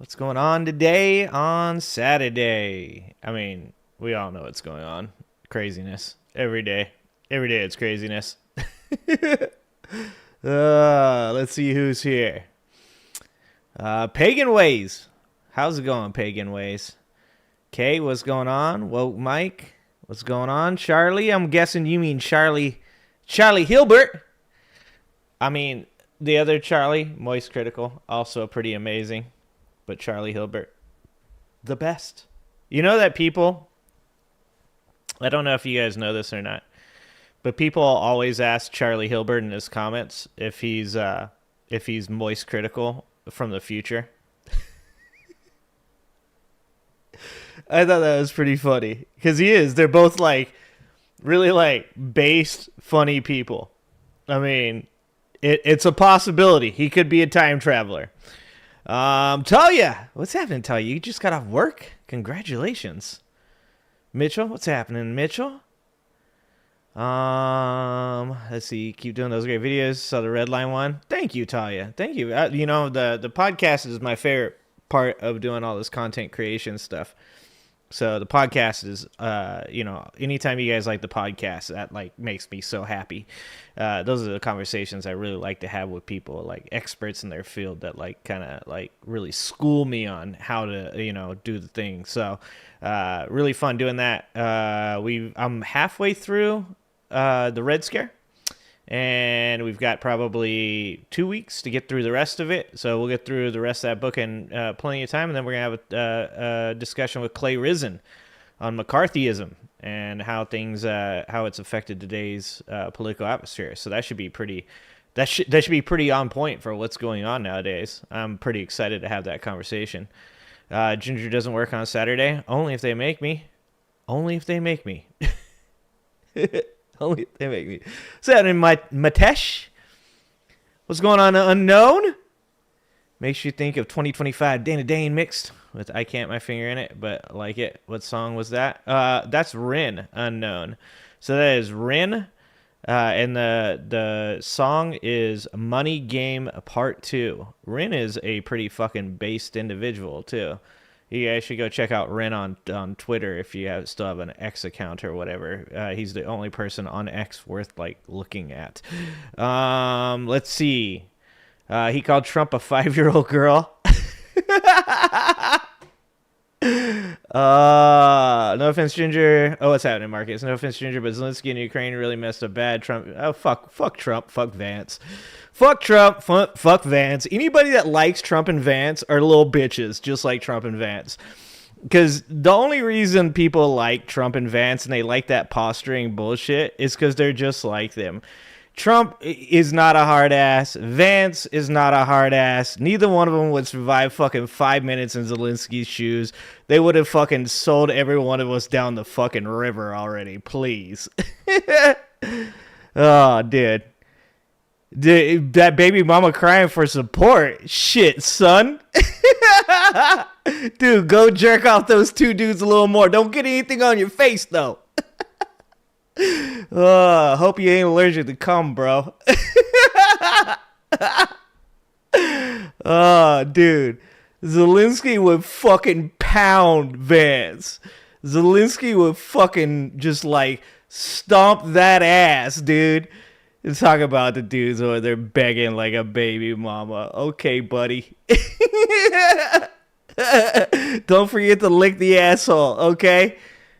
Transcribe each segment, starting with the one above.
What's going on today on Saturday? I mean, we all know what's going on. Craziness. Every day. Every day it's craziness. Let's see who's here. Pagan Ways. How's it going, Pagan Ways? Kay, what's going on? Woke Mike. What's going on? Charlie, I'm guessing you mean Charlie Hilbert. I mean, the other Charlie, Moist Critical, also pretty amazing. But Charlie Hilbert, the best. You know that people, I don't know if you guys know this or not, but people always ask Charlie Hilbert in his comments if he's Moist Critical from the future. I thought that was pretty funny because he is. They're both like really like based, funny people. I mean, it's a possibility. He could be a time traveler. Talia, what's happening, Talia? You just got off work? Congratulations. Mitchell, what's happening, Mitchell? Let's see. Keep doing those great videos. Saw the red line one. Thank you, Talia. Thank you. You know, the podcast is my favorite part of doing all this content creation stuff. So the podcast is, anytime you guys like the podcast, that like makes me so happy. Those are the conversations I really like to have with people, like experts in their field that like kind of like really school me on how to, do the thing. So really fun doing that. I'm halfway through the Red Scare. And we've got probably 2 weeks to get through the rest of it. So we'll get through the rest of that book in plenty of time. And then we're going to have a discussion with Clay Risen on McCarthyism and how it's affected today's political atmosphere. So that should be pretty on point for what's going on nowadays. I'm pretty excited to have that conversation. Ginger doesn't work on Saturday. Only if they make me. Only if they make me. Only if they make me. So in Matesh, what's going on, Unknown? Makes you think of 2025 Dana Dane mixed with I Can't My Finger in It, but I like it. What song was that? That's Rin, Unknown. So that is Rin, and the song is Money Game Part 2. Rin is a pretty fucking based individual, too. You guys should go check out Ren on Twitter if you still have an X account or whatever. He's the only person on X worth like looking at. Let's see. He called Trump a 5-year-old girl. No offense, Ginger. Oh, what's happening, Marcus? No offense, Ginger, but Zelensky in Ukraine really messed up bad. Trump. Oh, fuck Trump. Fuck Vance. Fuck Trump. Fuck Vance. Anybody that likes Trump and Vance are little bitches, just like Trump and Vance. Because the only reason people like Trump and Vance and they like that posturing bullshit is because they're just like them. Trump is not a hard ass. Vance is not a hard ass. Neither one of them would survive fucking 5 minutes in Zelensky's shoes. They would have fucking sold every one of us down the fucking river already. Please. Oh, dude. That baby mama crying for support. Shit, son. Dude, go jerk off those two dudes a little more. Don't get anything on your face, though. Hope you ain't allergic to cum, bro. Oh, dude. Zelensky would fucking pound Vance. Zelensky would fucking just like stomp that ass, dude. And talk about the dudes over there begging like a baby mama. Okay, buddy. Don't forget to lick the asshole, okay?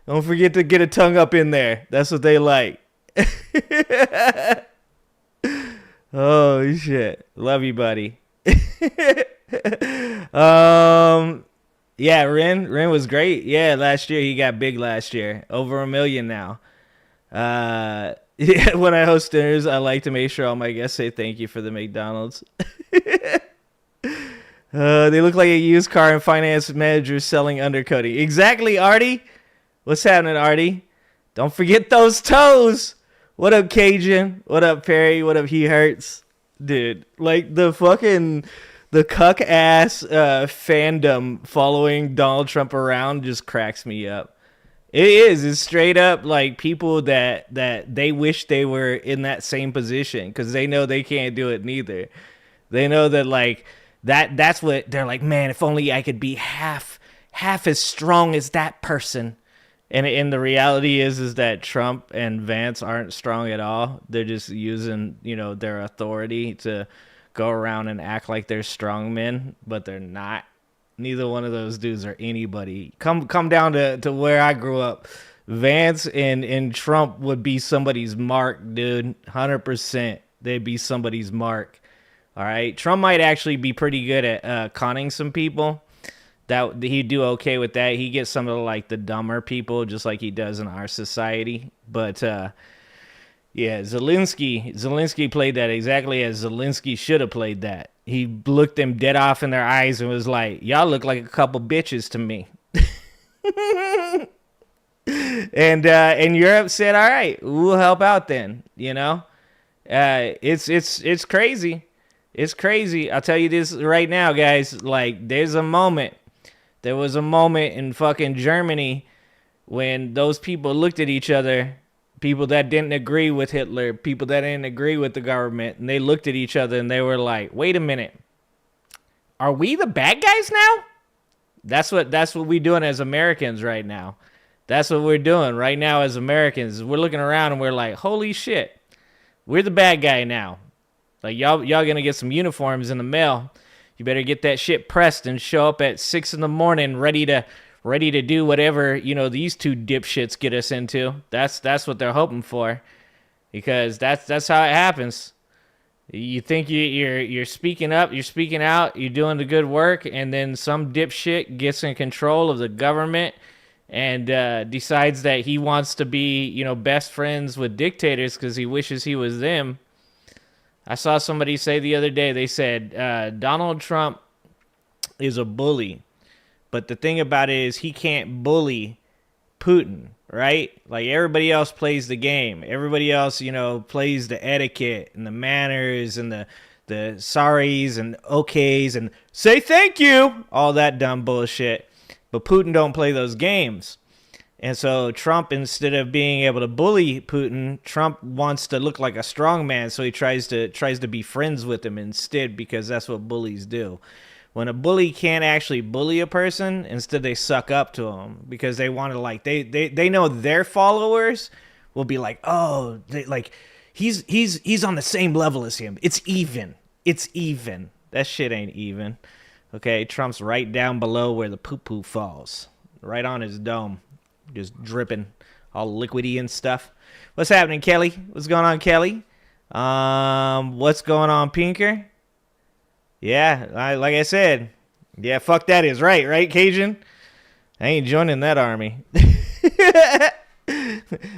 Don't forget to get a tongue up in there. That's what they like. Oh, shit. Love you, buddy. Yeah, Ren was great. Yeah, last year. He got big last year. Over 1 million now. Yeah, when I host dinners, I like to make sure all my guests say thank you for the McDonald's. They look like a used car and finance manager selling undercoating. Exactly, Artie. What's happening, Artie? Don't forget those toes. What up, Cajun? What up, Perry? What up, He Hurts? Dude, like the cuck ass fandom following Donald Trump around just cracks me up. It's straight up like people that they wish they were in that same position because they know they can't do it neither. They know that like That's what they're like, man, if only I could be half as strong as that person. And the reality is that Trump and Vance aren't strong at all. They're just using, their authority to go around and act like they're strong men, but they're not. Neither one of those dudes are anybody. Come down to where I grew up. Vance and Trump would be somebody's mark, dude. 100%. They'd be somebody's mark. All right? Trump might actually be pretty good at conning some people. That he'd do okay with that. He gets some of the dumber people, just like he does in our society. But yeah, Zelensky played that exactly as Zelensky should have played that. He looked them dead off in their eyes and was like, "Y'all look like a couple bitches to me." And Europe said, "All right, we'll help out then." It's crazy. It's crazy. I'll tell you this right now, guys. There was a moment in fucking Germany when those people looked at each other, people that didn't agree with Hitler, people that didn't agree with the government, and they looked at each other and they were like, "Wait a minute. Are we the bad guys now?" That's what we're doing as Americans right now. That's what we're doing right now as Americans. We're looking around and we're like, "Holy shit. We're the bad guy now. Like y'all going to get some uniforms in the mail. You better get that shit pressed and show up at 6 a.m. ready to do whatever, these two dipshits get us into." That's what they're hoping for, because that's how it happens. You think you're speaking up, you're speaking out, you're doing the good work, and then some dipshit gets in control of the government and decides that he wants to be, best friends with dictators because he wishes he was them. I saw somebody say the other day, they said, Donald Trump is a bully. But the thing about it is he can't bully Putin, right? Like everybody else plays the game. Everybody else, plays the etiquette and the manners and the sorries and okays and say thank you. All that dumb bullshit. But Putin don't play those games. And so Trump, instead of being able to bully Putin, Trump wants to look like a strong man, so he tries to be friends with him instead, because that's what bullies do. When a bully can't actually bully a person, instead they suck up to him because they want to they know their followers will be like, "Oh, he's on the same level as him. It's even. It's even." That shit ain't even. Okay, Trump's right down below where the poo-poo falls. Right on his dome. Just dripping, all liquidy and stuff. What's happening, Kelly? What's going on, Kelly? What's going on, Pinker? Yeah, like I said, yeah, fuck that is right, Cajun? I ain't joining that army.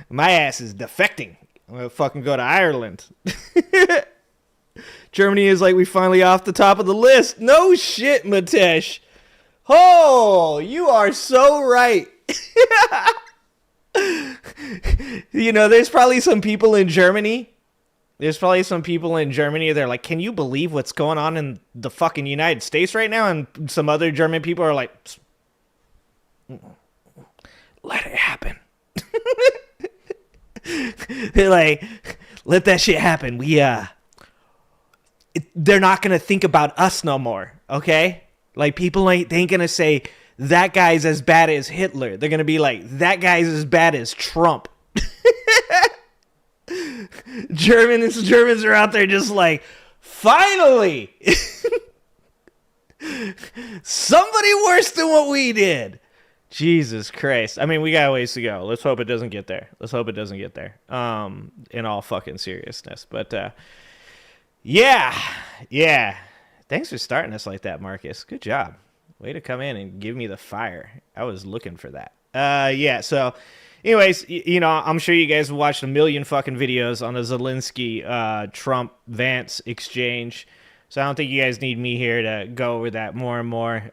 My ass is defecting. I'm gonna fucking go to Ireland. Germany is like, we finally off the top of the list. No shit, Matesh. Oh, you are so right. There's probably some people in Germany. They're like, "Can you believe what's going on in the fucking United States right now?" And some other German people are like, "Let it happen." They're like, "Let that shit happen. They're not gonna think about us no more, okay? Like, people they ain't gonna say that guy's as bad as Hitler. They're gonna be like, that guy's as bad as Trump." Germans are out there just like, finally, somebody worse than what we did. Jesus Christ. I mean, we got a ways to go. Let's hope it doesn't get there. In all fucking seriousness. But yeah. Thanks for starting us like that, Marcus. Good job. Way to come in and give me the fire. I was looking for that. Yeah, so anyways, I'm sure you guys have watched a million fucking videos on the Zelensky Trump Vance exchange. So I don't think you guys need me here to go over that more and more.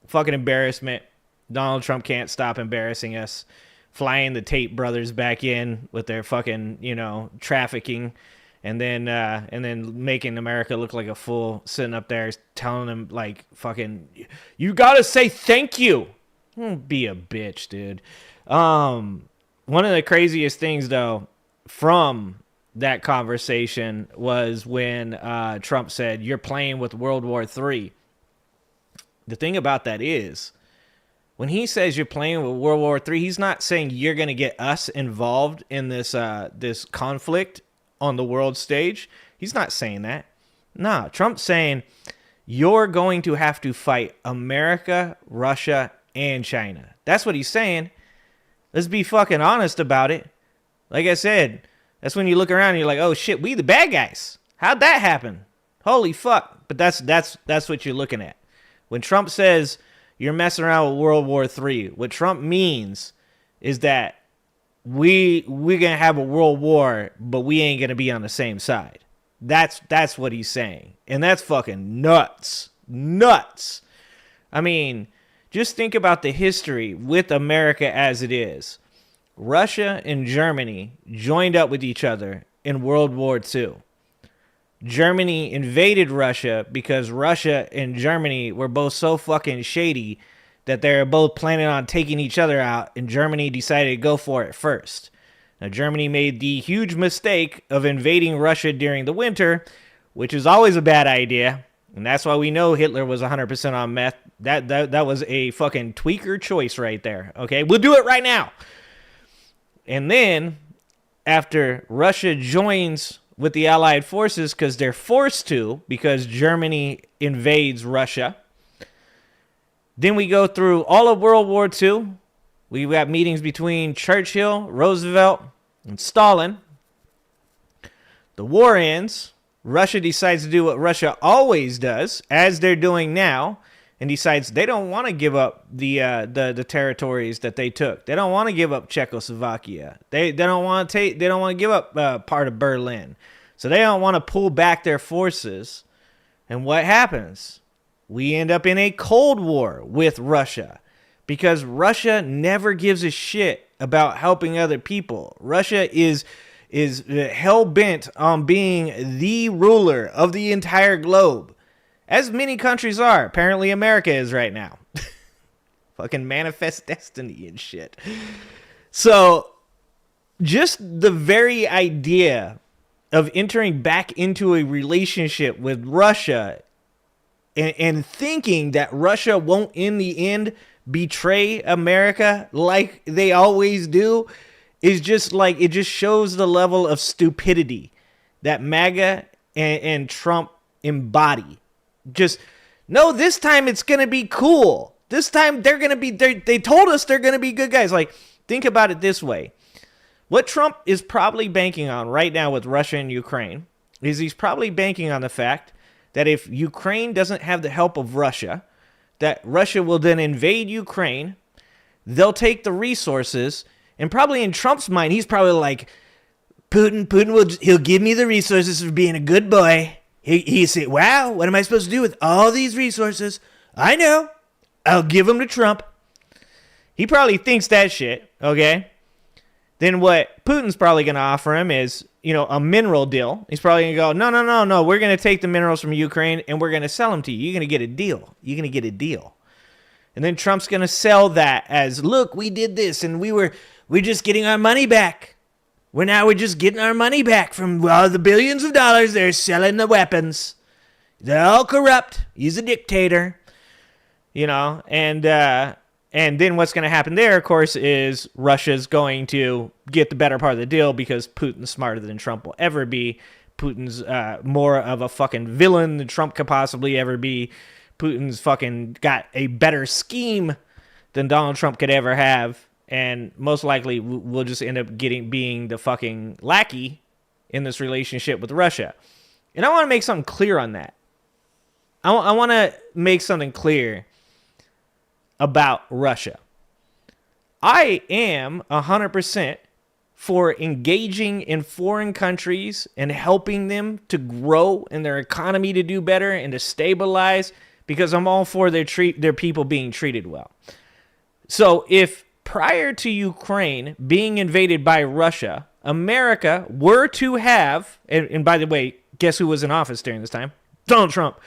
Fucking embarrassment. Donald Trump can't stop embarrassing us. Flying the Tate brothers back in with their fucking, trafficking. And then making America look like a fool, sitting up there telling them, like, fucking, "You gotta say thank you." Be a bitch, dude. One of the craziest things, though, from that conversation was when Trump said, "You're playing with World War III." The thing about that is, when he says you're playing with World War III, he's not saying you're going to get us involved in this this conflict on the world stage. He's not saying that. Nah, Trump's saying you're going to have to fight America, Russia, and China. That's what he's saying. Let's be fucking honest about it. Like I said, that's when you look around and you're like, oh shit, we the bad guys. How'd that happen? Holy fuck. But that's what you're looking at. When Trump says you're messing around with World War III, what Trump means is that we're gonna have a world war, but we ain't gonna be on the same side. That's what he's saying. And that's fucking nuts. Nuts. I mean, just think about the history with America as it is. Russia and Germany joined up with each other in World War II. Germany invaded Russia because Russia and Germany were both so fucking shady that they were both planning on taking each other out, and Germany decided to go for it first. Now, Germany made the huge mistake of invading Russia during the winter, which is always a bad idea, and that's why we know Hitler was 100% on meth. That was a fucking tweaker choice right there, okay? We'll do it right now. And then, after Russia joins with the Allied forces, because they're forced to, because Germany invades Russia, then we go through all of World War II. We got meetings between Churchill, Roosevelt, and Stalin. The war ends. Russia decides to do what Russia always does, as they're doing now, and decides they don't want to give up the territories that they took. They don't want to give up Czechoslovakia. They don't want to take. They don't want to give up part of Berlin. So they don't want to pull back their forces. And what happens? We end up in a Cold War with Russia, because Russia never gives a shit about helping other people. Russia is hell-bent on being the ruler of the entire globe, as many countries are. Apparently America is right now. Fucking manifest destiny and shit. So just the very idea of entering back into a relationship with Russia and thinking that Russia won't in the end betray America like they always do is just like, it just shows the level of stupidity that MAGA and Trump embody. Just, no, this time it's going to be cool. This time they're going to be, they told us they're going to be good guys. Like, think about it this way. What Trump is probably banking on right now with Russia and Ukraine is he's probably banking on the fact that if Ukraine doesn't have the help of Russia, that Russia will then invade Ukraine. They'll take the resources, and probably in Trump's mind, he's probably like, he'll give me the resources for being a good boy. He said, wow, what am I supposed to do with all these resources? I know. I'll give them to Trump. He probably thinks that shit, okay? Then what Putin's probably going to offer him is, a mineral deal. He's probably going to go, no. We're going to take the minerals from Ukraine and we're going to sell them to you. You're going to get a deal. You're going to get a deal. And then Trump's going to sell that as, look, we did this and we're just getting our money back. We're just getting our money back from all the billions of dollars they're selling the weapons. They're all corrupt. He's a dictator. And then what's going to happen there, of course, is Russia's going to get the better part of the deal because Putin's smarter than Trump will ever be. Putin's more of a fucking villain than Trump could possibly ever be. Putin's fucking got a better scheme than Donald Trump could ever have. And most likely we'll just end up being the fucking lackey in this relationship with Russia. And I want to make something clear on that. I want to make something clear about Russia. I am 100% for engaging in foreign countries and helping them to grow and their economy to do better and to stabilize, because I'm all for their people being treated well. So if prior to Ukraine being invaded by Russia, America were to have, and by the way, guess who was in office during this time? Donald Trump.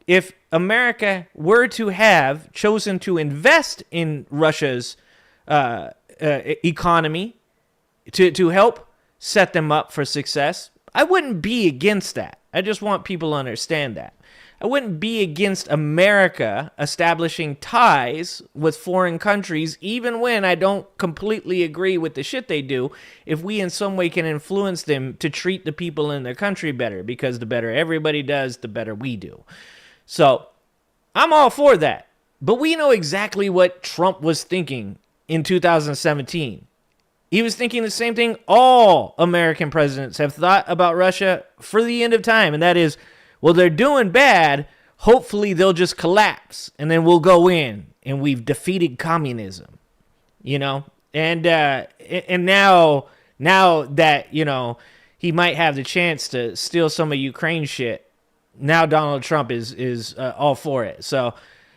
If America were to have chosen to invest in Russia's economy to help set them up for success. I wouldn't be against that. I just want people to understand that. I wouldn't be against America establishing ties with foreign countries, even when I don't completely agree with the shit they do, if we in some way can influence them to treat the people in their country better, because the better everybody does, the better we do. So I'm all for that. But we know exactly what Trump was thinking in 2017. He was thinking the same thing all American presidents have thought about Russia for the end of time, and that is, well, they're doing bad. Hopefully they'll just collapse, and then we'll go in, and we've defeated communism, you know? And now that, you know, he might have the chance to steal some of Ukraine shit, now Donald Trump is all for it. So,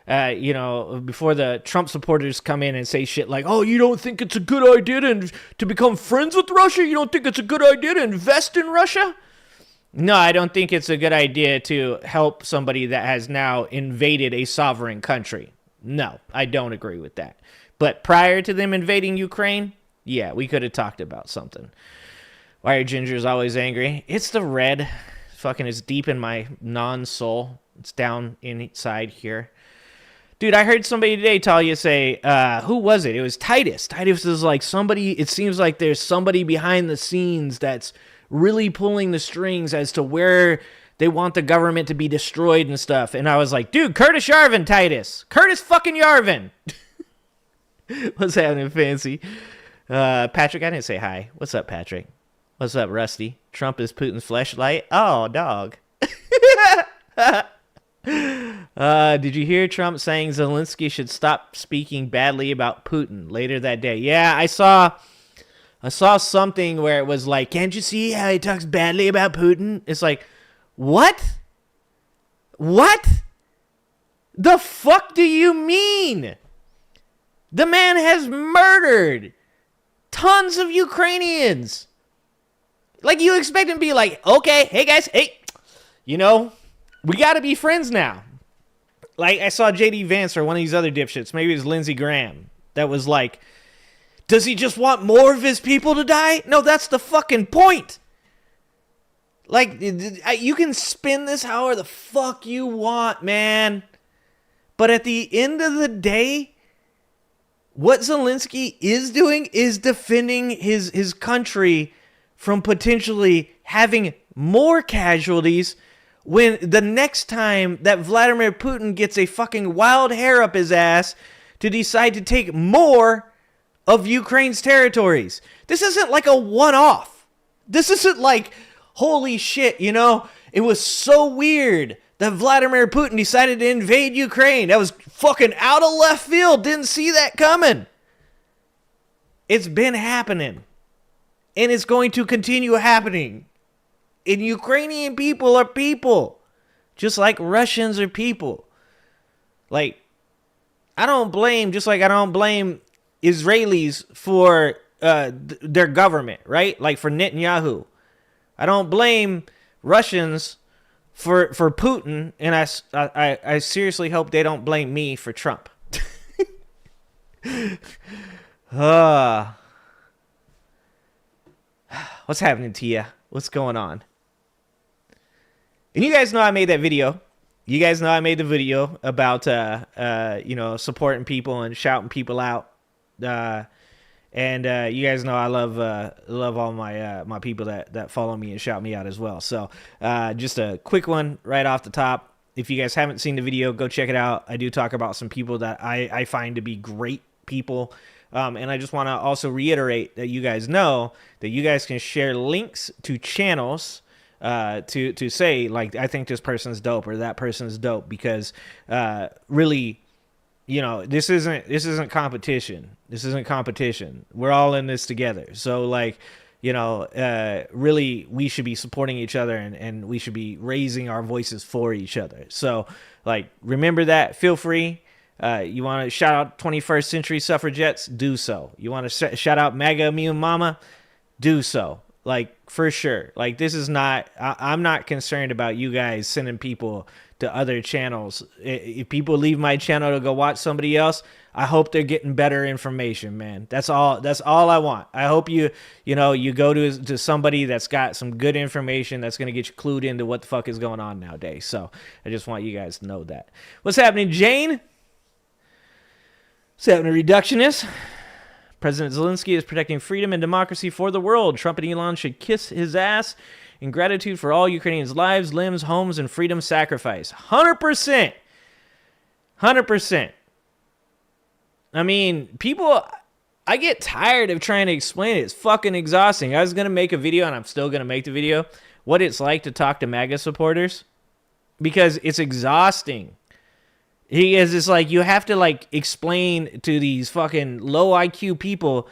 you know, before the Trump supporters come in and say shit like, oh, you don't think it's a good idea to become friends with Russia? You don't think it's a good idea to invest in Russia? No, I don't think it's a good idea to help somebody that has now invaded a sovereign country. No, I don't agree with that. But prior to them invading Ukraine, yeah, we could have talked about something. Why are gingers always angry? It's the red. Fucking, it's deep in my non-soul. It's down inside here. Dude, I heard somebody today, Talia, say, who was it? It was Titus. Titus is like somebody, it seems like there's somebody behind the scenes that's really pulling the strings as to where they want the government to be destroyed and stuff. And I was like, dude, Curtis Yarvin, Titus. Curtis fucking Yarvin. What's happening, Fancy? Patrick, I didn't say hi. What's up, Patrick? What's up, Rusty? Trump is Putin's fleshlight. Oh, dog. Did you hear Trump saying Zelensky should stop speaking badly about Putin later that day? Yeah, I saw something where it was like, can't you see how he talks badly about Putin? It's like, what? What? The fuck do you mean? The man has murdered tons of Ukrainians. Like, you expect him to be like, okay, hey guys, hey, you know, we got to be friends now. Like, I saw J.D. Vance or one of these other dipshits, maybe it was Lindsey Graham, that was like, does he just want more of his people to die? No, that's the fucking point. Like, you can spin this however the fuck you want, man. But at the end of the day, what Zelensky is doing is defending his country from potentially having more casualties when the next time that Vladimir Putin gets a fucking wild hair up his ass to decide to take more of Ukraine's territories. This isn't like a one-off. This isn't like, holy shit, you know, it was so weird that Vladimir Putin decided to invade Ukraine. That was fucking out of left field. Didn't see that coming. It's been happening. And it's going to continue happening. And Ukrainian people are people. Just like Russians are people. Like, I don't blame, just like I don't blame Israelis for their government, right? Like for Netanyahu. I don't blame Russians for Putin, and I seriously hope they don't blame me for Trump. What's happening to you? What's going on? And you guys know I made that video. You guys know I made the video about you know, supporting people and shouting people out. And you guys know I love all my people that follow me and shout me out as well. So just a quick one right off the top. If you guys haven't seen the video, go check it out. I do talk about some people that I find to be great people. And I just want to also reiterate that you guys know that you guys can share links to channels to say, like, I think this person's dope or that person's dope, because really, you know, this isn't competition. This isn't competition. We're all in this together. So, like, you know, really, we should be supporting each other, and we should be raising our voices for each other. So, like, remember that. Feel free. You want to shout out 21st century suffragettes? Do so. You want to shout out MAGA immune mama? Do so. Like, for sure. Like, this is not, I'm not concerned about you guys sending people to other channels. If people leave my channel to go watch somebody else, I hope they're getting better information, man. That's all I want. I hope you go to somebody that's got some good information that's going to get you clued into what the fuck is going on nowadays. So I just want you guys to know that. What's happening, Jane? What's happening, Reductionist? President Zelensky is protecting freedom and democracy for the world. Trump and Elon should kiss his ass in gratitude for all Ukrainians' lives, limbs, homes, and freedom sacrifice. 100%. 100%. I mean, people, I get tired of trying to explain it. It's fucking exhausting. I was going to make a video, and I'm still going to make the video, what it's like to talk to MAGA supporters, because it's exhausting. He is just like, you have to like explain to these fucking low IQ people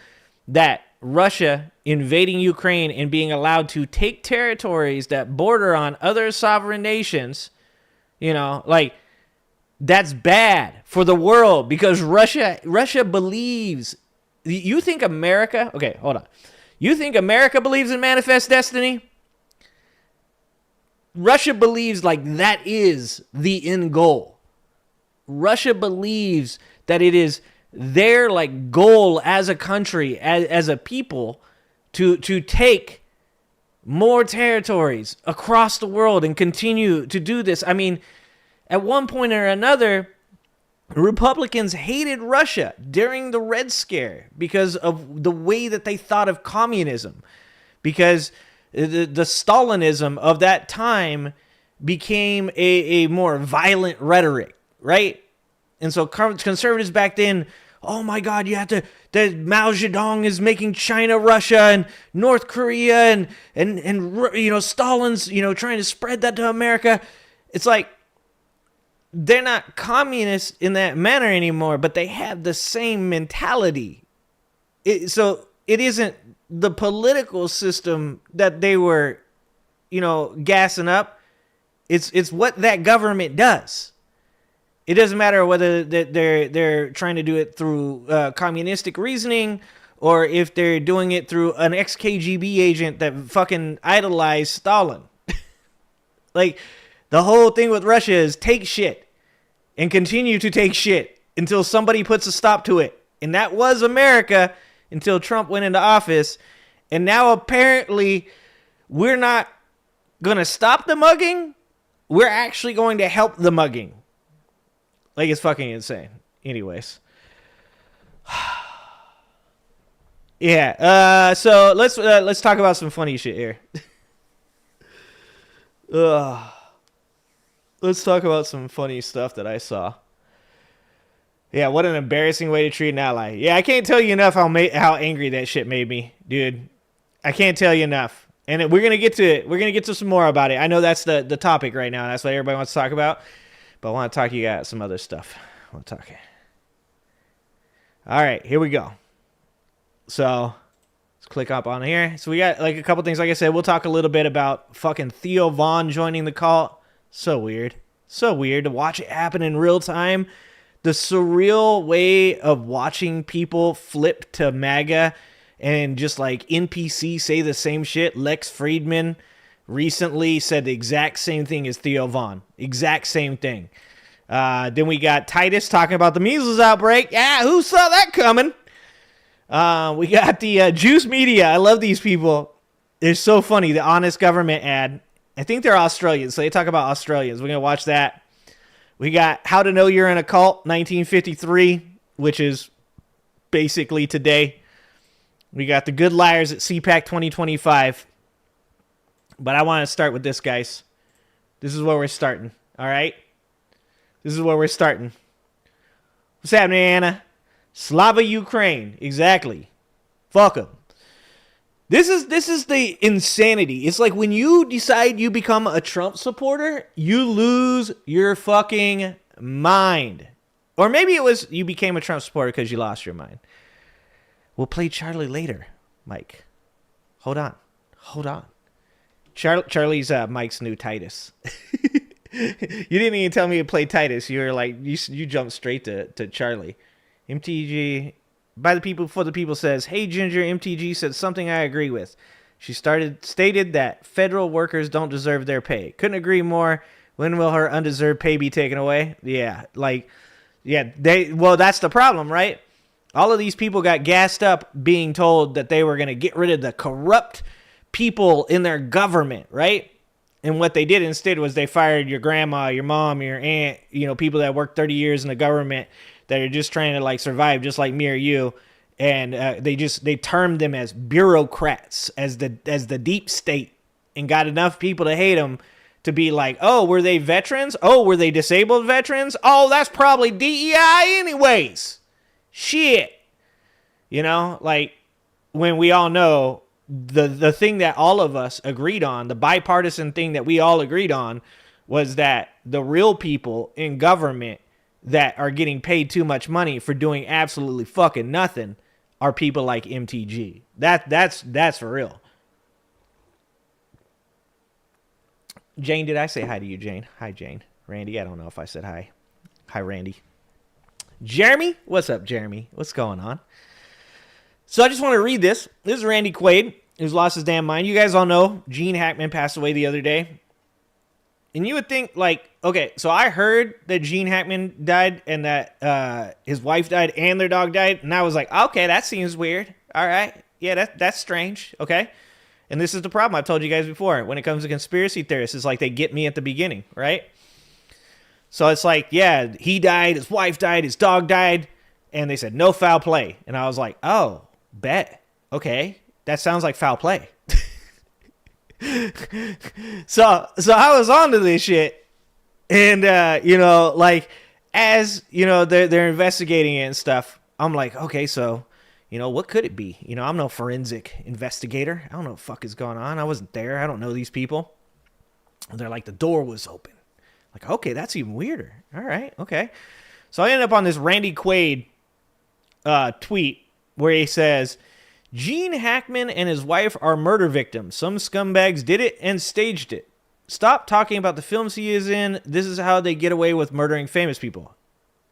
that Russia invading Ukraine and being allowed to take territories that border on other sovereign nations, like, that's bad for the world, because Russia believes. You think America? Okay, hold on. You think America believes in manifest destiny? Russia believes like that is the end goal. Russia believes that it is their like goal as a country, as a people, to take more territories across the world and continue to do this. I mean, at one point or another, Republicans hated Russia during the Red Scare because of the way that they thought of communism, because the Stalinism of that time became a more violent rhetoric, right? And so conservatives back then, oh my God, you have to, that Mao Zedong is making China, Russia, and North Korea, and Stalin's, trying to spread that to America. It's like, they're not communists in that manner anymore, but they have the same mentality. So it isn't the political system that they were, gassing up. It's what that government does. It doesn't matter whether they're trying to do it through communistic reasoning, or if they're doing it through an ex-KGB agent that fucking idolized Stalin. Like, the whole thing with Russia is take shit and continue to take shit until somebody puts a stop to it. And that was America until Trump went into office. And now apparently we're not going to stop the mugging. We're actually going to help the mugging. Like, it's fucking insane. Anyways. Yeah. So let's talk about some funny shit here. Let's talk about some funny stuff that I saw. Yeah, what an embarrassing way to treat an ally. Yeah, I can't tell you enough how angry that shit made me, dude. I can't tell you enough. And we're going to get to it. We're going to get to some more about it. I know that's the topic right now. That's what everybody wants to talk about. But I want to talk to you about some other stuff. I want to talk. All right, here we go. So let's click up on here. So we got like a couple things. Like I said, we'll talk a little bit about fucking Theo Von joining the cult. So weird. So weird to watch it happen in real time. The surreal way of watching people flip to MAGA and just like NPC say the same shit. Lex Friedman recently said the exact same thing as Theo Von. Exact same thing. Then we got Titus talking about the measles outbreak. Yeah, who saw that coming? We got the Juice Media. I love these people. They're so funny. The Honest Government ad. I think they're Australians, so they talk about Australians. We're going to watch that. We got How to Know You're in a Cult, 1953, which is basically today. We got The Good Liars at CPAC 2025. But I want to start with this, guys. This is where we're starting, all right? This is where we're starting. What's happening, Anna? Slava Ukraine. Exactly. Fuck 'em. This is the insanity. It's like when you decide you become a Trump supporter, you lose your fucking mind. Or maybe it was you became a Trump supporter because you lost your mind. We'll play Charlie later, Mike. Hold on. Charlie's Mike's new Titus. You didn't even tell me to play Titus. You were like, you jumped straight to Charlie. MTG... By the people, for the people says, hey, Ginger, MTG said something I agree with. She stated that federal workers don't deserve their pay. Couldn't agree more. When will her undeserved pay be taken away? Yeah, that's the problem, right? All of these people got gassed up being told that they were going to get rid of the corrupt people in their government, right? And what they did instead was they fired your grandma, your mom, your aunt, people that worked 30 years in the government that are just trying to like survive just like me or you. And they termed them as bureaucrats, as the deep state, and got enough people to hate them to be like, oh, were they veterans? Oh, were they disabled veterans? Oh, that's probably DEI anyways. Shit. Like when we all know the thing that all of us agreed on, the bipartisan thing that we all agreed on was that the real people in government that are getting paid too much money for doing absolutely fucking nothing are people like MTG. That's for real. Jane, did I say hi to you, Jane? Hi, Jane. Randy, I don't know if I said hi. Hi, Randy. Jeremy? What's up, Jeremy? What's going on? So I just want to read this. This is Randy Quaid, who's lost his damn mind. You guys all know Gene Hackman passed away the other day. And you would think, like, okay, so I heard that Gene Hackman died and that his wife died and their dog died. And I was like, okay, that seems weird. All right. Yeah, that's strange. Okay. And this is the problem I've told you guys before. When it comes to conspiracy theorists, it's like they get me at the beginning, right? So it's like, yeah, he died, his wife died, his dog died. And they said, no foul play. And I was like, oh, bet. Okay. That sounds like foul play. So I was onto this shit, and like as they're investigating it and stuff, I'm like, okay, so what could it be? I'm no forensic investigator. I don't know what the fuck is going on. I wasn't there. I don't know these people. And they're like, the door was open. Like, okay, that's even weirder. All right, okay. So I ended up on this Randy Quaid tweet where he says, Gene Hackman and his wife are murder victims. Some scumbags did it and staged it. Stop talking about the films he is in. This is how they get away with murdering famous people.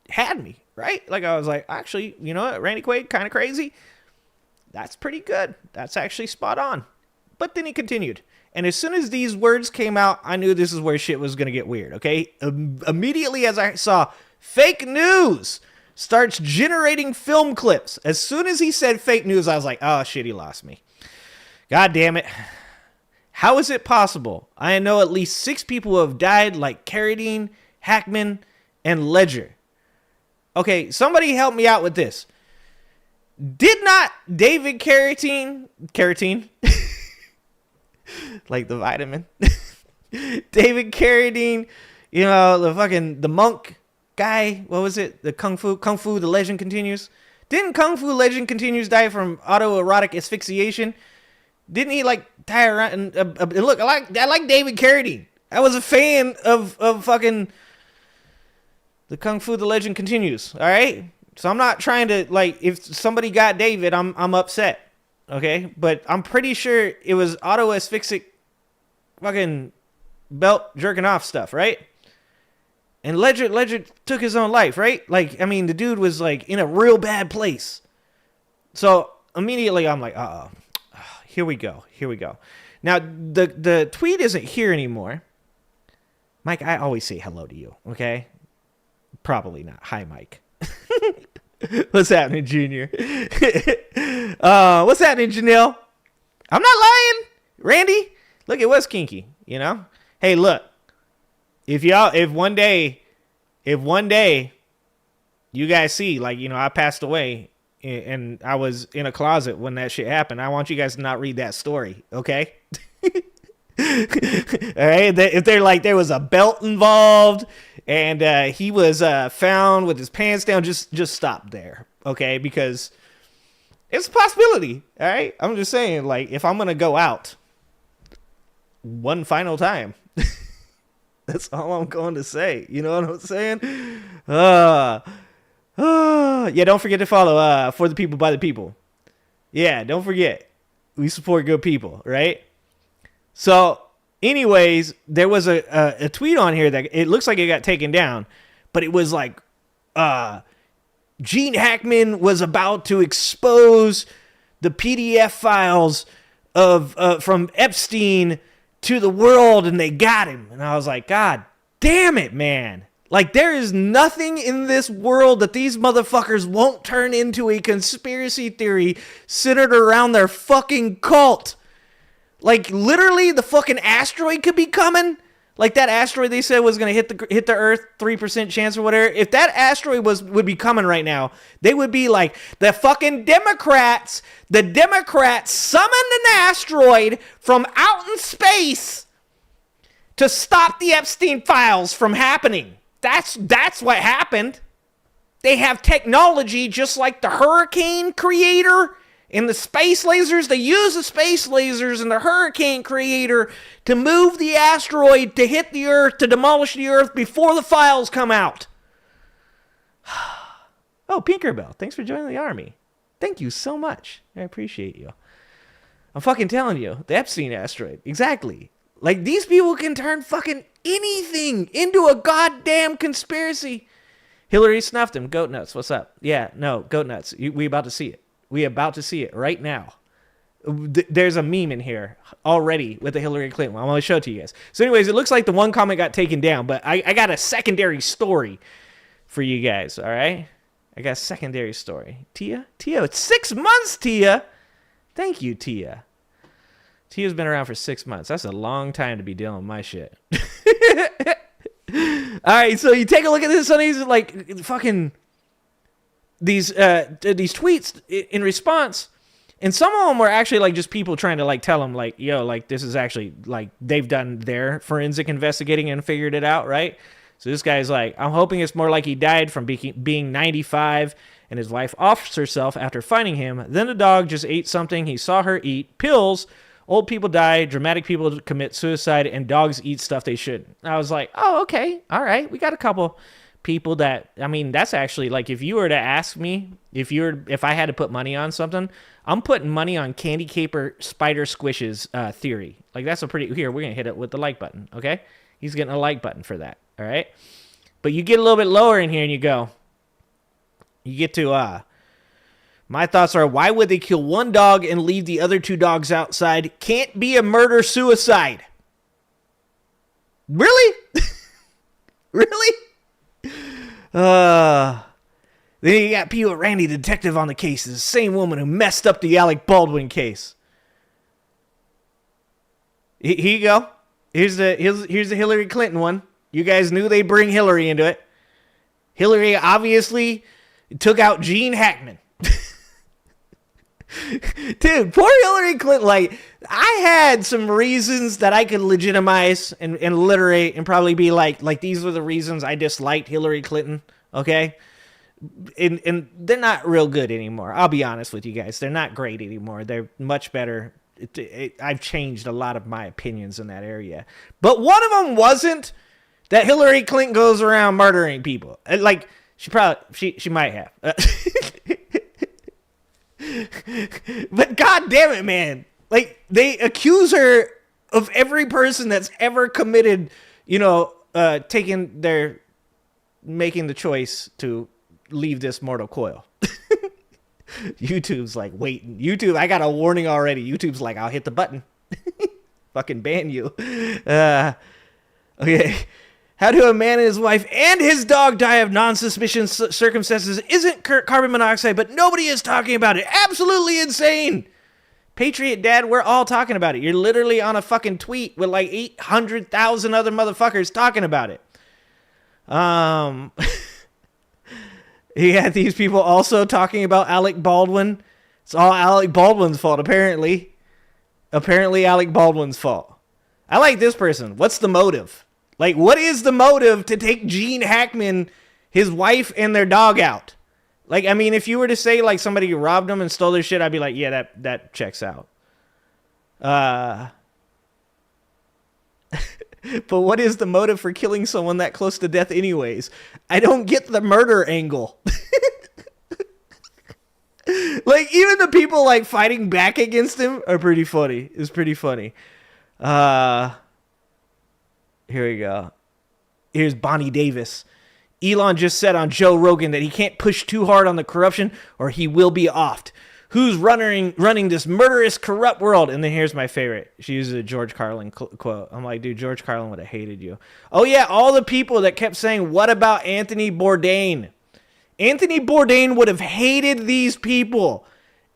Had me, right? Like, I was like, actually, you know what? Randy Quaid, kind of crazy. That's pretty good. That's actually spot on. But then he continued. And as soon as these words came out, I knew this is where shit was going to get weird, okay? Immediately as I saw fake news starts generating film clips. As soon as he said fake news, I was like, oh, shit, he lost me. God damn it. How is it possible? I know at least 6 people who have died, like Carradine, Hackman, and Ledger. Okay, somebody help me out with this. Did not David Carradine, like the vitamin, David Carradine, the monk guy, what was it? The Kung Fu, The Legend Continues. Didn't Kung Fu Legend Continues die from autoerotic asphyxiation? Didn't he die around? And look, I like David Carradine. I was a fan of fucking the Kung Fu, The Legend Continues. All right, so I'm not trying to if somebody got David, I'm upset. Okay, but I'm pretty sure it was auto asphyxic, fucking belt jerking off stuff, right? And Ledger took his own life, right? The dude was in a real bad place. So immediately I'm like, here we go. Now the tweet isn't here anymore. Mike, I always say hello to you, okay? Probably not. Hi, Mike. What's happening, Junior? What's happening, Janelle? I'm not lying, Randy. Look, it was kinky, Hey, look. If one day you guys see, I passed away and I was in a closet when that shit happened, I want you guys to not read that story, okay? All right, if they're there was a belt involved and he was found with his pants down, just stop there, okay? Because it's a possibility, all right? I'm just saying, if I'm gonna go out one final time, that's all I'm going to say. You know what I'm saying? Yeah, don't forget to follow For the People, by the People. Yeah, don't forget. We support good people, right? So, anyways, there was a tweet on here that it looks like it got taken down, but it was Gene Hackman was about to expose the PDF files of from Epstein to the world, and they got him. And I was like, God damn it, man. Like, there is nothing in this world that these motherfuckers won't turn into a conspiracy theory centered around their fucking cult. Like, literally, the fucking asteroid could be coming. Like, that asteroid they said was going to hit the Earth, 3% chance or whatever. If that asteroid would be coming right now, they would be like, the fucking Democrats summoned an asteroid from out in space to stop the Epstein files from happening. That's what happened. They have technology just like the hurricane creator and the space lasers. They use the space lasers and the hurricane creator to move the asteroid to hit the Earth, to demolish the Earth before the files come out. Oh, Pinkerbell, thanks for joining the army. Thank you so much. I appreciate you. I'm fucking telling you, the Epstein asteroid. Exactly. Like, these people can turn fucking anything into a goddamn conspiracy. Hillary snuffed him. Goat nuts. What's up? Yeah, no, goat nuts. We about to see it. We about to see it right now. There's a meme in here already with the Hillary Clinton one. I'm going to show it to you guys. So anyways, it looks like the one comment got taken down, but I got a secondary story for you guys, all right? I got a secondary story. Tia, it's 6 months, Tia. Thank you, Tia. Tia's been around for 6 months. That's a long time to be dealing with my shit. All right, so you take a look at this. Some of these like fucking these tweets in response, and some of them were actually like just people trying to like tell them like, yo, like this is actually like they've done their forensic investigating and figured it out, right? So this guy's like, I'm hoping it's more like he died from being 95 and his wife offs herself after finding him. Then the dog just ate something he saw her eat. Pills. Old people die, dramatic people commit suicide, and dogs eat stuff they shouldn't. I was like, oh, okay, all right. We got a couple people that, I mean, that's actually, like, if you were to ask me, if I had to put money on something, I'm putting money on Candy Caper Spider Squish's theory. Like, that's a pretty, here, we're going to hit it with the like button, okay? He's getting a like button for that, all right? But you get a little bit lower in here and you get to, my thoughts are, why would they kill one dog and leave the other 2 dogs outside? Can't be a murder-suicide. Really? Really? Then you got P.O. Randy, detective on the case. Is the same woman who messed up the Alec Baldwin case. Here you go. Here's the Hillary Clinton one. You guys knew they'd bring Hillary into it. Hillary obviously took out Gene Hackman. Dude, poor Hillary Clinton. Like, I had some reasons that I could legitimize and alliterate and probably be like these were the reasons I disliked Hillary Clinton, okay? And they're not real good anymore. I'll be honest with you guys. They're not great anymore. They're much better. I've changed a lot of my opinions in that area. But one of them wasn't that Hillary Clinton goes around murdering people. Like, she might have. But god damn it, man. Like, they accuse her of every person that's ever committed, making the choice to leave this mortal coil. YouTube's like, wait, YouTube, I got a warning already. YouTube's like, I'll hit the button. Fucking ban you. Okay. How do a man and his wife and his dog die of non-suspicious circumstances isn't carbon monoxide, but nobody is talking about it. Absolutely insane. Patriot Dad, we're all talking about it. You're literally on a fucking tweet with like 800,000 other motherfuckers talking about it. He had these people also talking about Alec Baldwin. It's all Alec Baldwin's fault, apparently. Apparently Alec Baldwin's fault. I like this person. What's the motive? Like, what is the motive to take Gene Hackman, his wife, and their dog out? Like, I mean, if you were to say, like, somebody robbed them and stole their shit, I'd be like, yeah, that checks out. But what is the motive for killing someone that close to death anyways? I don't get the murder angle. Like, even the people, like, fighting back against him are pretty funny. It's pretty funny. Here we go. Here's Bonnie Davis. Elon just said on Joe Rogan that he can't push too hard on the corruption or he will be offed. who's running this murderous, corrupt world. And then here's my favorite. She uses a George Carlin quote. I'm like, dude, George Carlin would have hated you. Oh, yeah, all the people that kept saying, what about Anthony Bourdain? Anthony Bourdain would have hated these people.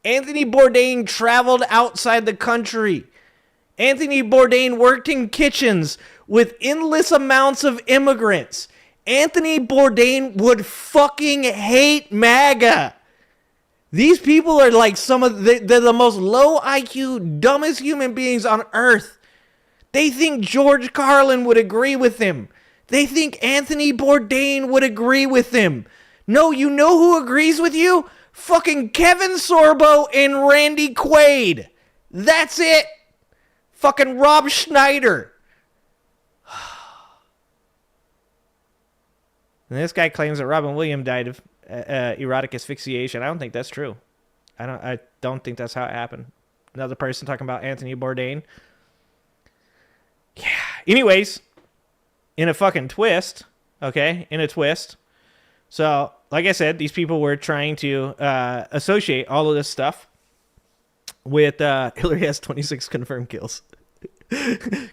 Anthony Bourdain traveled outside the country. Anthony Bourdain worked in kitchens with endless amounts of immigrants. Anthony Bourdain would fucking hate MAGA. These people are like they're the most low IQ, dumbest human beings on earth. They think George Carlin would agree with him. They think Anthony Bourdain would agree with him. No, you know who agrees with you? Fucking Kevin Sorbo and Randy Quaid. That's it. Fucking Rob Schneider. And this guy claims that Robin Williams died of erotic asphyxiation. I don't think that's true. I don't think that's how it happened. Another person talking about Anthony Bourdain. Yeah. Anyways, in a fucking twist, okay? In a twist. So, like I said, these people were trying to associate all of this stuff with Hillary has 26 confirmed kills.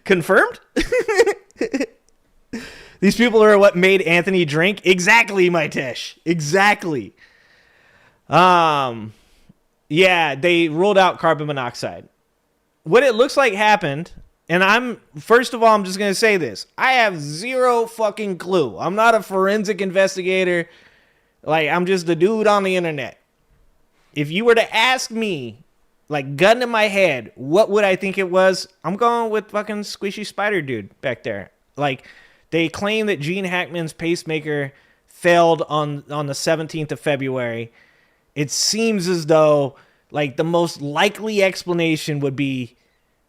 Confirmed? These people are what made Anthony drink? Exactly, my Tish. Exactly. Yeah, they ruled out carbon monoxide. What it looks like happened, and first of all, I'm just going to say this. I have zero fucking clue. I'm not a forensic investigator. Like, I'm just a dude on the internet. If you were to ask me, like, gun to my head, what would I think it was? I'm going with fucking Squishy Spider Dude back there. Like, they claim that Gene Hackman's pacemaker failed on the 17th of February. It seems as though, like, the most likely explanation would be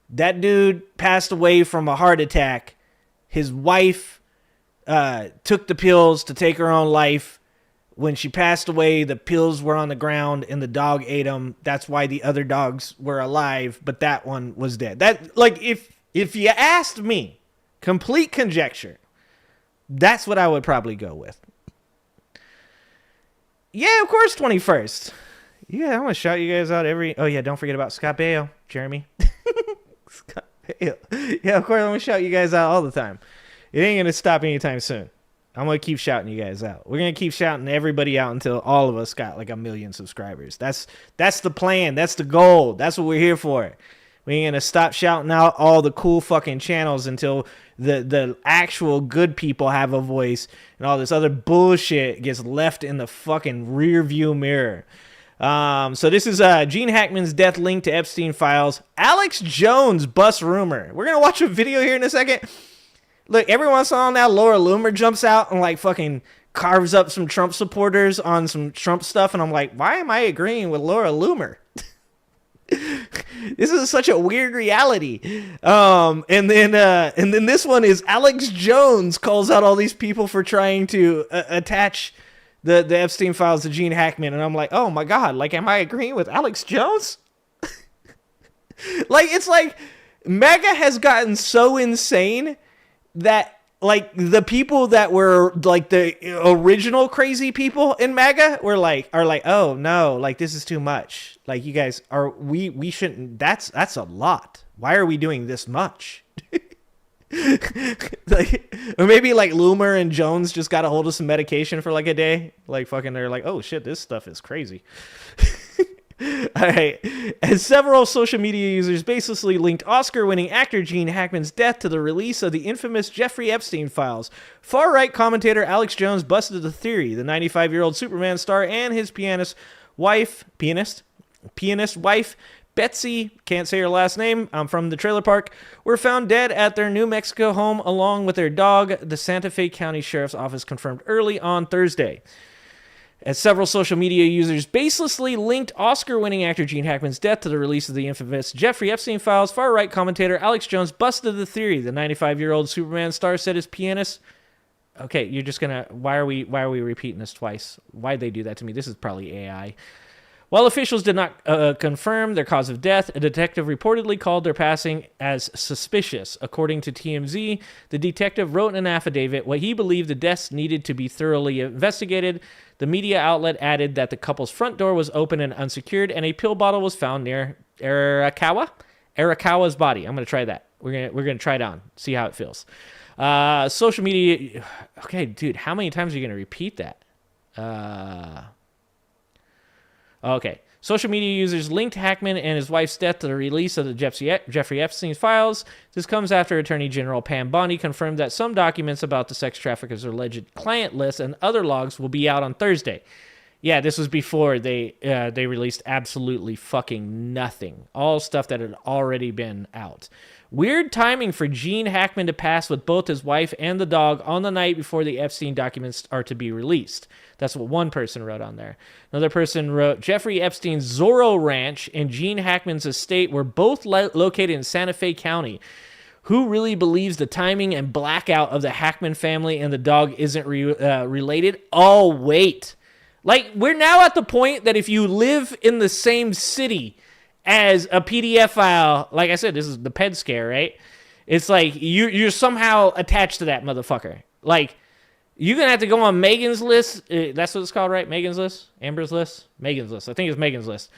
that dude passed away from a heart attack. His wife took the pills to take her own life. When she passed away, the pills were on the ground and the dog ate them. That's why the other dogs were alive, but that one was dead. That, like, if you asked me, complete conjecture, that's what I would probably go with. Yeah, of course, 21st. Yeah, I'm going to shout you guys out every... Oh, yeah, don't forget about Scott Baio, Jeremy. Scott Baio. Yeah, of course, I'm going to shout you guys out all the time. It ain't going to stop anytime soon. I'm going to keep shouting you guys out. We're going to keep shouting everybody out until all of us got like 1 million subscribers. That's the plan. That's the goal. That's what we're here for. We ain't going to stop shouting out all the cool fucking channels until the actual good people have a voice and all this other bullshit gets left in the fucking rear view mirror. So this is Gene Hackman's death linked to Epstein files. Alex Jones bust rumor. We're going to watch a video here in a second. Look, every once in a while now, Laura Loomer jumps out and like fucking carves up some Trump supporters on some Trump stuff. And I'm like, why am I agreeing with Laura Loomer? This is such a weird reality. And then this one is Alex Jones calls out all these people for trying to attach the Epstein files to Gene Hackman. And I'm like, oh my God, like, am I agreeing with Alex Jones? Like, it's like MAGA has gotten so insane that like the people that were like the original crazy people in MAGA are like, oh no, like this is too much. Like you guys we shouldn't, that's a lot. Why are we doing this much? Like, or maybe like Loomer and Jones just got a hold of some medication for like a day. Like fucking, they're like, oh shit, this stuff is crazy. All right. As several social media users baselessly linked Oscar-winning actor Gene Hackman's death to the release of the infamous Jeffrey Epstein files, far-right commentator Alex Jones busted the theory the 95-year-old Superman star and his pianist wife, Betsy, can't say her last name, I'm from the trailer park, were found dead at their New Mexico home along with their dog, the Santa Fe County Sheriff's Office confirmed early on Thursday. As several social media users baselessly linked Oscar-winning actor Gene Hackman's death to the release of the infamous Jeffrey Epstein files, far-right commentator Alex Jones busted the theory. The 95-year-old Superman star said his pianist... Okay, you're just gonna... Why are we repeating this twice? Why'd they do that to me? This is probably AI. While officials did not confirm their cause of death, a detective reportedly called their passing as suspicious. According to TMZ, the detective wrote in an affidavit what he believed the deaths needed to be thoroughly investigated. The media outlet added that the couple's front door was open and unsecured, and a pill bottle was found near Arakawa's body. I'm going to try that. We're gonna try it on, see how it feels. Social media. Okay, dude, how many times are you going to repeat that? Okay. Social media users linked Hackman and his wife's death to the release of the Jeffrey Epstein files. This comes after Attorney General Pam Bondi confirmed that some documents about the sex trafficker's alleged client list and other logs will be out on Thursday. Yeah, this was before they released absolutely fucking nothing. All stuff that had already been out. Weird timing for Gene Hackman to pass with both his wife and the dog on the night before the Epstein documents are to be released. That's what one person wrote on there. Another person wrote, Jeffrey Epstein's Zorro Ranch and Gene Hackman's estate were both located in Santa Fe County. Who really believes the timing and blackout of the Hackman family and the dog isn't related? Oh, wait. Like, we're now at the point that if you live in the same city as a PDF file, like I said, this is the ped scare, right? It's like you're somehow attached to that motherfucker. Like, you're going to have to go on Megan's list. That's what it's called, right? Megan's list? Amber's list? Megan's list. I think it's Megan's list.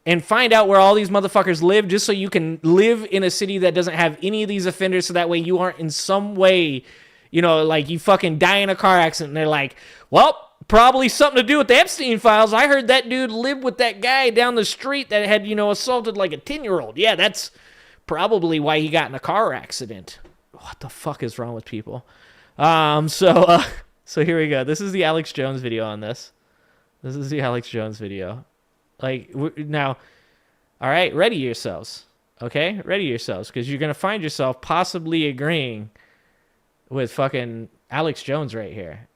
And find out where all these motherfuckers live just so you can live in a city that doesn't have any of these offenders, so that way you aren't in some way, you know, like you fucking die in a car accident and they're like, well, probably something to do with the Epstein files. I heard that dude lived with that guy down the street that had, you know, assaulted like a 10-year-old. Yeah, that's probably why he got in a car accident. What the fuck is wrong with people? So here we go. This is the Alex Jones video on this. This is the Alex Jones video. Like, now, all right, ready yourselves. Okay? Ready yourselves, because you're going to find yourself possibly agreeing with fucking Alex Jones right here.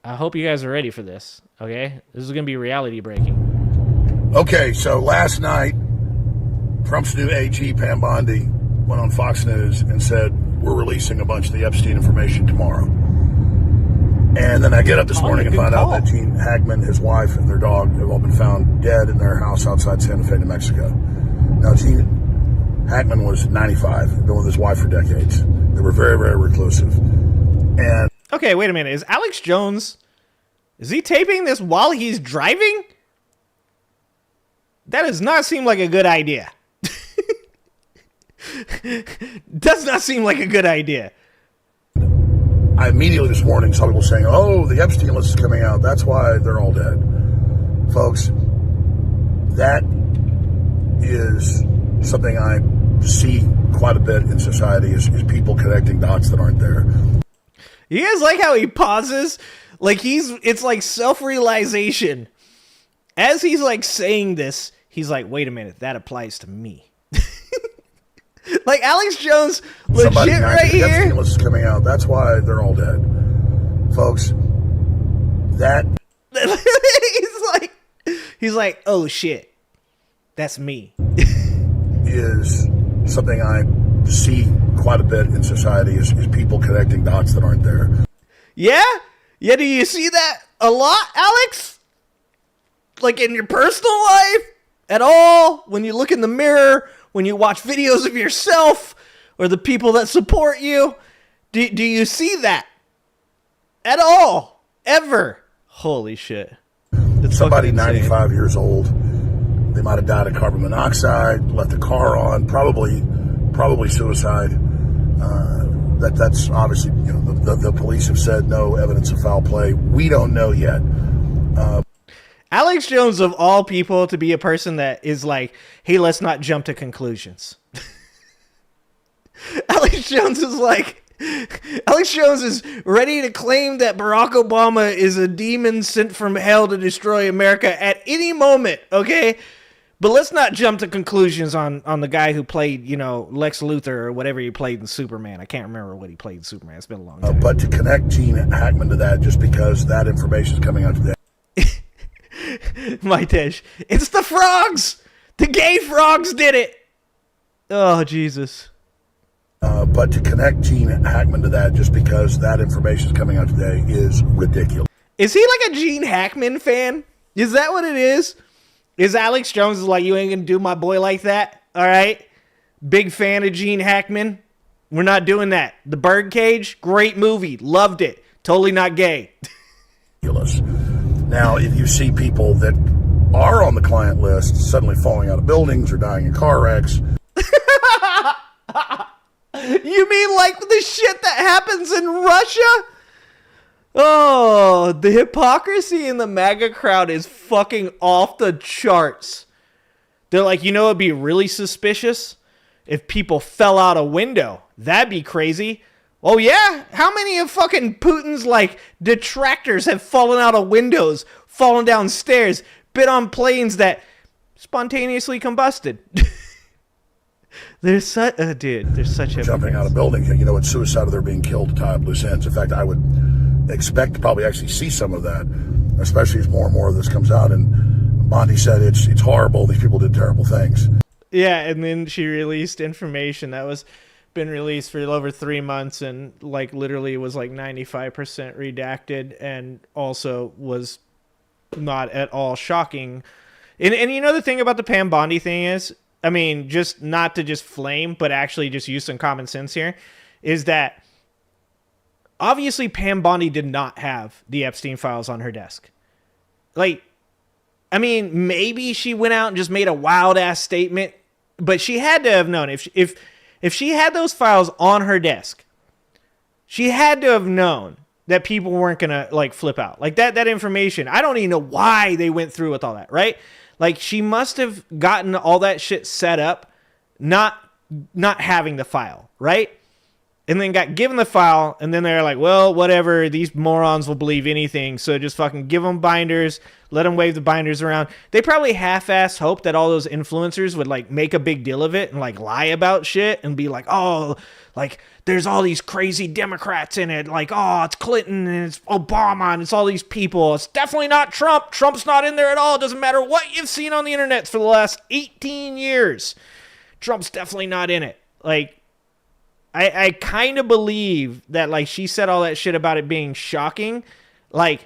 I hope you guys are ready for this, okay? This is going to be reality breaking. Okay, so last night, Trump's new AG, Pam Bondi, went on Fox News and said, we're releasing a bunch of the Epstein information tomorrow. And then I get up this morning and find out that Gene Hackman, his wife, and their dog have all been found dead in their house outside Santa Fe, New Mexico. Now, Gene Hackman was 95, been with his wife for decades. They were very, very reclusive. And okay, wait a minute. Is Alex Jones, is he taping this while he's driving? That does not seem like a good idea. Does not seem like a good idea. I immediately this morning saw people saying, oh, the Epstein list is coming out. That's why they're all dead. Folks, that is something I see quite a bit in society is people connecting dots that aren't there. You guys like how he pauses? Like it's like self-realization. As he's like saying this, he's like, wait a minute, that applies to me. Like Alex Jones, legit right here. The Epstein list is coming out. That's why they're all dead. Folks, that... he's like, oh shit, that's me. Is something I see quite a bit in society is people connecting dots that aren't there. Yeah? Yeah, do you see that a lot, Alex? Like in your personal life? At all? When you look in the mirror? When you watch videos of yourself? Or the people that support you? Do you see that? At all? Ever? Holy shit. That's somebody 95 years old. They might have died of carbon monoxide, left the car on, probably suicide. That's obviously, you know, the police have said no evidence of foul play. We don't know yet. Alex Jones, of all people, to be a person that is like, hey, let's not jump to conclusions. Alex Jones is ready to claim that Barack Obama is a demon sent from hell to destroy America at any moment, okay? But let's not jump to conclusions on the guy who played, you know, Lex Luthor or whatever he played in Superman. I can't remember what he played in Superman. It's been a long time. But to connect Gene Hackman to that just because that information is coming out today. My dish. It's the frogs! The gay frogs did it! Oh, Jesus. But to connect Gene Hackman to that just because that information is coming out today is ridiculous. Is he like a Gene Hackman fan? Is that what it is? Is Alex Jones like, you ain't gonna do my boy like that? All right. Big fan of Gene Hackman. We're not doing that. The Birdcage, great movie. Loved it. Totally not gay. Now, if you see people that are on the client list suddenly falling out of buildings or dying in car wrecks. You mean like the shit that happens in Russia? Oh, the hypocrisy in the MAGA crowd is fucking off the charts. They're like, you know, it'd be really suspicious if people fell out a window. That'd be crazy. Oh, yeah? How many of fucking Putin's, like, detractors have fallen out of windows, fallen down stairs, been on planes that spontaneously combusted? There's such a Jumping out of buildings, you know, it's suicide or they're being killed to tie up loose ends. In fact, I would expect to probably actually see some of that, especially as more and more of this comes out. And Bondi said it's horrible. These people did terrible things. Yeah, and then she released information that was been released for over 3 months and like literally was like 95% redacted and also was not at all shocking. And you know the thing about the Pam Bondi thing is, I mean, just not to just flame, but actually just use some common sense here, is that obviously Pam Bondi did not have the Epstein files on her desk. Like, I mean, maybe she went out and just made a wild ass statement, but she had to have known if she had those files on her desk, she had to have known that people weren't going to like flip out. Like that information, I don't even know why they went through with all that, right? Like she must have gotten all that shit set up, not having the file, right? And then got given the file, and then they're like, well, whatever, these morons will believe anything, so just fucking give them binders, let them wave the binders around. They probably half-ass hope that all those influencers would, like, make a big deal of it and, like, lie about shit and be like, oh, like, there's all these crazy Democrats in it, like, oh, it's Clinton and it's Obama and it's all these people. It's definitely not Trump. Trump's not in there at all. It doesn't matter what you've seen on the internet for the last 18 years. Trump's definitely not in it. Like, I kind of believe that, like, she said all that shit about it being shocking. Like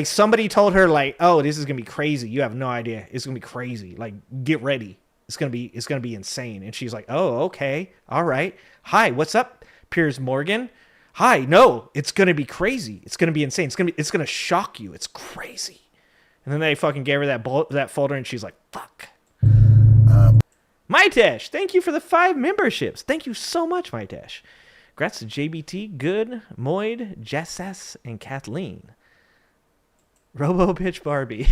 somebody told her, like, oh, this is going to be crazy. You have no idea. It's going to be crazy. Like, get ready. It's going to be insane. And she's like, oh, okay. All right. Hi, what's up, Piers Morgan? Hi, no, it's going to be crazy. It's going to be insane. It's going to shock you. It's crazy. And then they fucking gave her that folder and she's like, fuck. Mytesh, thank you for the 5 memberships. Thank you so much, Mytesh. Congrats to JBT, Good, Moid, Jessas, and Kathleen. Robo Bitch Barbie.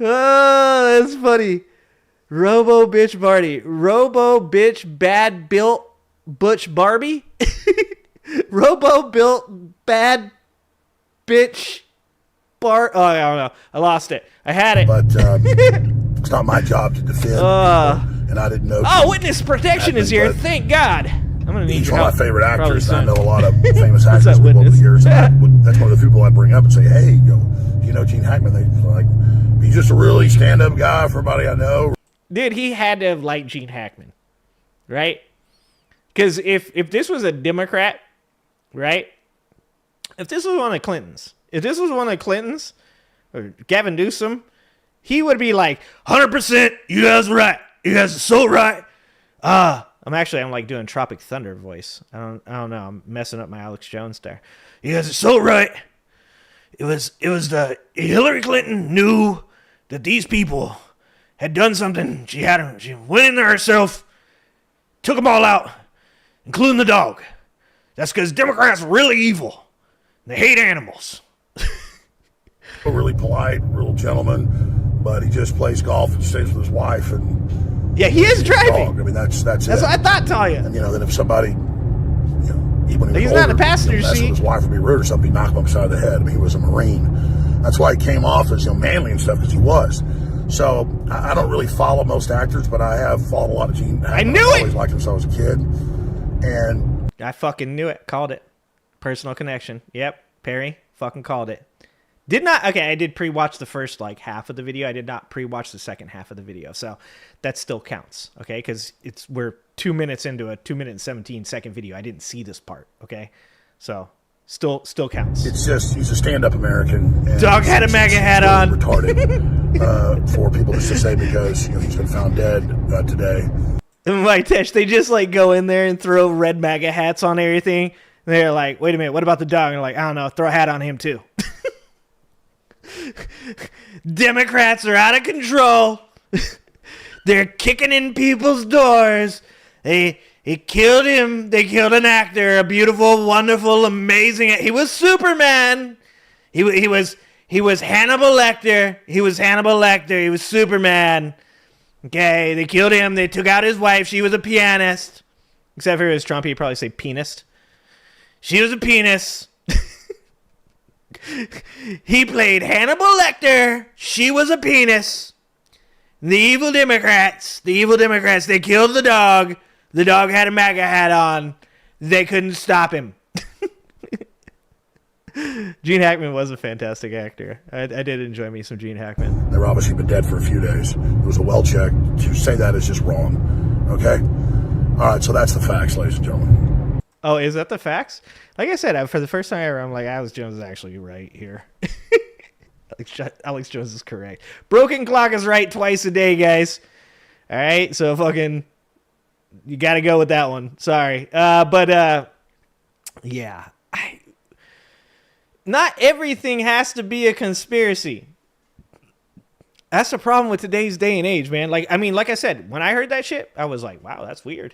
Oh, that's funny. Robo Bitch Barbie. Robo Bitch Bad Built Butch Barbie? Robo Built Bad Bitch Oh, I don't know. I lost it. I had it. But it's not my job to defend. And I didn't know. Oh, witness protection is here. Thank God. I'm gonna need he's your one help. of my favorite actors. And I know a lot of What's famous that actors over the witness? years. And that's one of the people I bring up and say, hey, do you know Gene Hackman? They're like, he's just a really stand-up guy for everybody I know. Dude, he had to have liked Gene Hackman, right? Because if this was a Democrat, right? If this was one of the Clintons, or Gavin Newsom, he would be like, 100%, you guys are right. You guys are so right. I'm like doing Tropic Thunder voice. I don't know. I'm messing up my Alex Jones there. You guys are so right. It was the Hillary Clinton knew that these people had done something. She went in there herself, took them all out, including the dog. That's because Democrats are really evil. They hate animals. A really polite, real gentleman, but he just plays golf and stays with his wife. And yeah, he is driving. Dog. I mean, that's what I thought, Talia. And then if somebody, even when he was he's not older, in the passenger seat. His wife would be rude or something, he'd knock him upside the head. I mean, he was a Marine. That's why he came off as manly and stuff, because he was. So I don't really follow most actors, but I have followed a lot of Gene. I knew it. I always liked him since I was a kid, and I fucking knew it. Called it. Personal connection. Yep, Perry fucking called it. I did pre-watch the first half of the video. I did not pre-watch the second half of the video, so that still counts, okay? Because we're 2 minutes into a 2 minute and 17 second video. I didn't see this part, okay? So still counts. It's just, he's a stand-up American. And dog had a MAGA hat really on. Retarded for people just to say because he's been found dead today. And like Tesh, they just like go in there and throw red MAGA hats on everything. And they're like, wait a minute, what about the dog? And they're like, I don't know, throw a hat on him too. Democrats are out of control. They're kicking in people's doors. They killed him. They killed an actor, a beautiful, wonderful, amazing. He was Superman. He was Hannibal Lecter. He was Hannibal Lecter. He was Superman. Okay, they killed him. They took out his wife. She was a pianist. Except for his Trump, he'd probably say pianist. She was a penis. He played Hannibal Lecter. She was a penis. The evil Democrats, they killed the dog. The dog had a MAGA hat on. They couldn't stop him. Gene Hackman was a fantastic actor. I did enjoy me some Gene Hackman. They've obviously been dead for a few days. It was a well check. To say that is just wrong. Okay? All right, so that's the facts, ladies and gentlemen. Oh, is that the facts? Like I said, for the first time ever, I'm like, Alex Jones is actually right here. Alex Jones is correct. Broken clock is right twice a day, guys. All right, so fucking, you got to go with that one. Sorry. Yeah. Not everything has to be a conspiracy. That's the problem with today's day and age, man. Like I said, when I heard that shit, I was like, wow, that's weird.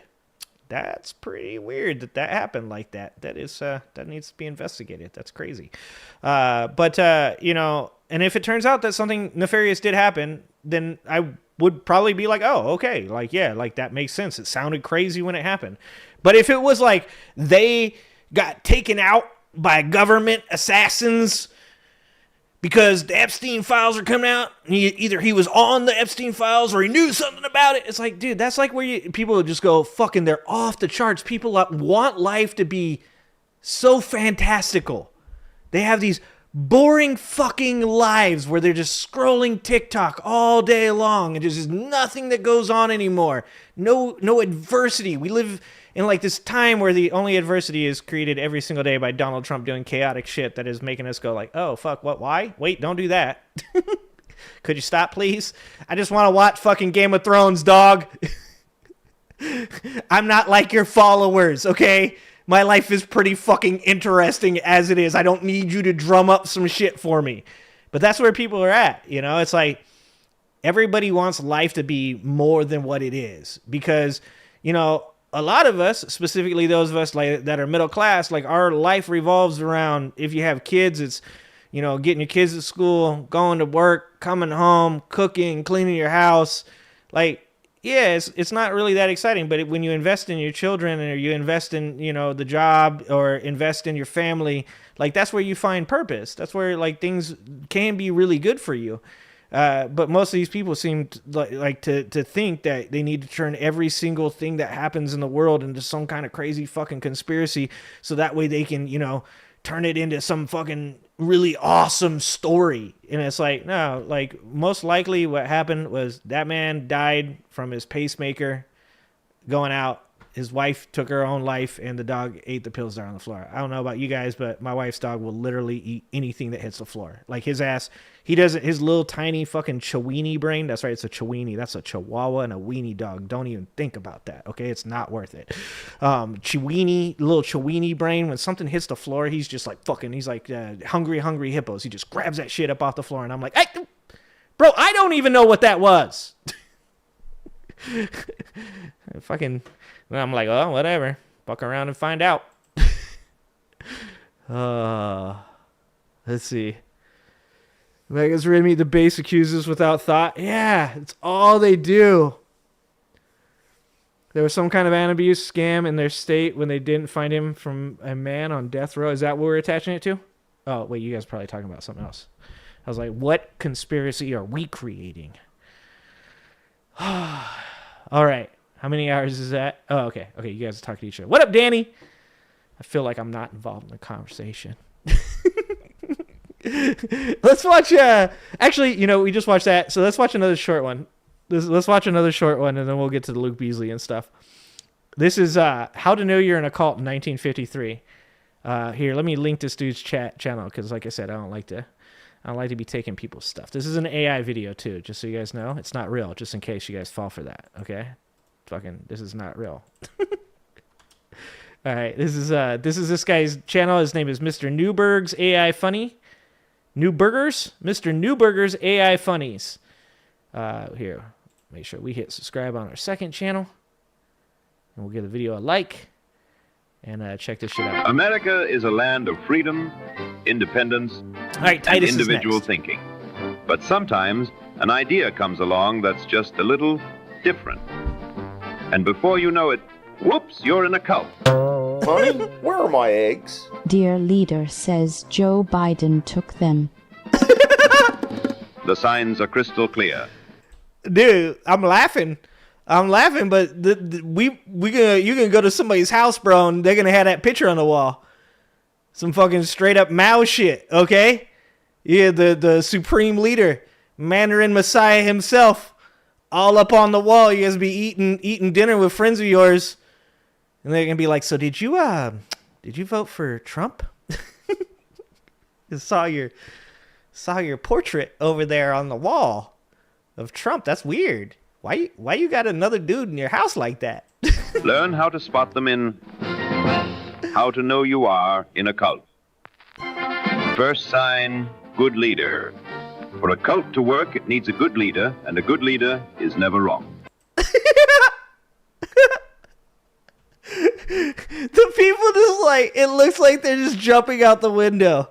That's pretty weird that happened like that. That is, that needs to be investigated. That's crazy. You know, and if it turns out that something nefarious did happen, then I would probably be like, oh, okay. Like, yeah, like that makes sense. It sounded crazy when it happened. But if it was like they got taken out by government assassins because the Epstein files are coming out, and either he was on the Epstein files or he knew something about it. It's like, dude, that's like where people just go, fucking, they're off the charts. People want life to be so fantastical. They have these boring fucking lives where they're just scrolling TikTok all day long and there's just nothing that goes on anymore. No adversity. We live in like this time where the only adversity is created every single day by Donald Trump doing chaotic shit that is making us go like, oh, fuck, what, why? Wait, don't do that. Could you stop, please? I just want to watch fucking Game of Thrones, dog. I'm not like your followers, okay? My life is pretty fucking interesting as it is. I don't need you to drum up some shit for me. But that's where people are at, you know? It's like everybody wants life to be more than what it is because, you know, a lot of us, specifically those of us like that are middle class, like our life revolves around, if you have kids, it's, you know, getting your kids to school, going to work, coming home, cooking, cleaning your house. Like, yeah, it's not really that exciting, but when you invest in your children or you invest in, you know, the job or invest in your family, like that's where you find purpose. That's where like things can be really good for you. But most of these people seem to think that they need to turn every single thing that happens in the world into some kind of crazy fucking conspiracy so that way they can, you know, turn it into some fucking really awesome story. And it's like, no, like most likely what happened was that man died from his pacemaker going out. His wife took her own life and the dog ate the pills there on the floor. I don't know about you guys, but my wife's dog will literally eat anything that hits the floor. Like his ass, he doesn't, his little tiny fucking Chiweenie brain. That's right. It's a Chiweenie. That's a Chihuahua and a weenie dog. Don't even think about that. Okay. It's not worth it. Little Chiweenie brain. When something hits the floor, he's just like fucking, he's like hungry hippos. He just grabs that shit up off the floor. And I'm like, hey, bro, I don't even know what that was. Fucking, I'm like, oh, whatever. Fuck around and find out. Let's see. Megas read me the base accuses without thought. Yeah, it's all they do. There was some kind of animal abuse scam in their state when they didn't find him from a man on death row. Is that what we're attaching it to? Oh, wait, you guys are probably talking about something else. I was like, what conspiracy are we creating? All right. How many hours is that? Oh, okay. Okay, you guys are talking to each other. What up, Danny? I feel like I'm not involved in the conversation. Let's watch, actually, you know, we just watched that, so let's watch another short one. Let's watch another short one, and then we'll get to the Luke Beasley and stuff. This is How to Know You're in a Cult in 1953. Here, let me link this dude's channel because, like I said, I don't like to be taking people's stuff. This is an AI video too, just so you guys know. It's not real, just in case you guys fall for that. Okay, this is not real. All right, this is this guy's channel. His name is Mr. Newberg's AI Funny. Mr. Newberger's AI Funnies. Here, make sure we hit subscribe on our second channel, and we'll give the video a like. And check this shit out. America is a land of freedom, independence, all right, Titus and individual thinking. But sometimes an idea comes along that's just a little different. And before you know it, whoops, you're in a cult. Honey, where are my eggs? Dear leader says Joe Biden took them. The signs are crystal clear. Dude, I'm laughing, but you can go to somebody's house, bro, and they're gonna have that picture on the wall. Some fucking straight up Mao shit, okay? Yeah, the supreme leader, Mandarin Messiah himself, all up on the wall. You guys be eating dinner with friends of yours, and they're gonna be like, "So did you vote for Trump?" I saw your portrait over there on the wall of Trump. That's weird. Why you got another dude in your house like that? Learn how to spot them in how to know you are in a cult. First sign, good leader. For a cult to work, it needs a good leader, and a good leader is never wrong. The people just like, it looks like they're just jumping out the window.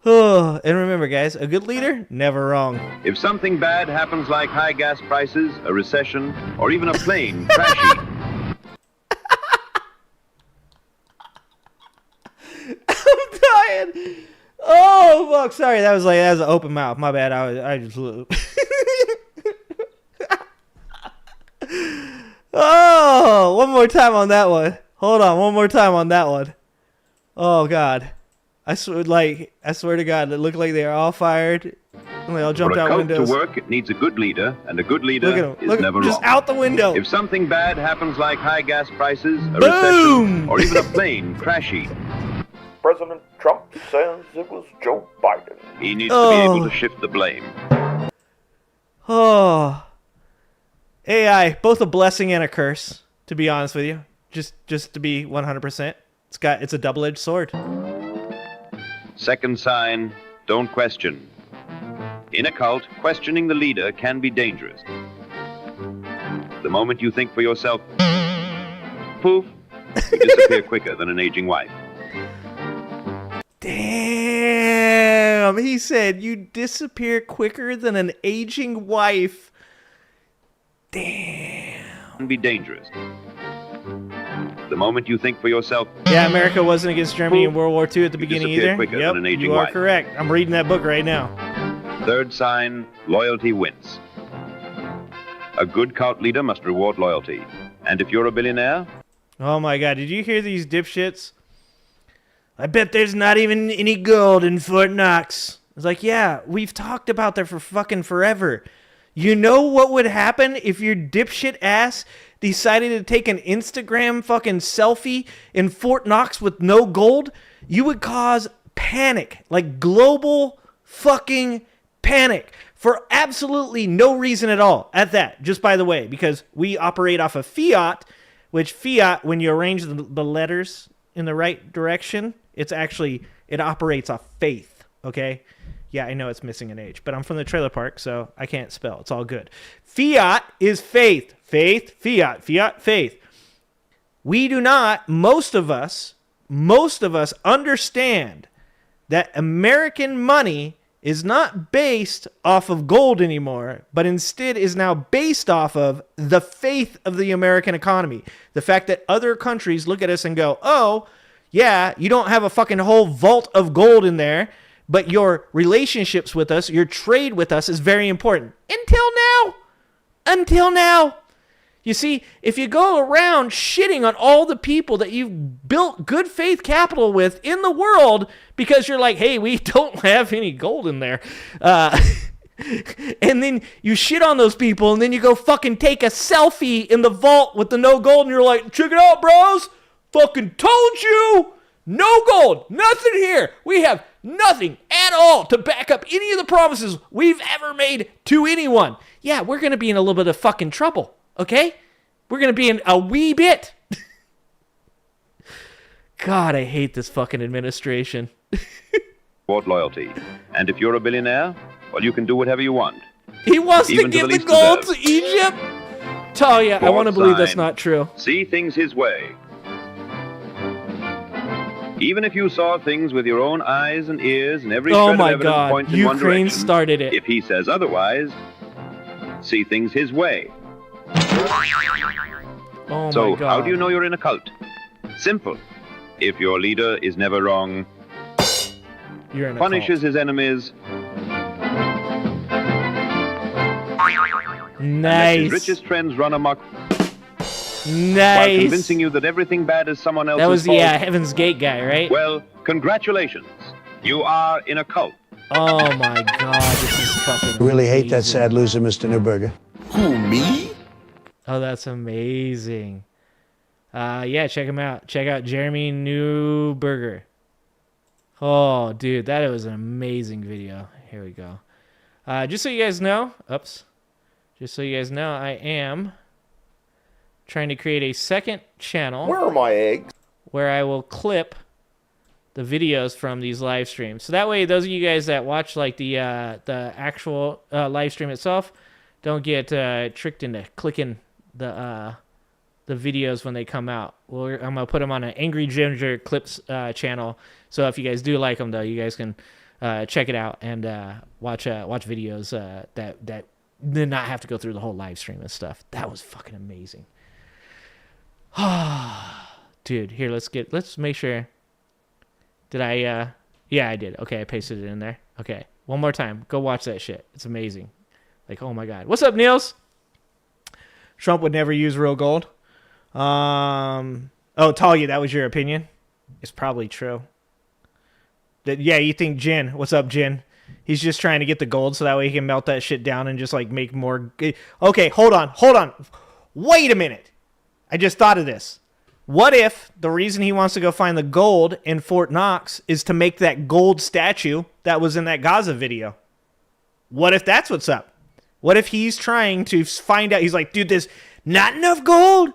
Oh, and remember, guys, a good leader, never wrong. If something bad happens like high gas prices, a recession, or even a plane crashing. I'm dying. Oh, fuck. Sorry, that was an open mouth. My bad. I just... Oh, one more time on that one. Hold on, one more time on that one. Oh, God. I swear to God, it looked like they are all fired. And they all jumped out windows. For a cult to work, it needs a good leader, and a good leader is never just wrong. Out the window. If something bad happens like high gas prices, a Boom! recession, or even a plane crashing. President Trump says it was Joe Biden. He needs to be able to shift the blame. Oh. AI, both a blessing and a curse, to be honest with you. Just to be 100%. It's a double-edged sword. Second sign, don't question. In a cult, questioning the leader can be dangerous. The moment you think for yourself, poof, you disappear quicker than an aging wife. Damn, he said you disappear quicker than an aging wife. Damn. Can be dangerous. The moment you think for yourself. Yeah, America wasn't against Germany in World War II at the beginning either. Yep, than an aging you are wife. correct. I'm reading that book right now. Third sign, loyalty wins. A good cult leader must reward loyalty. And if you're a billionaire? Oh my God, did you hear these dipshits? I bet there's not even any gold in Fort Knox. It's like, yeah, we've talked about that for fucking forever. You know what would happen if your dipshit ass decided to take an Instagram fucking selfie in Fort Knox with no gold? You would cause panic, like global fucking panic, for absolutely no reason at all. At that, just by the way, because we operate off of fiat, which fiat, when you arrange the letters in the right direction, it operates off faith, okay? Yeah, I know it's missing an H, but I'm from the trailer park, so I can't spell. It's all good. Fiat is faith. Faith, fiat, fiat, faith. We do not, most of us understand that American money is not based off of gold anymore, but instead is now based off of the faith of the American economy. The fact that other countries look at us and go, oh, yeah, you don't have a fucking whole vault of gold in there, but your relationships with us, your trade with us is very important. Until now. You see, if you go around shitting on all the people that you've built good faith capital with in the world because you're like, hey, we don't have any gold in there. And then you shit on those people and then you go fucking take a selfie in the vault with the no gold and you're like, check it out, bros. Fucking told you. No gold, nothing here. We have nothing at all to back up any of the promises we've ever made to anyone. Yeah, we're going to be in a little bit of fucking trouble, okay? We're going to be in a wee bit. God, I hate this fucking administration. Support loyalty. And if you're a billionaire, well, you can do whatever you want. He wants to Even give to the gold to Egypt? Talia, I want to believe that's sign. not true. See things his way. Even if you saw things with your own eyes and ears and every Oh shred my of evidence God, points in one Ukraine direction, started it. if he says otherwise, see things his way. Oh So my God. how do you know you're in a cult? Simple. If your leader is never wrong, You're in a punishes his enemies, cult. lets Nice. his richest friends run amok, while Nice. convincing you that everything bad is someone else's That was the fault, Heaven's Gate guy, right? well, congratulations. You are in a cult. Oh my God, this is fucking Really hate that amazing. sad loser, Mr. Newberger. Who, me? Oh, that's amazing. Yeah, check him out. Check out Jeremy Newberger. Oh, dude, that was an amazing video. Here we go. Just so you guys know, I am trying to create a second channel Where are my eggs? where I will clip the videos from these live streams. So that way, those of you guys that watch like the actual live stream itself don't get tricked into clicking the videos when they come out. Well, I'm gonna put them on an Angry Ginger Clips channel. So if you guys do like them, though, you guys can check it out and watch videos that did not have to go through the whole live stream and stuff. That was fucking amazing. Dude, here, let's make sure. Did I, yeah, I did. Okay, I pasted it in there. Okay, one more time. Go watch that shit. It's amazing. Like, oh my God. What's up, Niels? Trump would never use real gold. Oh, Talia, that was your opinion? It's probably true. Yeah, you think Jin. What's up, Jin? He's just trying to get the gold so that way he can melt that shit down and just like make more. Okay, hold on. Wait a minute. I just thought of this. What if the reason he wants to go find the gold in Fort Knox is to make that gold statue that was in that Gaza video? What if that's what's up? What if he's trying to find out? He's like, dude, there's not enough gold.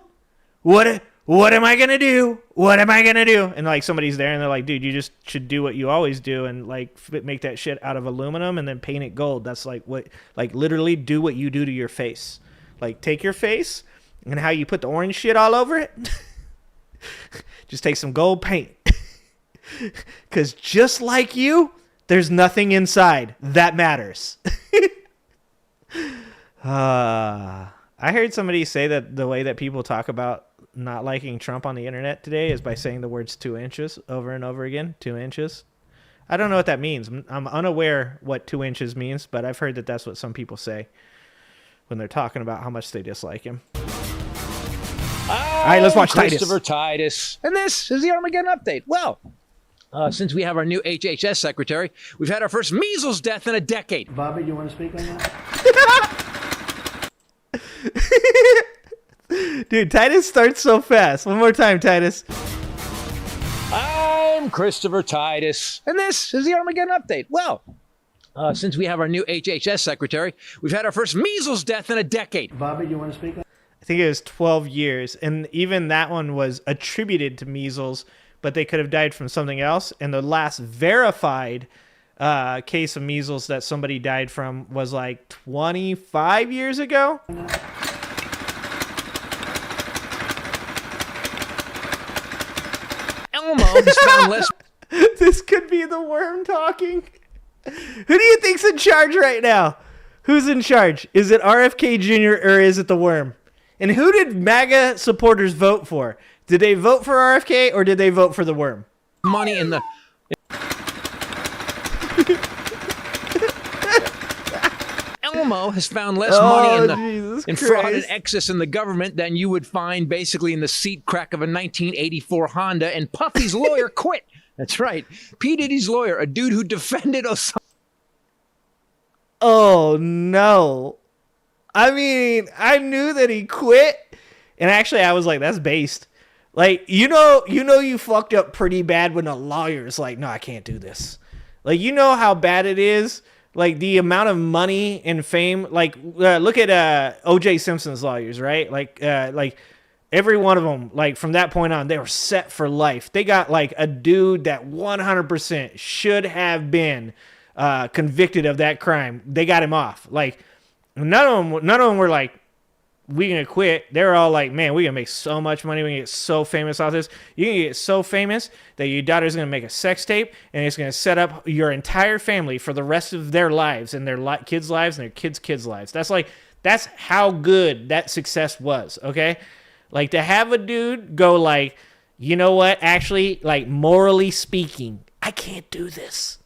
What am I going to do? What am I going to do? And like somebody's there and they're like, dude, you just should do what you always do and like make that shit out of aluminum and then paint it gold. That's like what, like literally do what you do to your face. Like take your face and how you put the orange shit all over it. Just take some gold paint. Because just like you, there's nothing inside that matters. I heard somebody say that the way that people talk about not liking Trump on the internet today is by saying the words 2 inches over and over again. 2 inches. I don't know what that means. I'm unaware what 2 inches means, but I've heard that that's what some people say when they're talking about how much they dislike him. All right, let's watch Christopher Titus. And this is the Armageddon Update. Well, since we have our new HHS secretary, we've had our first measles death in a decade. Bobby, you want to speak on that? Dude, Titus starts so fast. One more time, Titus. I'm Christopher Titus. And this is the Armageddon Update. Well, since we have our new HHS secretary, we've had our first measles death in a decade. Bobby, you want to speak on that? I think it was 12 years, and even that one was attributed to measles, but they could have died from something else. And the last verified case of measles that somebody died from was like 25 years ago. Elmo has found less. This could be the worm talking. Who do you think's in charge right now? Who's in charge? Is it RFK Jr. or is it the worm? And who did MAGA supporters vote for? Did they vote for RFK or did they vote for the worm? Money in the. Elmo has found less money in fraud and excess in the government than you would find basically in the seat crack of a 1984 Honda. And Puffy's lawyer quit. That's right. P. Diddy's lawyer, a dude who defended Osama. Oh, no. I mean, I knew that he quit. And actually, I was like, that's based. Like, you fucked up pretty bad when a lawyer's like, no, I can't do this. Like, you know how bad it is? Like, the amount of money and fame. Like, look at O.J. Simpson's lawyers, right? Like every one of them, like, from that point on, they were set for life. They got, like, a dude that 100% should have been convicted of that crime. They got him off. Like, none of them were like, we gonna quit. They're all like, man, we gonna make so much money. We gonna get so famous off this. You can get so famous that your daughter's gonna make a sex tape and it's gonna set up your entire family for the rest of their lives and their kids' lives and their kids' lives. That's how good that success was. Okay, like to have a dude go like, you know what? Actually, like morally speaking, I can't do this.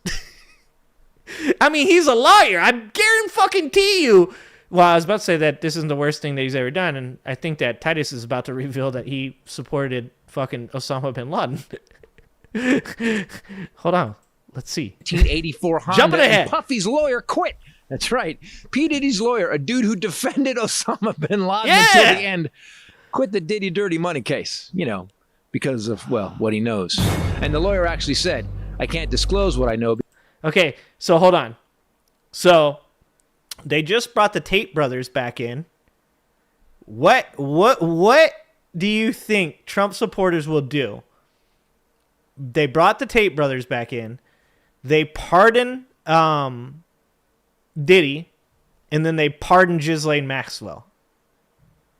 I mean, he's a lawyer. I guarantee you. Well, I was about to say that this isn't the worst thing that he's ever done, and I think that Titus is about to reveal that he supported fucking Osama bin Laden. Hold on. Let's see. 1984 Honda. Jumping ahead. And Puffy's lawyer quit. That's right. P. Diddy's lawyer, a dude who defended Osama bin Laden until the end, quit the Diddy Dirty Money case, because of, well, what he knows. And the lawyer actually said, I can't disclose what I know. Okay, so hold on. So they just brought the Tate brothers back in. What do you think Trump supporters will do? They brought the Tate brothers back in. They pardon Diddy, and then they pardon Ghislaine Maxwell.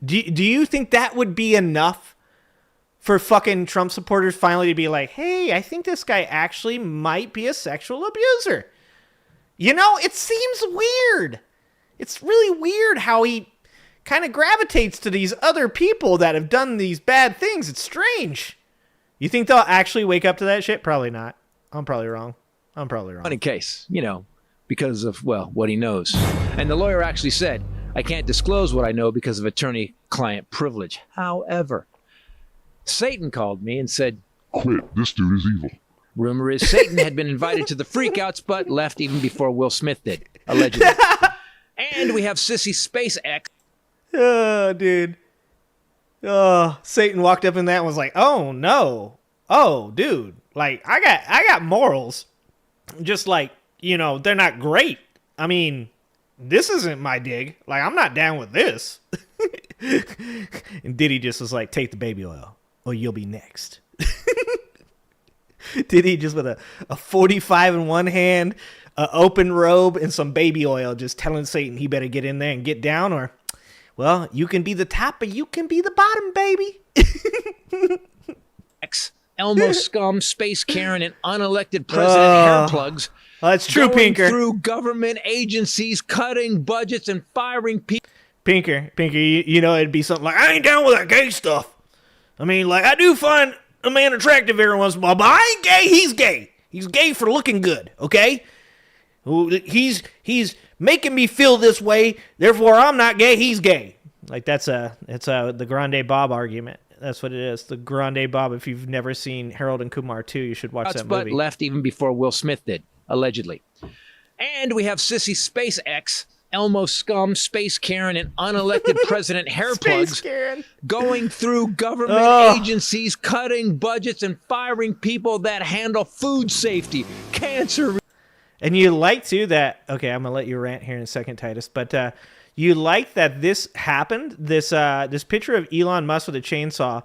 Do you think that would be enough for fucking Trump supporters finally to be like, hey, I think this guy actually might be a sexual abuser? It seems weird. It's really weird how he kind of gravitates to these other people that have done these bad things. It's strange. You think they'll actually wake up to that shit? Probably not. I'm probably wrong. Funny case, because of, well, what he knows. And the lawyer actually said, I can't disclose what I know because of attorney-client privilege. However, Satan called me and said, quit, this dude is evil. Rumor is Satan had been invited to the freakouts, but left even before Will Smith did, allegedly. And we have Sissy SpaceX. Oh, dude. Oh, Satan walked up in that and was like, oh, no. Oh, dude. Like, I got morals. Just like, they're not great. I mean, this isn't my dig. Like, I'm not down with this. And Diddy just was like, take the baby oil or you'll be next. Diddy just with a 45 in one hand, an open robe, and some baby oil, just telling Satan he better get in there and get down, or, well, you can be the top, but you can be the bottom, baby. Elmo scum, Space Karen, and unelected president hair plugs. That's true, Pinker. Through government agencies, cutting budgets and firing people. Pinker, it'd be something like, I ain't down with that gay stuff. I mean, like, I do find a man attractive every once in a while, but I ain't gay. He's gay. He's gay for looking good, okay? He's making me feel this way, therefore I'm not gay, he's gay. Like, it's the Grande Bob argument. That's what it is. The Grande Bob. If you've never seen Harold and Kumar 2, you should watch that movie. But left even before Will Smith did, allegedly. And we have Sissy SpaceX, Elmo scum, Space Karen, and unelected president hair plugs going through government agencies, cutting budgets and firing people that handle food safety, cancer. And you like too that, okay, I'm going to let you rant here in a second, Titus, but you like that this happened, this picture of Elon Musk with a chainsaw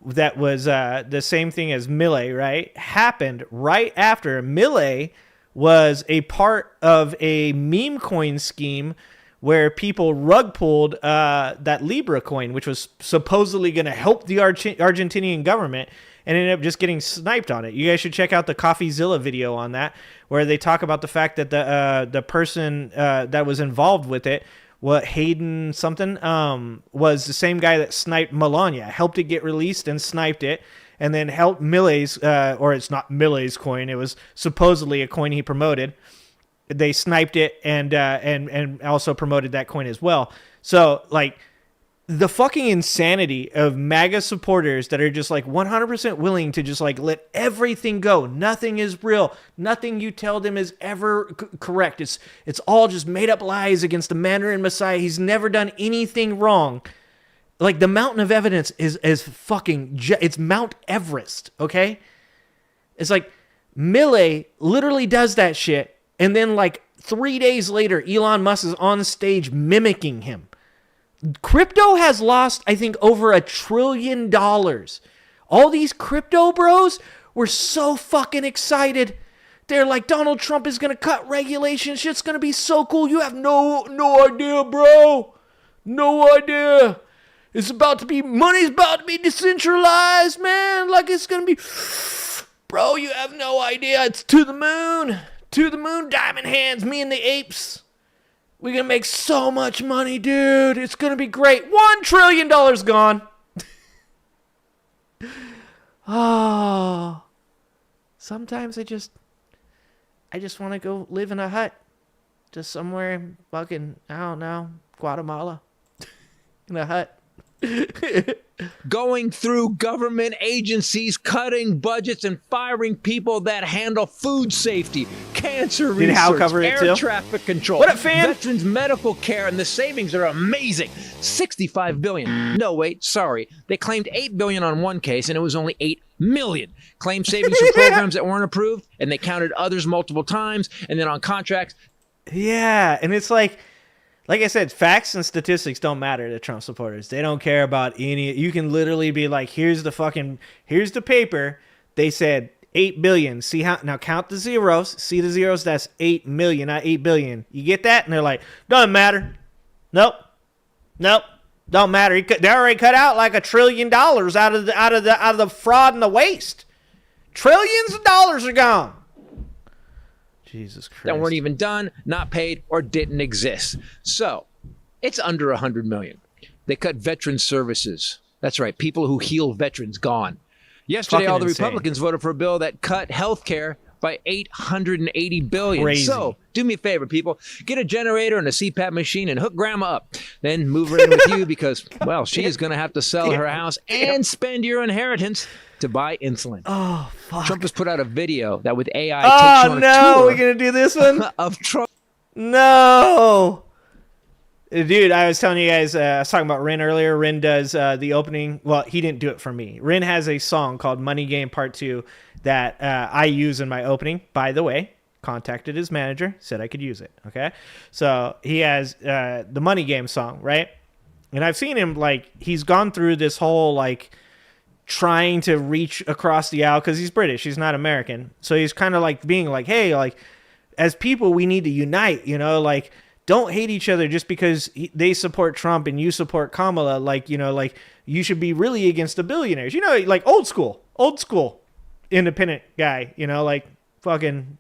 that was the same thing as Milei, right? Happened right after Milei was a part of a meme coin scheme where people rug pulled that Libra coin, which was supposedly going to help the Argentinian government, and ended up just getting sniped on it. You guys should check out the CoffeeZilla video on that, where they talk about the fact that the person that was involved with it, Hayden something, was the same guy that sniped Melania, helped it get released and sniped it, and then helped Milei's, or it's not Milei's coin, it was supposedly a coin he promoted. They sniped it and also promoted that coin as well. So, like, the fucking insanity of MAGA supporters that are just like 100% willing to just like let everything go. Nothing is real. Nothing you tell them is ever correct. It's all just made up lies against the Mandarin Messiah. He's never done anything wrong. Like, the mountain of evidence is fucking, it's Mount Everest, okay? It's like, Millet literally does that shit, and then, like, 3 days later, Elon Musk is on stage mimicking him. Crypto has lost, I think, over $1 trillion. All these crypto bros were so fucking excited. They're like, Donald Trump is going to cut regulations. Shit's going to be so cool. You have no idea, bro. No idea. Money's about to be decentralized, man. Like, it's going to be, bro, you have no idea. It's to the moon. To the moon, diamond hands, me and the apes. We're going to make so much money, dude. It's going to be great. $1 trillion gone. Oh. Sometimes I just want to go live in a hut. Just somewhere fucking, I don't know, Guatemala. In a hut. Going through government agencies, cutting budgets, and firing people that handle food safety, cancer Did Hal research, cover it air too? traffic control, What up, fam? veterans medical care, and the savings are amazing. $65 billion. No, wait, sorry. They claimed $8 billion on one case, and it was only $8 million. Claimed savings for programs that weren't approved, and they counted others multiple times, and then on contracts. Yeah, and it's like I said, facts and statistics don't matter to Trump supporters. They don't care about any. You can literally be like, here's the paper. They said 8 billion. See how, now count the zeros. See the zeros? That's 8 million, not 8 billion. You get that? And they're like, doesn't matter. Nope. Don't matter. They already cut out like $1 trillion out of the fraud and the waste. Trillions of dollars are gone. Jesus Christ. That weren't even done, not paid, or didn't exist. So it's under 100 million. They cut veteran services. That's right. People who heal veterans gone. Yesterday, all the Republicans voted for a bill that cut health care by $880 billion. Crazy. So do me a favor, people. Get a generator and a CPAP machine and hook grandma up. Then move her in with you because, well, she is going to have to sell her house and spend your inheritance to buy insulin. Oh, fuck. Trump has put out a video that with AI takes you on a tour we're going to do this one? of Trump. No. Dude, I was telling you guys, I was talking about Rin earlier. Rin does the opening. Well, he didn't do it for me. Rin has a song called Money Game Part 2 that I use in my opening. By the way, contacted his manager, said I could use it. Okay. So he has the Money Game song, right? And I've seen him, like, he's gone through this whole, like, trying to reach across the aisle because he's British. He's not American. So he's kind of like being like, hey, like, as people, we need to unite, you know, like, don't hate each other just because they support Trump and you support Kamala. Like, you know, like, you should be really against the billionaires, you know, like old school independent guy, you know, like fucking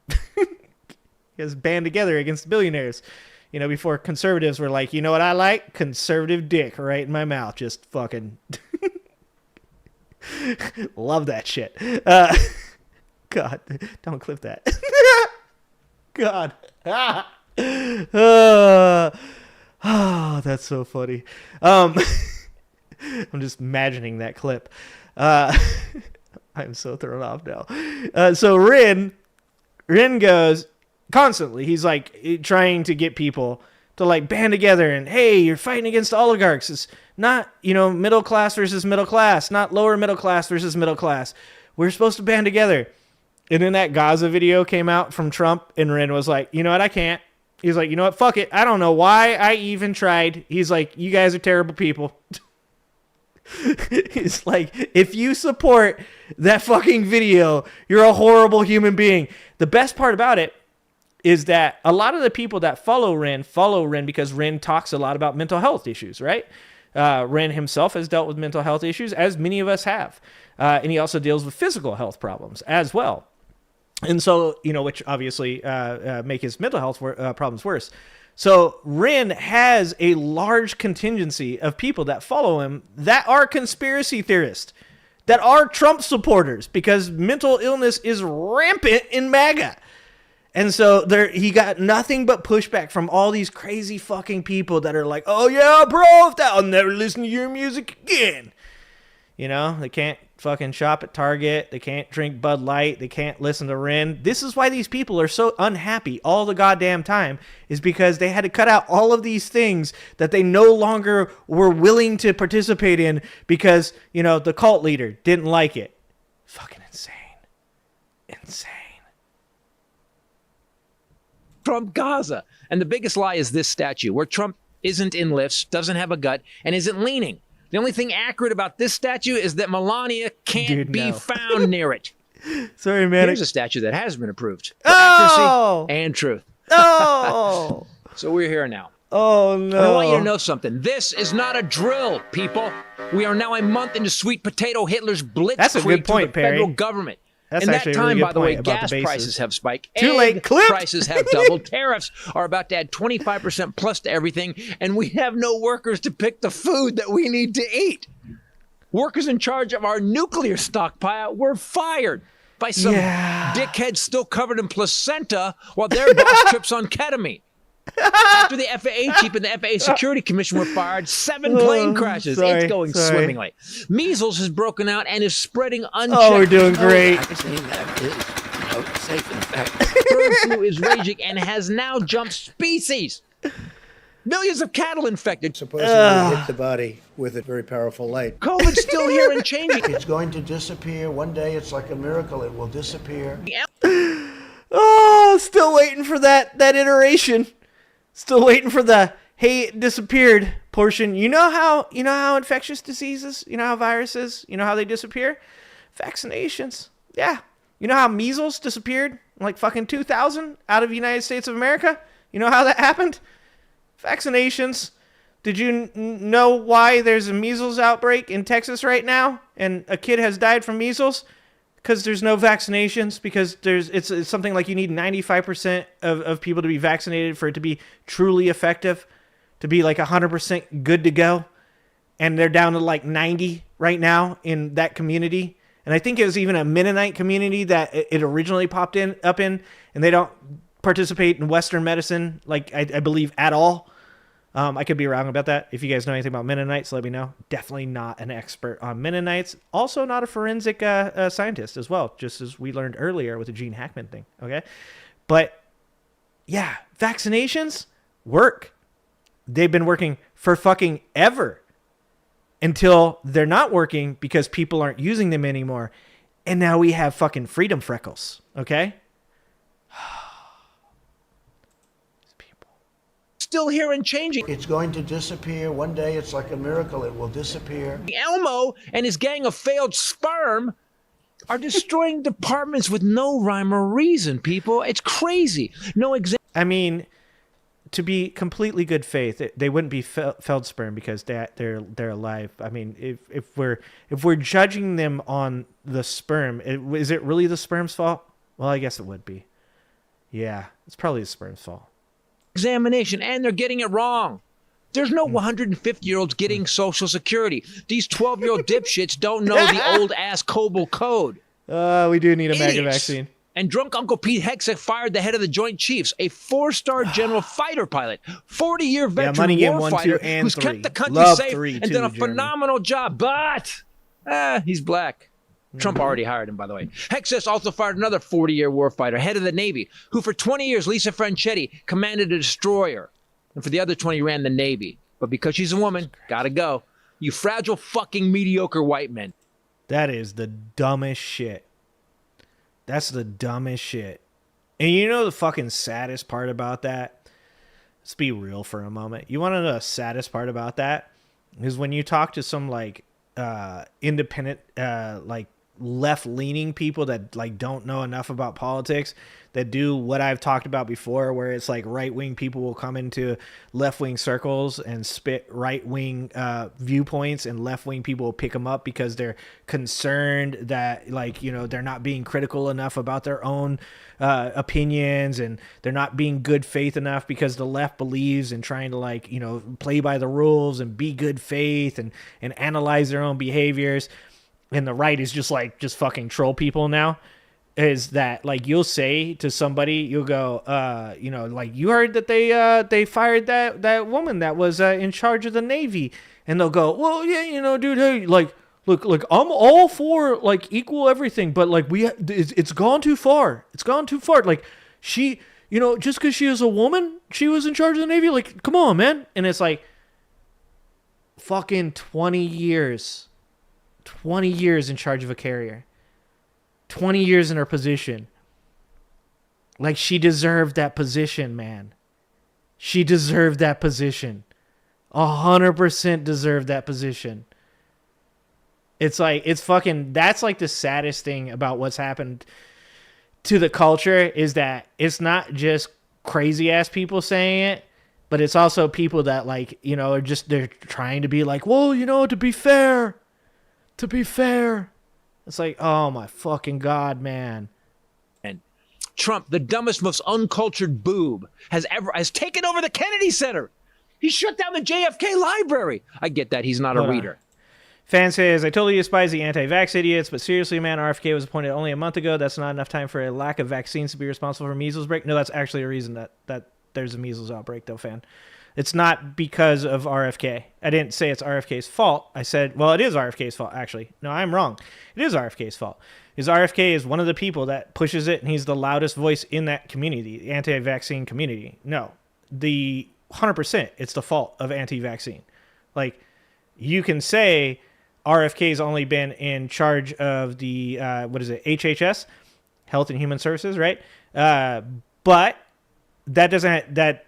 guys band together against the billionaires, you know, before conservatives were like, you know what I like? Conservative dick right in my mouth. Just fucking love that shit. God, don't clip that. God. Oh, that's so funny. I'm just imagining that clip. I'm so thrown off now. So Rin goes constantly. He's like trying to get people to like band together and, hey, you're fighting against oligarchs. It's not, you know, middle class versus middle class, not lower middle class versus middle class. We're supposed to band together. And then that Gaza video came out from Trump, and Rin was like, you know what? I can't. He's like, you know what? Fuck it. I don't know why I even tried. He's like, you guys are terrible people. He's like, if you support that fucking video, you're a horrible human being. The best part about it is that a lot of the people that follow Rin because Rin talks a lot about mental health issues, right? Rin himself has dealt with mental health issues, as many of us have. And he also deals with physical health problems as well. And so, you know, which obviously make his mental health problems worse. So Rin has a large contingency of people that follow him that are conspiracy theorists, that are Trump supporters, because mental illness is rampant in MAGA. And so he got nothing but pushback from all these crazy fucking people that are like, oh yeah, bro, I'll never listen to your music again. You know, they can't fucking shop at Target. They can't drink Bud Light. They can't listen to Ren. This is why these people are so unhappy all the goddamn time, is because they had to cut out all of these things that they no longer were willing to participate in because, you know, the cult leader didn't like it. Fucking insane. Insane. Trump Gaza. And the biggest lie is this statue, where Trump isn't in lifts, doesn't have a gut, and isn't leaning. The only thing accurate about this statue is that Melania can't be found near it. Sorry, man. Here's a statue that has been approved for accuracy and truth. Oh! So we're here now. Oh, no. I want you to know something. This is not a drill, people. We are now a month into sweet potato Hitler's blitzkrieg That's a good point, to the federal Perry. government. That's In that actually a time, really good by the way, point about gas the bases. prices have spiked. Too late. Egg Clip. prices have doubled. Tariffs are about to add 25% plus to everything. And we have no workers to pick the food that we need to eat. Workers in charge of our nuclear stockpile were fired by some dickheads still covered in placenta while their boss trips on ketamine. After the FAA chief and the FAA Security Commission were fired, 7 plane crashes. It's going swimmingly. Measles has broken out and is spreading unchecked. Oh, we're doing great. Bird flu is raging and has now jumped species. Millions of cattle infected. Supposedly hit the body with a very powerful light. COVID's still here and changing. It's going to disappear. One day, it's like a miracle. It will disappear. Oh, still waiting for that iteration. Still waiting for the hey, it disappeared portion. You know how infectious diseases, you know how viruses, you know how they disappear? Vaccinations. Yeah. You know how measles disappeared like fucking 2000 out of the United States of America? You know how that happened? Vaccinations. Did you know why there's a measles outbreak in Texas right now and a kid has died from measles? Because there's no vaccinations, because it's something like you need 95% of people to be vaccinated for it to be truly effective, to be like 100% good to go. And they're down to like 90 right now in that community. And I think it was even a Mennonite community that it originally popped up in, and they don't participate in Western medicine, like I believe, at all. I could be wrong about that. If you guys know anything about Mennonites, let me know. Definitely not an expert on Mennonites. Also not a forensic scientist as well, just as we learned earlier with the Gene Hackman thing, okay? But, yeah, vaccinations work. They've been working for fucking ever until they're not working because people aren't using them anymore. And now we have fucking freedom freckles, okay? Still here and changing. It's going to disappear. One day, it's like a miracle. It will disappear. Elmo and his gang of failed sperm are destroying departments with no rhyme or reason, people. It's crazy. No example. I mean, to be completely good faith, they wouldn't be Feldsperm because they're alive. I mean, if we're judging them on the sperm, is it really the sperm's fault? Well, I guess it would be. Yeah, it's probably the sperm's fault. Examination, and they're getting it wrong. There's no 150-year-olds getting Social Security. These 12-year-old dipshits don't know the old-ass COBOL code. We do need a MAGA vaccine. And drunk Uncle Pete Hegseth fired the head of the Joint Chiefs, a 4-star general fighter pilot, 40-year veteran warfighter who's kept the country safe and done a phenomenal job. But he's black. Trump already hired him, by the way. Hegseth also fired another 40-year warfighter, head of the Navy, who for 20 years, Lisa Franchetti, commanded a destroyer. And for the other 20, ran the Navy. But because she's a woman, gotta go. You fragile fucking mediocre white men. That is the dumbest shit. That's the dumbest shit. And you know the fucking saddest part about that? Let's be real for a moment. You want to know the saddest part about that? Is when you talk to some like independent like left-leaning people that like don't know enough about politics, that do what I've talked about before, where it's like right-wing people will come into left-wing circles and spit right-wing viewpoints, and left-wing people will pick them up because they're concerned that, like, you know, they're not being critical enough about their own opinions, and they're not being good faith enough because the left believes in trying to, like, you know, play by the rules and be good faith and analyze their own behaviors. And the right is just fucking troll people now. Is that, like, you'll say to somebody, you'll go, you know, like, you heard that they fired that woman that was in charge of the Navy, and they'll go, well, yeah, you know, dude, hey, like, look, I'm all for like equal everything, but like it's gone too far. It's gone too far. Like she, just because she is a woman, she was in charge of the Navy. Like, come on, man. And it's like, fucking 20 years in charge of a carrier, 20 years in her position. Like, she deserved that position, man. She deserved that position. 100% deserved that position. It's like, that's like the saddest thing about what's happened to the culture, is that it's not just crazy ass people saying it, but it's also people that like, they're trying to be like, well, to be fair. It's like, oh my fucking God, man. And Trump, the dumbest, most uncultured boob, has taken over the Kennedy Center. He shut down the JFK library. I get that. He's not a reader. Fan says, I totally despise the anti-vax idiots, but seriously, man, RFK was appointed only a month ago. That's not enough time for a lack of vaccines to be responsible for measles break. No, that's actually a reason that there's a measles outbreak, though, fan. It's not because of RFK. I didn't say it's RFK's fault. I said, well, it is RFK's fault, actually. No, I'm wrong. It is RFK's fault. Because RFK is one of the people that pushes it, and he's the loudest voice in that community, the anti-vaccine community. No, 100%, it's the fault of anti-vaccine. Like, you can say RFK's only been in charge of the, HHS, Health and Human Services, right? But that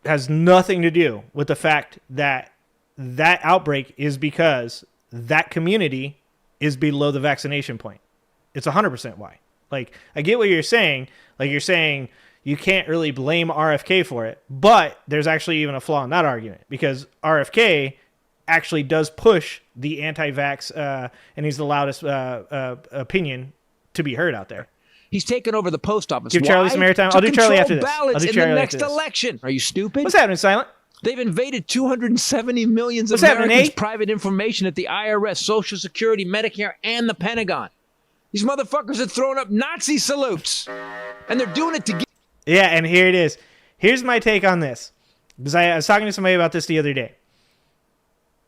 has nothing to do with the fact that outbreak is because that community is below the vaccination point. It's 100% why. Like, I get what you're saying. Like, you're saying you can't really blame RFK for it, but there's actually even a flaw in that argument, because RFK actually does push the anti-vax, and he's the loudest opinion to be heard out there. He's taken over the post office. Give Charlie some airtime. I'll do Charlie after this. Ballots in the next election. Are you stupid? What's happening, Silent? They've invaded 270 million of Americans' private information at the IRS, Social Security, Medicare, and the Pentagon. These motherfuckers are throwing up Nazi salutes, and they're doing it to get... Yeah, and here it is. Here's my take on this, because I was talking to somebody about this the other day.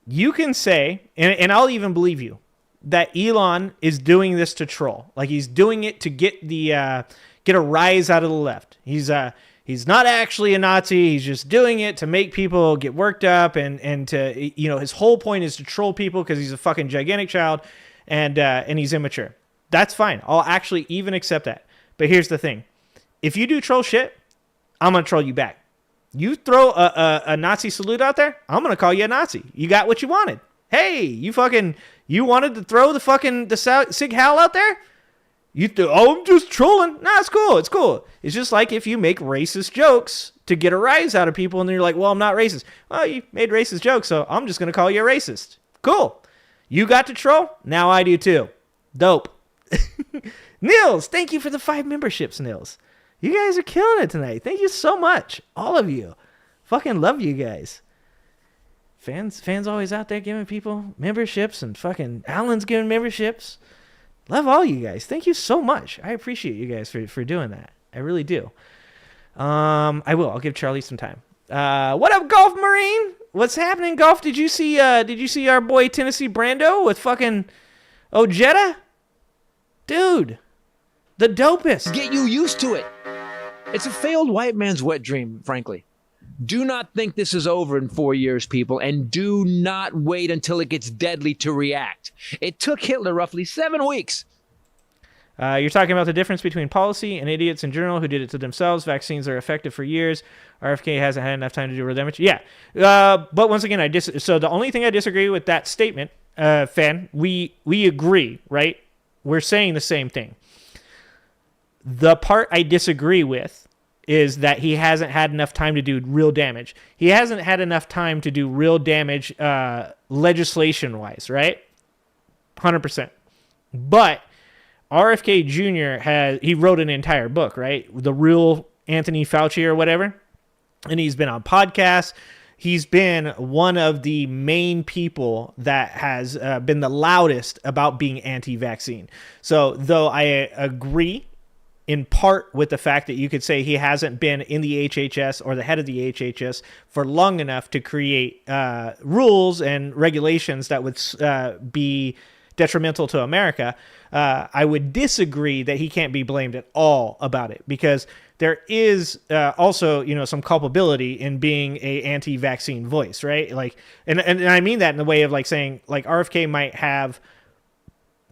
You can say, and I'll even believe you, that Elon is doing this to troll. Like, he's doing it to get a rise out of the left. He's not actually a Nazi. He's just doing it to make people get worked up, and to, his whole point is to troll people because he's a fucking gigantic child, and he's immature. That's fine. I'll actually even accept that. But here's the thing. If you do troll shit, I'm going to troll you back. You throw a Nazi salute out there, I'm going to call you a Nazi. You got what you wanted. Hey, you wanted to throw the Sig Heil out there? I'm just trolling. Nah, it's cool. It's cool. It's just like if you make racist jokes to get a rise out of people, and then you're like, well, I'm not racist. Well, you made racist jokes, so I'm just going to call you a racist. Cool. You got to troll? Now I do too. Dope. Nils, thank you for the 5 memberships, Nils. You guys are killing it tonight. Thank you so much. All of you. Fucking love you guys. Fans always out there giving people memberships, and fucking Alan's giving memberships. Love all you guys. Thank you so much. I appreciate you guys for doing that. I really do. I'll give Charlie some time. What up, Golf Marine? What's happening, Golf? Did you see our boy Tennessee Brando with fucking Ojeda? Dude, the dopest. Get you used to it. It's a failed white man's wet dream, frankly. Do not think this is over in 4 years, people, and do not wait until it gets deadly to react. It took Hitler roughly 7 weeks. You're talking about the difference between policy and idiots in general who did it to themselves. Vaccines are effective for years. RFK hasn't had enough time to do real damage. Yeah, but once again, so the only thing I disagree with that statement, Fan, we agree, right? We're saying the same thing. The part I disagree with is that he hasn't had enough time to do real damage. He hasn't had enough time to do real damage legislation-wise, right? 100%. But RFK Jr. he wrote an entire book, right? The Real Anthony Fauci or whatever. And he's been on podcasts. He's been one of the main people that has been the loudest about being anti-vaccine. So though I agree in part with the fact that you could say he hasn't been in the HHS or the head of the HHS for long enough to create rules and regulations that would be detrimental to America, I would disagree that he can't be blamed at all about it, because there is also, some culpability in being a anti-vaccine voice, right? Like, and I mean that in the way of like saying like RFK might have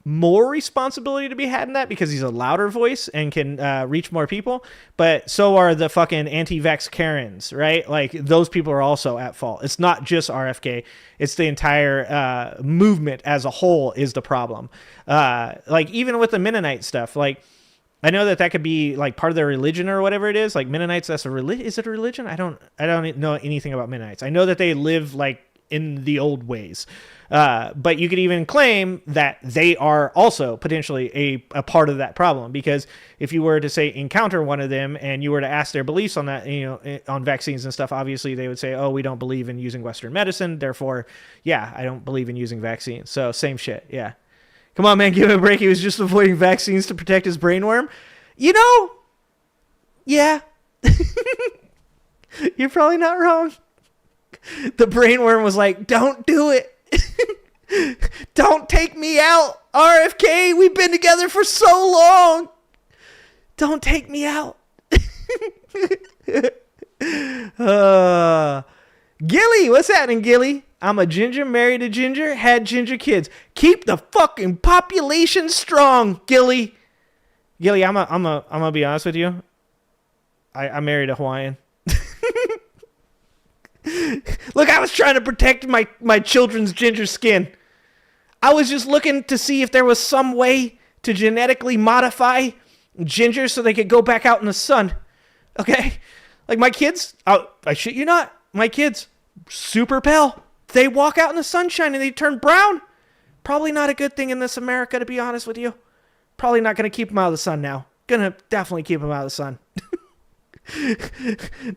more responsibility to be had in that because he's a louder voice and can reach more people, but so are the fucking anti-vax Karens, right? Like, those people are also at fault. It's not just RFK, it's the entire movement as a whole is the problem. Like, even with the Mennonite stuff, like, I know that could be like part of their religion or whatever it is. Like, Mennonites, that's a religion. Is it a religion? I don't know anything about Mennonites. I know that they live like in the old ways. But you could even claim that they are also potentially a part of that problem, because if you were to say encounter one of them and you were to ask their beliefs on that, on vaccines and stuff, obviously they would say, oh, we don't believe in using Western medicine. Therefore, yeah, I don't believe in using vaccines. So same shit. Yeah. Come on, man, give him a break. He was just avoiding vaccines to protect his brainworm. Yeah. You're probably not wrong. The brainworm was like, don't do it. Don't take me out, RFK. We've been together for so long. Don't take me out. Gilly, what's happening, Gilly? I'm a ginger, married a ginger, had ginger kids. Keep the fucking population strong, Gilly. Gilly, I'm gonna be honest with you. I married a Hawaiian. Look, I was trying to protect my children's ginger skin. I was just looking to see if there was some way to genetically modify ginger so they could go back out in the sun. Okay? Like, my kids, I shit you not, my kids, super pale. They walk out in the sunshine and they turn brown. Probably not a good thing in this America, to be honest with you. Probably not going to keep them out of the sun now. Gonna definitely keep them out of the sun.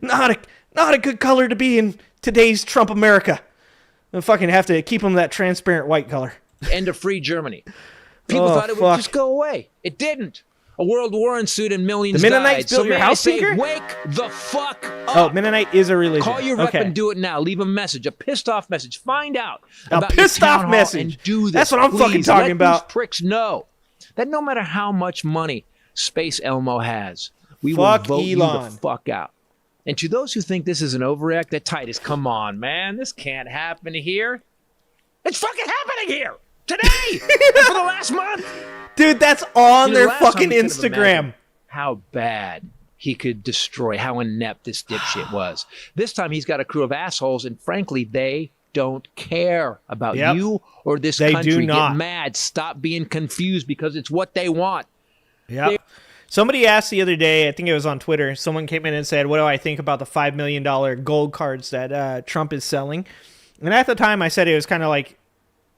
Not a good color to be in today's Trump America. I fucking have to keep them that transparent white color. End of free Germany. People thought it would just go away. It didn't. A world war ensued and millions died. The Mennonites built your house, Tinker? Wake the fuck up. Oh, Mennonite is a religion. Call your rep and do it now. Leave a message, a pissed off message. Find out about your town hall message. And do this. That's what I'm fucking talking about. Let these pricks know that no matter how much money Space Elmo has, we will vote Elon. You the fuck out. And to those who think this is an overact, that Titus, come on, man. This can't happen here. It's fucking happening here. Today. For the last month. Dude, that's on their fucking Instagram. How bad he could destroy, how inept this dipshit was. This time he's got a crew of assholes, and frankly, they don't care about you or this country. Do not. Get mad. Stop being confused because it's what they want. Yeah. Somebody asked the other day, I think it was on Twitter, someone came in and said, what do I think about the $5 million gold cards that Trump is selling? And at the time I said it was kind of like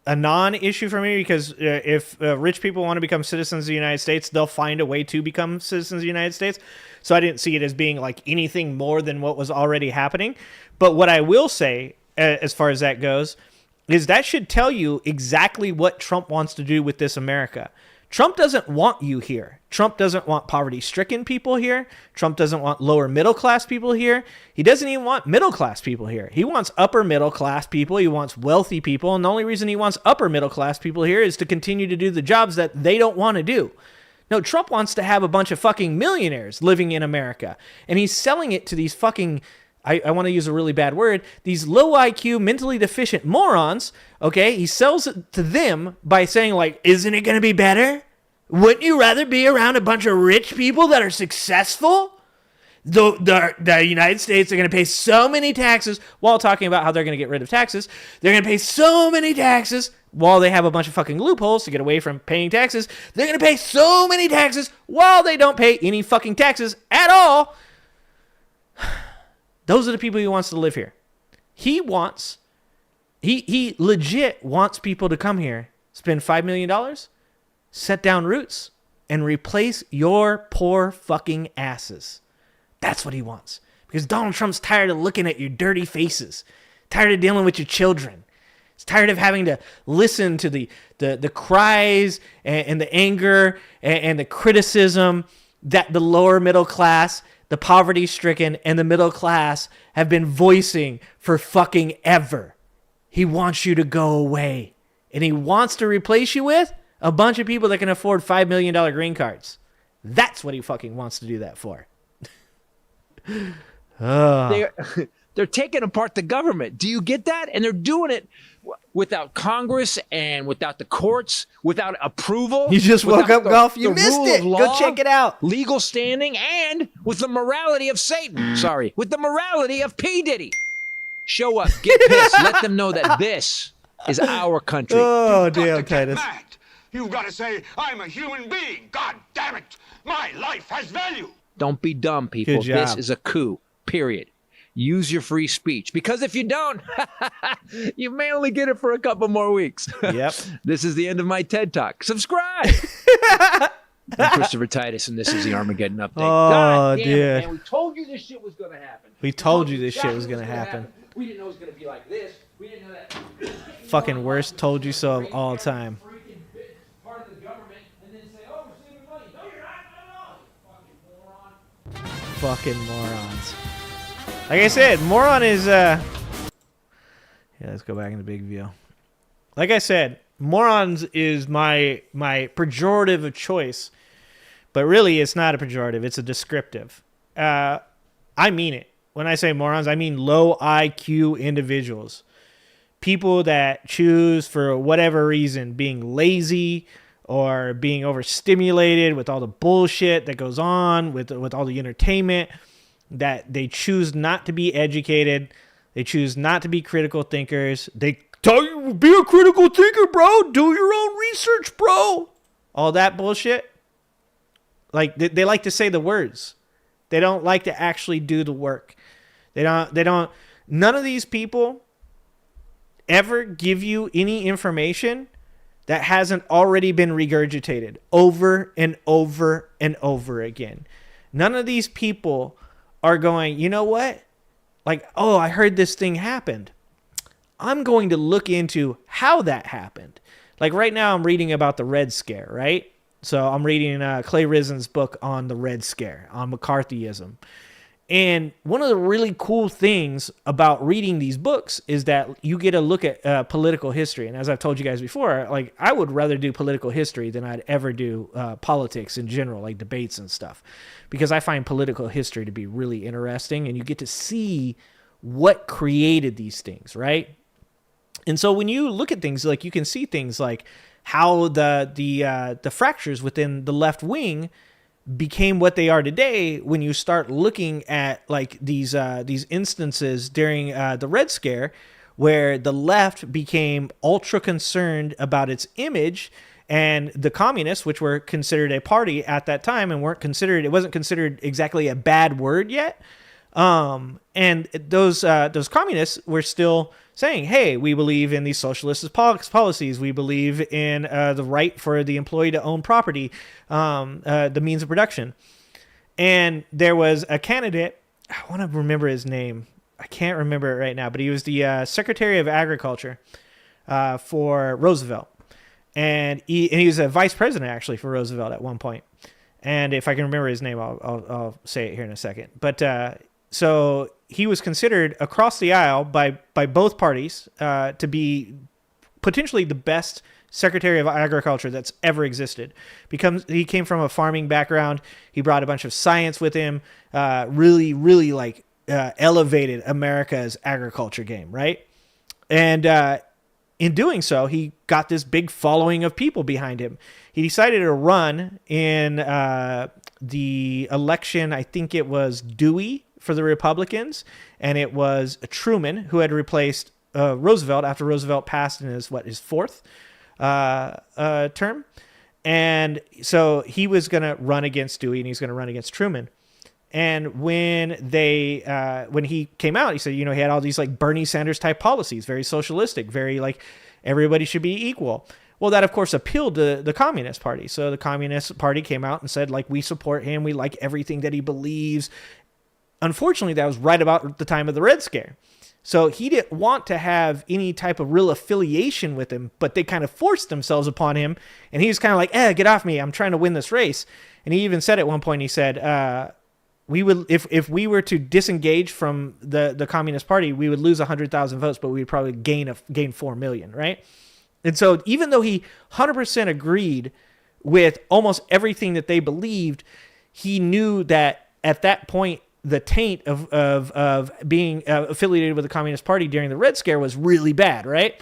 a non-issue for me, because if rich people want to become citizens of the United States, they'll find a way to become citizens of the United States. So I didn't see it as being like anything more than what was already happening. But what I will say, as far as that goes, is that should tell you exactly what Trump wants to do with this America. Trump doesn't want you here. Trump doesn't want poverty-stricken people here. Trump doesn't want lower middle-class people here. He doesn't even want middle-class people here. He wants upper middle-class people. He wants wealthy people. And the only reason he wants upper middle-class people here is to continue to do the jobs that they don't want to do. No, Trump wants to have a bunch of fucking millionaires living in America. And he's selling it to these fucking, I want to use a really bad word, these low IQ, mentally deficient morons, okay? He sells it to them by saying, like, isn't it going to be better? Wouldn't you rather be around a bunch of rich people that are successful? The United States are going to pay so many taxes, while talking about how they're going to get rid of taxes. They're going to pay so many taxes while they have a bunch of fucking loopholes to get away from paying taxes. They're going to pay so many taxes while they don't pay any fucking taxes at all. Those are the people he wants to live here. He legit wants people to come here, spend $5 million, set down roots, and replace your poor fucking asses. That's what he wants. Because Donald Trump's tired of looking at your dirty faces. Tired of dealing with your children. He's tired of having to listen to the cries and the anger and the criticism that the lower middle class, the poverty-stricken, and the middle class have been voicing for fucking ever. He wants you to go away. and he wants to replace you with a bunch of people that can afford $5 million green cards. That's what he fucking wants to do that for. They're taking apart the government. Do you get that? And they're doing it without Congress and without the courts, without approval. You just woke up, Golf. You missed it. Law, go check it out. Legal standing, and with the morality of Satan. Sorry, with the morality of P. Diddy. Show up, get pissed, let them know that this is our country. Oh, damn, Titus. You've got to say, I'm a human being. God damn it. My life has value. Don't be dumb, people. Good job. This is a coup, period. Use your free speech. Because if you don't, you may only get it for a couple more weeks. Yep. This is the end of my TED Talk. Subscribe. I'm Christopher Titus, and this is the Armageddon Update. God damn it, man. We told you this shit was going to happen. We told you this shit was going to happen. We didn't know it was going to be like this. We didn't know that. Fucking worst told you so of all time. Part of the government, and then say, oh, we're saving money. No, you're not. No, fucking moron. Fucking morons. Like I said, moron is yeah, let's go back into big view. Like I said, morons is my pejorative of choice, but really it's not a pejorative, it's a descriptive. I mean it. When I say morons, I mean low IQ individuals. People that choose for whatever reason being lazy or being overstimulated with all the bullshit that goes on with all the entertainment, that they choose not to be educated. They choose not to be critical thinkers. They tell you, be a critical thinker, bro. Do your own research, bro. All that bullshit. Like, they like to say the words. They don't like to actually do the work. None of these people ever give you any information that hasn't already been regurgitated over and over and over again. None of these people are going, you know what? Like, oh, I heard this thing happened. I'm going to look into how that happened. Like right now I'm reading about the Red Scare, right? So I'm reading Clay Risen's book on the Red Scare, on McCarthyism. And one of the really cool things about reading these books is that you get a look at political history. And as I've told you guys before, like I would rather do political history than I'd ever do politics in general, like debates and stuff, because I find political history to be really interesting, and you get to see what created these things, right? And so when you look at things, like you can see things like how the fractures within the left wing became what they are today when you start looking at like these instances during the Red Scare, where the left became ultra concerned about its image, and the communists, which were considered a party at that time and it wasn't considered exactly a bad word yet, and those communists were still saying, hey, we believe in these socialist policies. We believe in the right for the employee to own property, the means of production. And there was a candidate, I want to remember his name. I can't remember it right now, but he was the Secretary of Agriculture for Roosevelt. And he was a vice president, actually, for Roosevelt at one point. And if I can remember his name, I'll say it here in a second. But so he was considered across the aisle by both parties to be potentially the best Secretary of Agriculture that's ever existed. He came from a farming background. He brought a bunch of science with him, really, really like elevated America's agriculture game, right? And in doing so, he got this big following of people behind him. He decided to run in the election, I think it was Dewey for the Republicans, and it was Truman who had replaced Roosevelt after Roosevelt passed in his fourth term. And so he was going to run against Dewey, and he's going to run against Truman. And when he came out, he said, he had all these like Bernie Sanders type policies, very socialistic, very like everybody should be equal. Well, that of course appealed to the Communist Party. So the Communist Party came out and said, like, we support him. We like everything that he believes. Unfortunately, that was right about the time of the Red Scare. So he didn't want to have any type of real affiliation with him, but they kind of forced themselves upon him. And he was kind of like, get off me. I'm trying to win this race. And he even said at one point, he said, we would, if we were to disengage from the Communist Party, we would lose 100,000 votes, but we would probably gain 4 million, right? And so even though he 100% agreed with almost everything that they believed, he knew that at that point, the taint of being affiliated with the Communist Party during the Red Scare was really bad, right?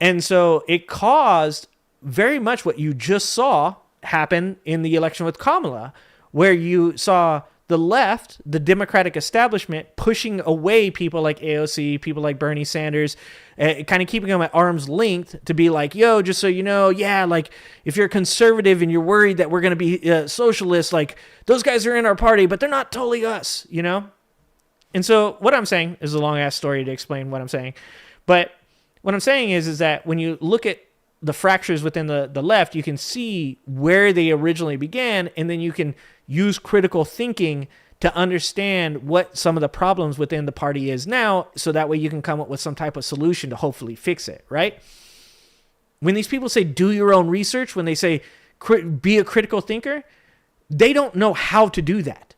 And so it caused very much what you just saw happen in the election with Kamala, where you saw the left, the Democratic establishment, pushing away people like AOC, people like Bernie Sanders, kind of keeping them at arm's length to be like, yo, just so you know, yeah, like if you're conservative and you're worried that we're going to be socialists, like those guys are in our party, but they're not totally us, you know? And so what I'm saying is a long ass story to explain what I'm saying. But what I'm saying is that when you look at the fractures within the left, you can see where they originally began, and then you can use critical thinking to understand what some of the problems within the party is now, so that way you can come up with some type of solution to hopefully fix it, right? When these people say do your own research, when they say be a critical thinker, they don't know how to do that.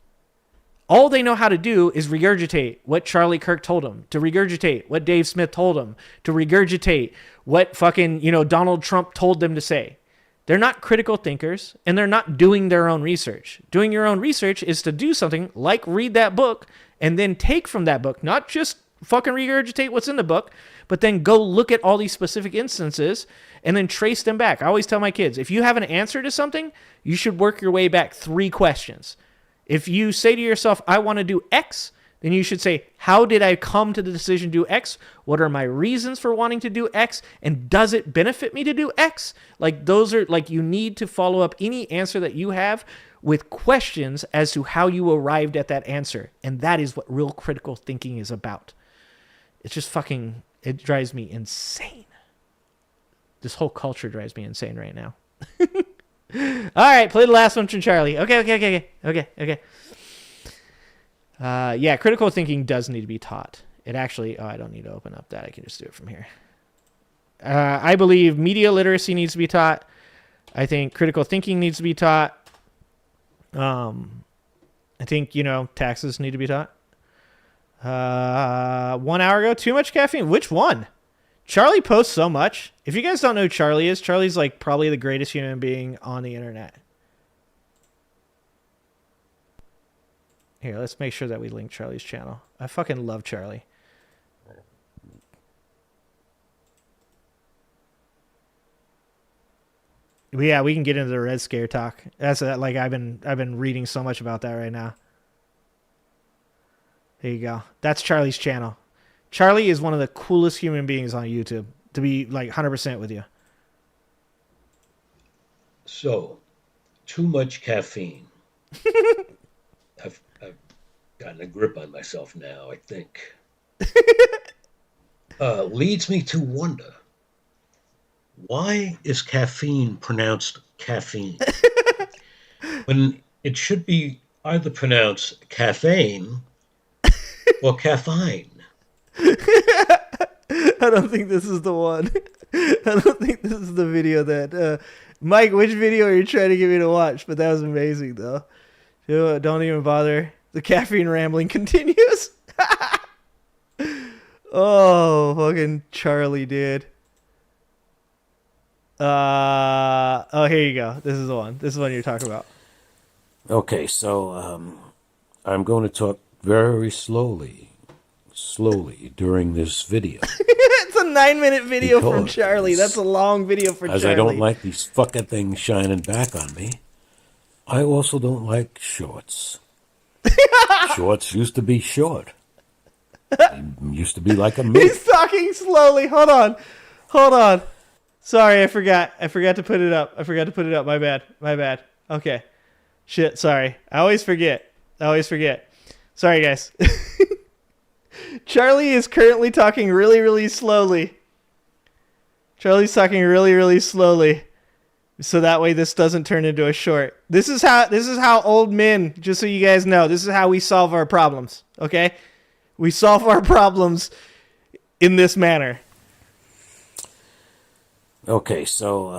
All they know how to do is regurgitate what Charlie Kirk told them, to regurgitate what Dave Smith told them, to regurgitate what fucking, Donald Trump told them to say. They're not critical thinkers, and they're not doing their own research. Doing your own research is to do something like read that book and then take from that book, not just fucking regurgitate what's in the book, but then go look at all these specific instances and then trace them back. I always tell my kids, if you have an answer to something, you should work your way back 3 questions. If you say to yourself, I want to do X, then you should say, how did I come to the decision to do X? What are my reasons for wanting to do X? And does it benefit me to do X? Like those are like, you need to follow up any answer that you have with questions as to how you arrived at that answer. And that is what real critical thinking is about. It's just fucking, it drives me insane. This whole culture drives me insane right now. All right, play the last one from Charlie. Okay. Yeah, critical thinking does need to be taught. It actually, I don't need to open up that. I can just do it from here. I believe media literacy needs to be taught. I think critical thinking needs to be taught. I think, taxes need to be taught. 1 hour ago, too much caffeine. Which one? Charlie posts so much. If you guys don't know who Charlie is, Charlie's like probably the greatest human being on the internet. Here, let's make sure that we link Charlie's channel. I fucking love Charlie. Yeah, we can get into the Red Scare talk. That's like I've been reading so much about that right now. There you go. That's Charlie's channel. Charlie is one of the coolest human beings on YouTube, to be like 100% with you. So, too much caffeine. I've gotten a grip on myself now, I think. Leads me to wonder, why is caffeine pronounced caffeine? When it should be either pronounced caffeine or caffeine. I don't think this is the one. I don't think this is the video that... Mike, which video are you trying to get me to watch? But that was amazing, though. Don't even bother. The caffeine rambling continues. Oh, fucking Charlie, dude. Oh, here you go. This is the one. This is the one you're talking about. Okay, so I'm going to talk very slowly during this video. It's a 9-minute video from Charlie. That's a long video for Charlie. As I don't like these fucking things shining back on me, I also don't like shorts. Shorts used to be short. They used to be like a mink. He's talking slowly. Hold on. Sorry, I forgot to put it up. My bad. Okay. Shit, sorry. I always forget. Sorry, guys. Charlie is currently talking really, really slowly. Charlie's talking really, really slowly. So that way this doesn't turn into a short. This is how old men, just so you guys know, this is how we solve our problems. Okay? We solve our problems in this manner. Okay, so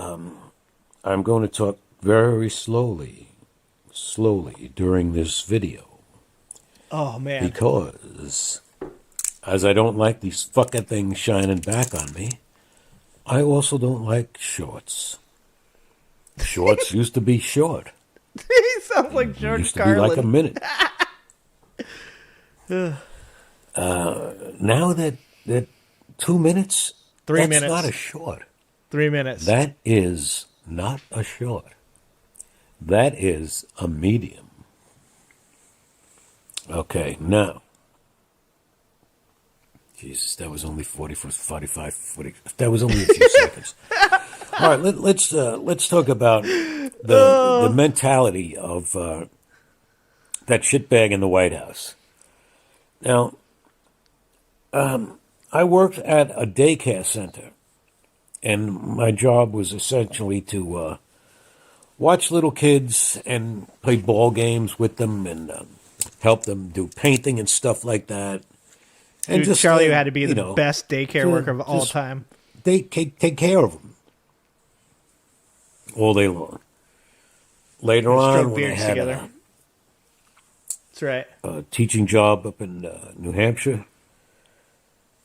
I'm going to talk very slowly during this video. Oh, man. Because as I don't like these fucking things shining back on me, I also don't like shorts. Shorts used to be short. He sounds like George Used to Carlin. be like a minute. Now that 2 minutes, 3 that's minutes. not a short. 3 minutes. That is not a short. That is a medium. Okay, now. Jesus, that was only 45, 40. That was only a few seconds. All right, let's talk about the mentality of that shitbag in the White House. Now, I worked at a daycare center, and my job was essentially to watch little kids and play ball games with them and help them do painting and stuff like that. And Dude, just, Charlie had to be the know, best daycare worker of all time. They take care of them all day long. Later on, when I had That's right. a teaching job up in New Hampshire,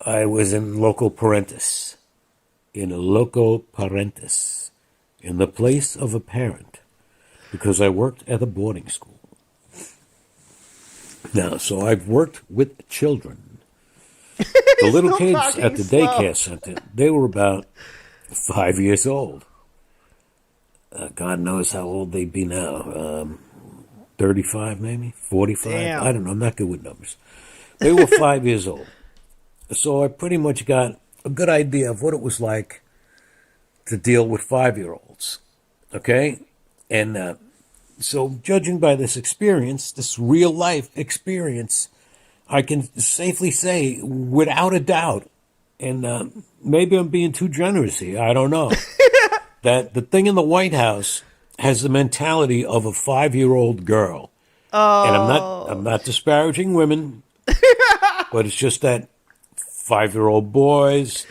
I was in loco parentis. In a loco parentis. In the place of a parent. Because I worked at a boarding school. Now, so I've worked with children. The little kids at the daycare center, they were about 5 years old. God knows how old they'd be now. 35 maybe? 45? Damn. I don't know. I'm not good with numbers. They were 5 years old. So I pretty much got a good idea of what it was like to deal with 5-year-olds. Okay? And so judging by this experience, this real-life experience, I can safely say, without a doubt, and maybe I'm being too generous here, I don't know, that the thing in the White House has the mentality of a 5-year-old girl. Oh. And I'm not disparaging women, but it's just that 5-year-old boys,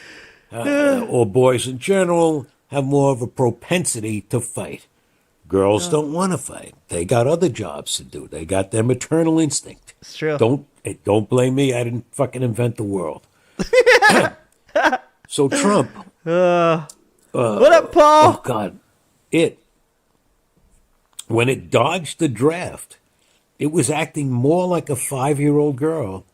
or boys in general, have more of a propensity to fight. Girls don't want to fight. They got other jobs to do. They got their maternal instinct. It's true. Don't blame me. I didn't fucking invent the world. So Trump. What up, Paul? Oh, God. When it dodged the draft, it was acting more like a 5-year-old girl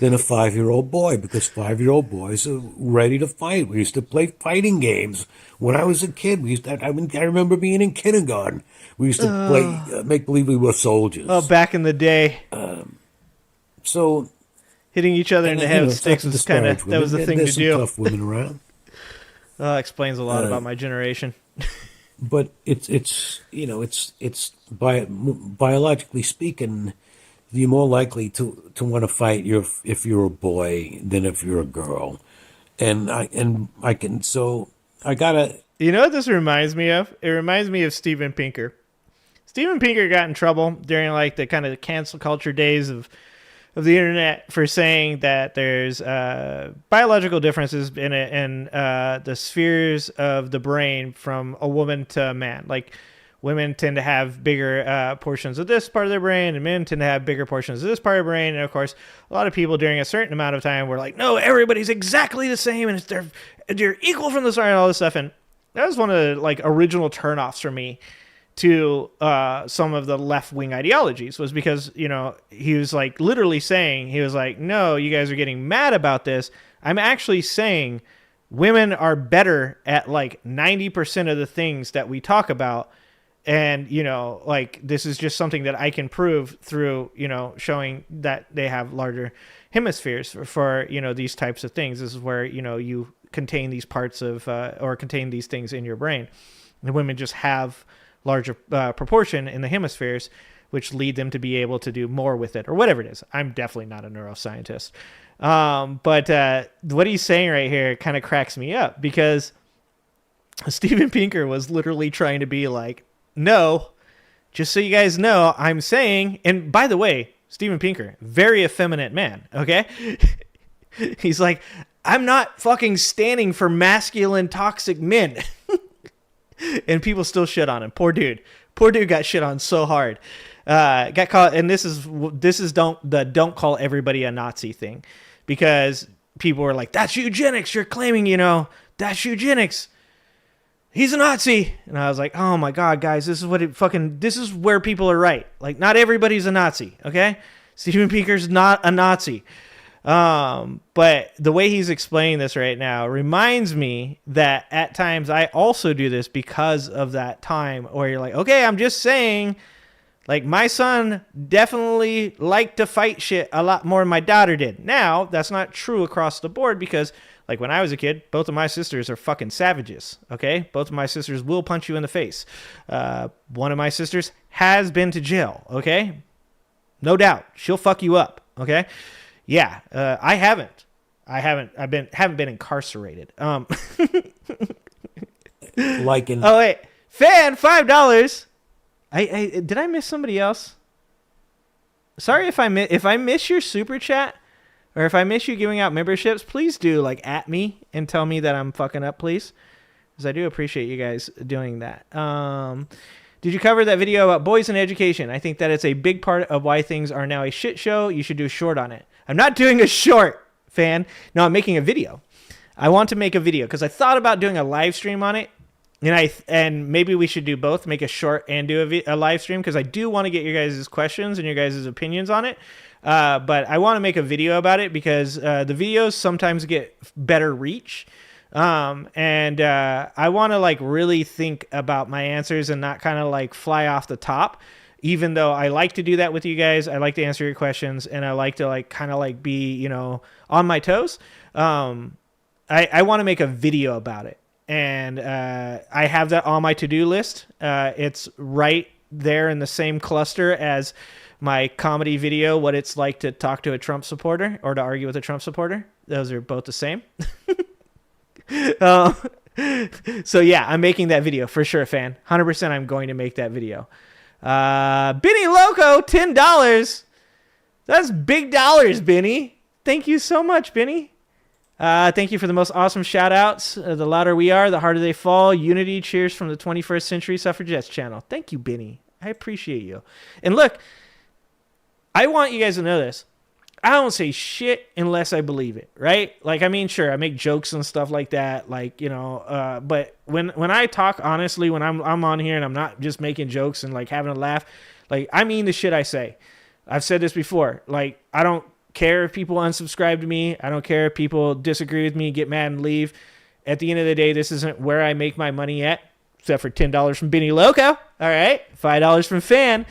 than a 5-year-old boy, because 5-year-old boys are ready to fight. We used to play fighting games when I was a kid. I remember being in kindergarten. We used to play make believe we were soldiers. Oh, back in the day. So hitting each other in the head with sticks was that was the thing to do. There's some tough women around. Explains a lot about my generation. But it's biologically speaking, you're more likely to want to fight if you're a boy than if you're a girl. And I gotta. You know what this reminds me of? It reminds me of Steven Pinker. Steven Pinker got in trouble during like the kind of cancel culture days of the internet for saying that there's biological differences in the spheres of the brain from a woman to a man. Like women tend to have bigger portions of this part of their brain, and men tend to have bigger portions of this part of their brain. And of course, a lot of people during a certain amount of time were like, "No, everybody's exactly the same, and they're equal from the start," and all this stuff. And that was one of the like original turnoffs for me to some of the left-wing ideologies, was because, you know, he was like literally saying, he was like, "No, you guys are getting mad about this. I'm actually saying women are better at like 90% of the things that we talk about. And, you know, like this is just something that I can prove through, you know, showing that they have larger hemispheres for you know, these types of things. This is where, you know, you contain these parts of or contain these things in your brain. And women just have larger proportion in the hemispheres, which lead them to be able to do more with it, or whatever it is. I'm definitely not a neuroscientist. But what he's saying right here kind of cracks me up, because Steven Pinker was literally trying to be like, "No, just so you guys know, I'm saying," and by the way, Steven Pinker, very effeminate man, okay? He's like, "I'm not fucking standing for masculine toxic men." And people still shit on him. Poor dude got shit on so hard. Got caught, and this is don't call everybody a Nazi thing, because people were like, "That's eugenics. You're claiming, you know, that's eugenics. He's a Nazi. And I was like, oh my God, guys, this is where people are right. Like, not everybody's a Nazi, okay? Steven Pinker's not a Nazi. But the way he's explaining this right now reminds me that at times I also do this because of that time where you're like, okay, I'm just saying, like, my son definitely liked to fight shit a lot more than my daughter did. Now, that's not true across the board because, like, when I was a kid, both of my sisters are fucking savages, okay? Both of my sisters will punch you in the face. One of my sisters has been to jail, okay? No doubt. She'll fuck you up, okay? Yeah, I haven't. Haven't been incarcerated. Like in... Oh, wait. Fan, $5. Did I miss somebody else? Sorry if I miss your super chat or if I miss you giving out memberships, please do like at me and tell me that I'm fucking up, please. Because I do appreciate you guys doing that. Did you cover that video about boys and education? I think that it's a big part of why things are now a shit show. You should do a short on it. I'm not doing a short, fan. No, I'm making a video. I want to make a video because I thought about doing a live stream on it. And maybe we should do both, make a short and do a live stream because I do want to get your guys' questions and your guys' opinions on it. But I want to make a video about it because the videos sometimes get better reach. And I want to like really think about my answers and not kind of like fly off the top, even though I like to do that with you guys. I like to answer your questions and I like to like kind of like be, you know, on my toes. I want to make a video about it. And I have that on my to-do list. It's right there in the same cluster as my comedy video, what it's like to talk to a Trump supporter or to argue with a Trump supporter. Those are both the same. So yeah, I'm making that video for sure, fan. 100% I'm going to make that video. Benny Loco, $10. That's big dollars, Benny. Thank you so much, Benny. Thank you for the most awesome shout outs. The louder we are, the harder they fall. Unity, cheers from the 21st Century Suffragettes channel. Thank you, Benny. I appreciate you. And look, I want you guys to know this. I don't say shit unless I believe it, right? Like, I mean, sure, I make jokes and stuff like that, like, you know, but when I talk honestly, when I'm on here and I'm not just making jokes and like having a laugh, like, I mean the shit I say. I've said this before. Like, I don't care if people unsubscribe to me. I don't care if people disagree with me, get mad and leave. At the end of the day, this isn't where I make my money at, except for $10 from Benny Loco. All right, $5 from Fan.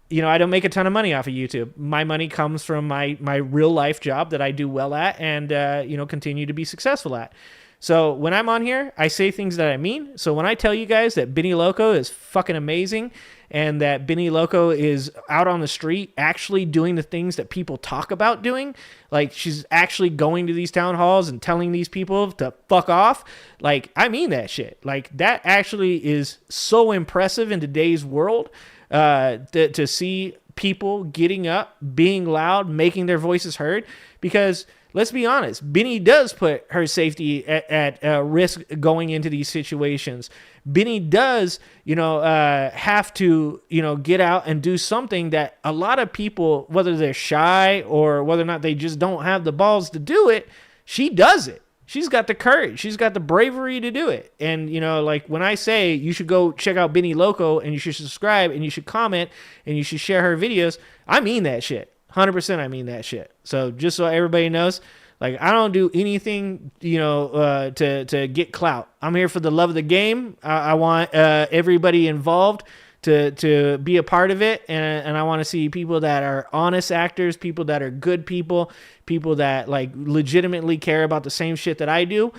You know, I don't make a ton of money off of YouTube. My money comes from my real life job that I do well at and, you know, continue to be successful at. So when I'm on here, I say things that I mean. So when I tell you guys that Benny Loco is fucking amazing and that Benny Loco is out on the street actually doing the things that people talk about doing, like she's actually going to these town halls and telling these people to fuck off, like, I mean that shit. Like, that actually is so impressive in today's world. To see people getting up, being loud, making their voices heard, because let's be honest, Benny does put her safety at risk going into these situations. Benny does, you know, have to, you know, get out and do something that a lot of people, whether they're shy or whether or not they just don't have the balls to do it, she does it. She's got the courage. She's got the bravery to do it. And, you know, like when I say you should go check out Benny Loco and you should subscribe and you should comment and you should share her videos, I mean that shit. 100% I mean that shit. So just so everybody knows, like, I don't do anything, you know, to get clout. I'm here for the love of the game. I want everybody involved to be a part of it. And I want to see people that are honest actors, people that are good people that like legitimately care about the same shit that I do,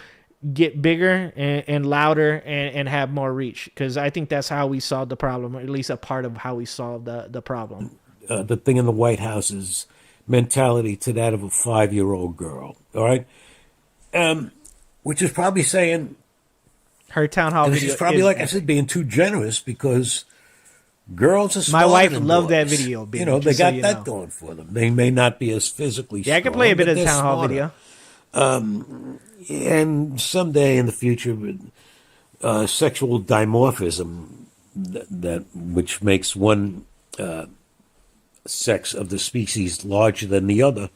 get bigger and louder and have more reach. Because I think that's how we solve the problem, or at least a part of how we solve the problem. The thing in the White House is mentality to that of a 5-year-old girl. All right. Which is probably saying her town hall video. She's probably, like I said, being too generous because girls are smarter. My wife than loved boys. that video. You know, they got that going for them. They may not be as physically strong. I can play a bit of the town hall smarter. video. And someday in the future, with sexual dimorphism, that which makes one sex of the species larger than the other,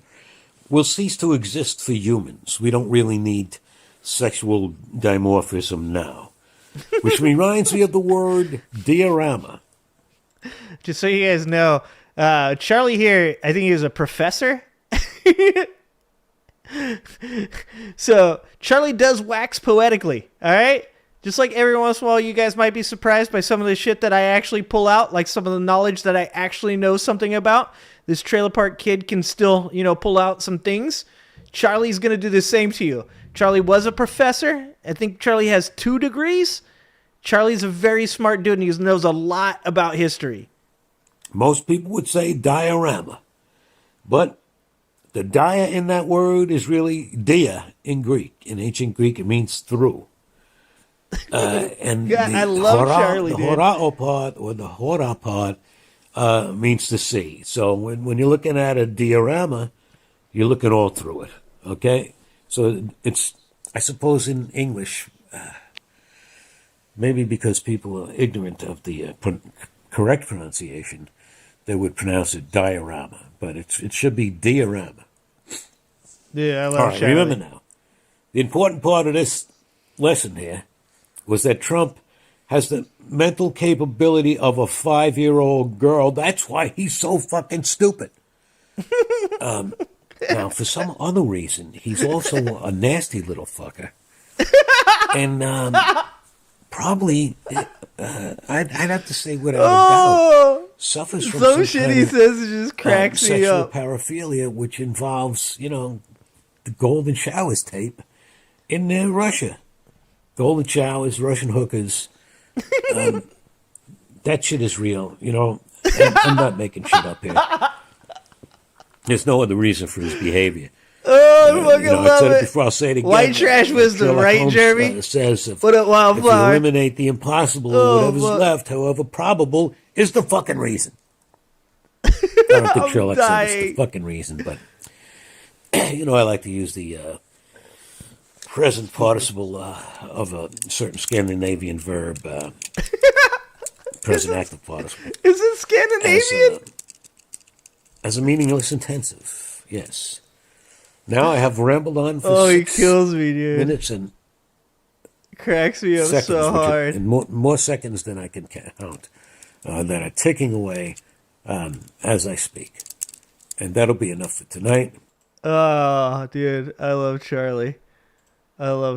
will cease to exist for humans. We don't really need sexual dimorphism now, which reminds me of the word diorama. Just so you guys know, Charlie here, I think he was a professor. So Charlie does wax poetically, all right? Just like every once in a while, you guys might be surprised by some of the shit that I actually pull out, like some of the knowledge that I actually know something about. This trailer park kid can still, pull out some things. Charlie's going to do the same to you. Charlie was a professor. I think Charlie has 2 degrees. Charlie's a very smart dude, and he knows a lot about history. Most people would say diorama, but the dia in that word is really dia in Greek. In ancient Greek, it means through. And God, I love Charlie, the dude. horao part, or the hora part, means to see. So when you're looking at a diorama, you're looking all through it, okay? So it's, I suppose in English, maybe because people are ignorant of the correct pronunciation, they would pronounce it diorama, but it should be diorama. Yeah, I love All right, Charlie. remember now, the important part of this lesson here was that Trump has the mental capability of a 5-year-old girl. That's why he's so fucking stupid. Now, for some other reason, he's also a nasty little fucker. And probably, I'd have to say without a doubt, suffers from some shit kind he of, says just cracks me sexual up. paraphilia, which involves, the golden showers tape in Russia. Golden showers, Russian hookers. That shit is real, I'm not making shit up here. There's no other reason for his behavior. Oh, I fucking love I said it. it before, I'll say it again. White trash wisdom, Sherlock right, Holmes, Jeremy? Says if What a you wildflower. eliminate the impossible, whatever's left, however probable, is the fucking reason. I don't think Sherlock said it's the fucking reason, but I like to use the present participle of a certain Scandinavian verb, present active participle. Is it Scandinavian? As a meaningless intensive, yes. Now I have rambled on for he 6 kills me, dude. minutes and cracks me up seconds, so hard. and more seconds than I can count that are ticking away as I speak. And that'll be enough for tonight. Oh, dude, I love Charlie. Oh,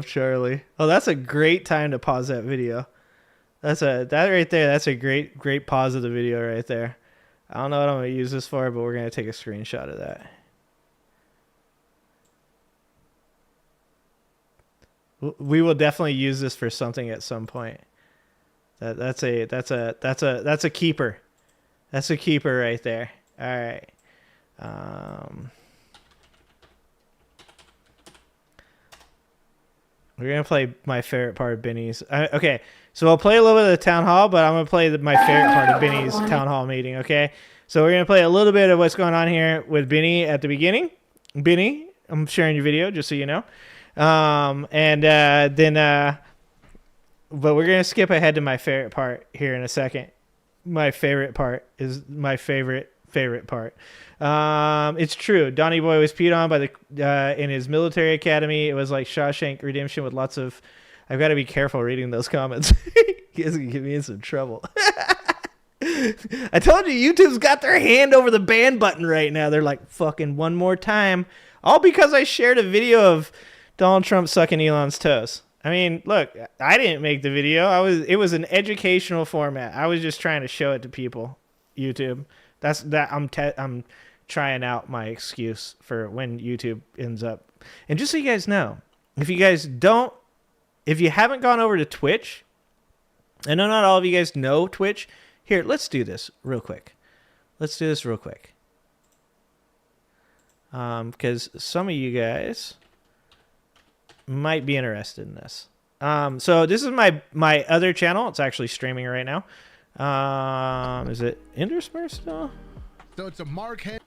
that's a great time to pause that video. That right there. That's a great pause of the video right there. I don't know what I'm gonna use this for, but we're gonna take a screenshot of that. We will definitely use this for something at some point. That's a keeper. That's a keeper right there. All right. We're going to play my favorite part of Benny's. Okay, so I'll play a little bit of the town hall, but I'm going to play my favorite part of Benny's town hall meeting, okay? So we're going to play a little bit of what's going on here with Benny at the beginning. Benny, I'm sharing your video, just so you know. But we're going to skip ahead to my favorite part here in a second. My favorite part is my favorite part. It's true. Donnie Boy was peed on by in his military academy. It was like Shawshank Redemption with lots of. I've got to be careful reading those comments. You guys can get me in some trouble. I told you, YouTube's got their hand over the ban button right now. They're like, fucking one more time. All because I shared a video of Donald Trump sucking Elon's toes. I mean, look, I didn't make the video. It was an educational format. I was just trying to show it to people. YouTube. I'm trying out my excuse for when YouTube ends up. And just so you guys know, if you haven't gone over to Twitch, I know not all of you guys know Twitch. Here, let's do this real quick. Because some of you guys might be interested in this. So this is my other channel. It's actually streaming right now. Is it Intersperse still? So it's a Markhead.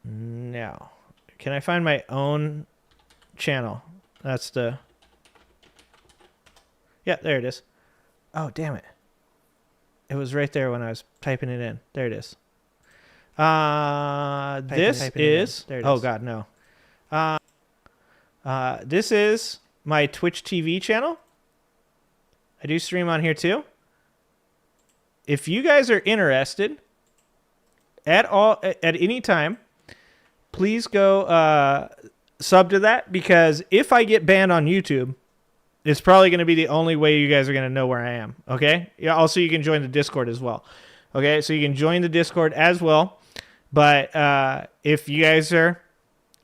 No. Can I find my own channel? That's the... Yeah, there it is. Oh, damn it. It was right there when I was typing it in. There it is. This is... Oh, God, no. This is my Twitch TV channel. I do stream on here too. If you guys are interested at any time, please go sub to that, because if I get banned on YouTube, it's probably going to be the only way you guys are going to know where I am. Okay. Yeah. Also, you can join the Discord as well. Okay. So you can join the Discord as well. But if you guys are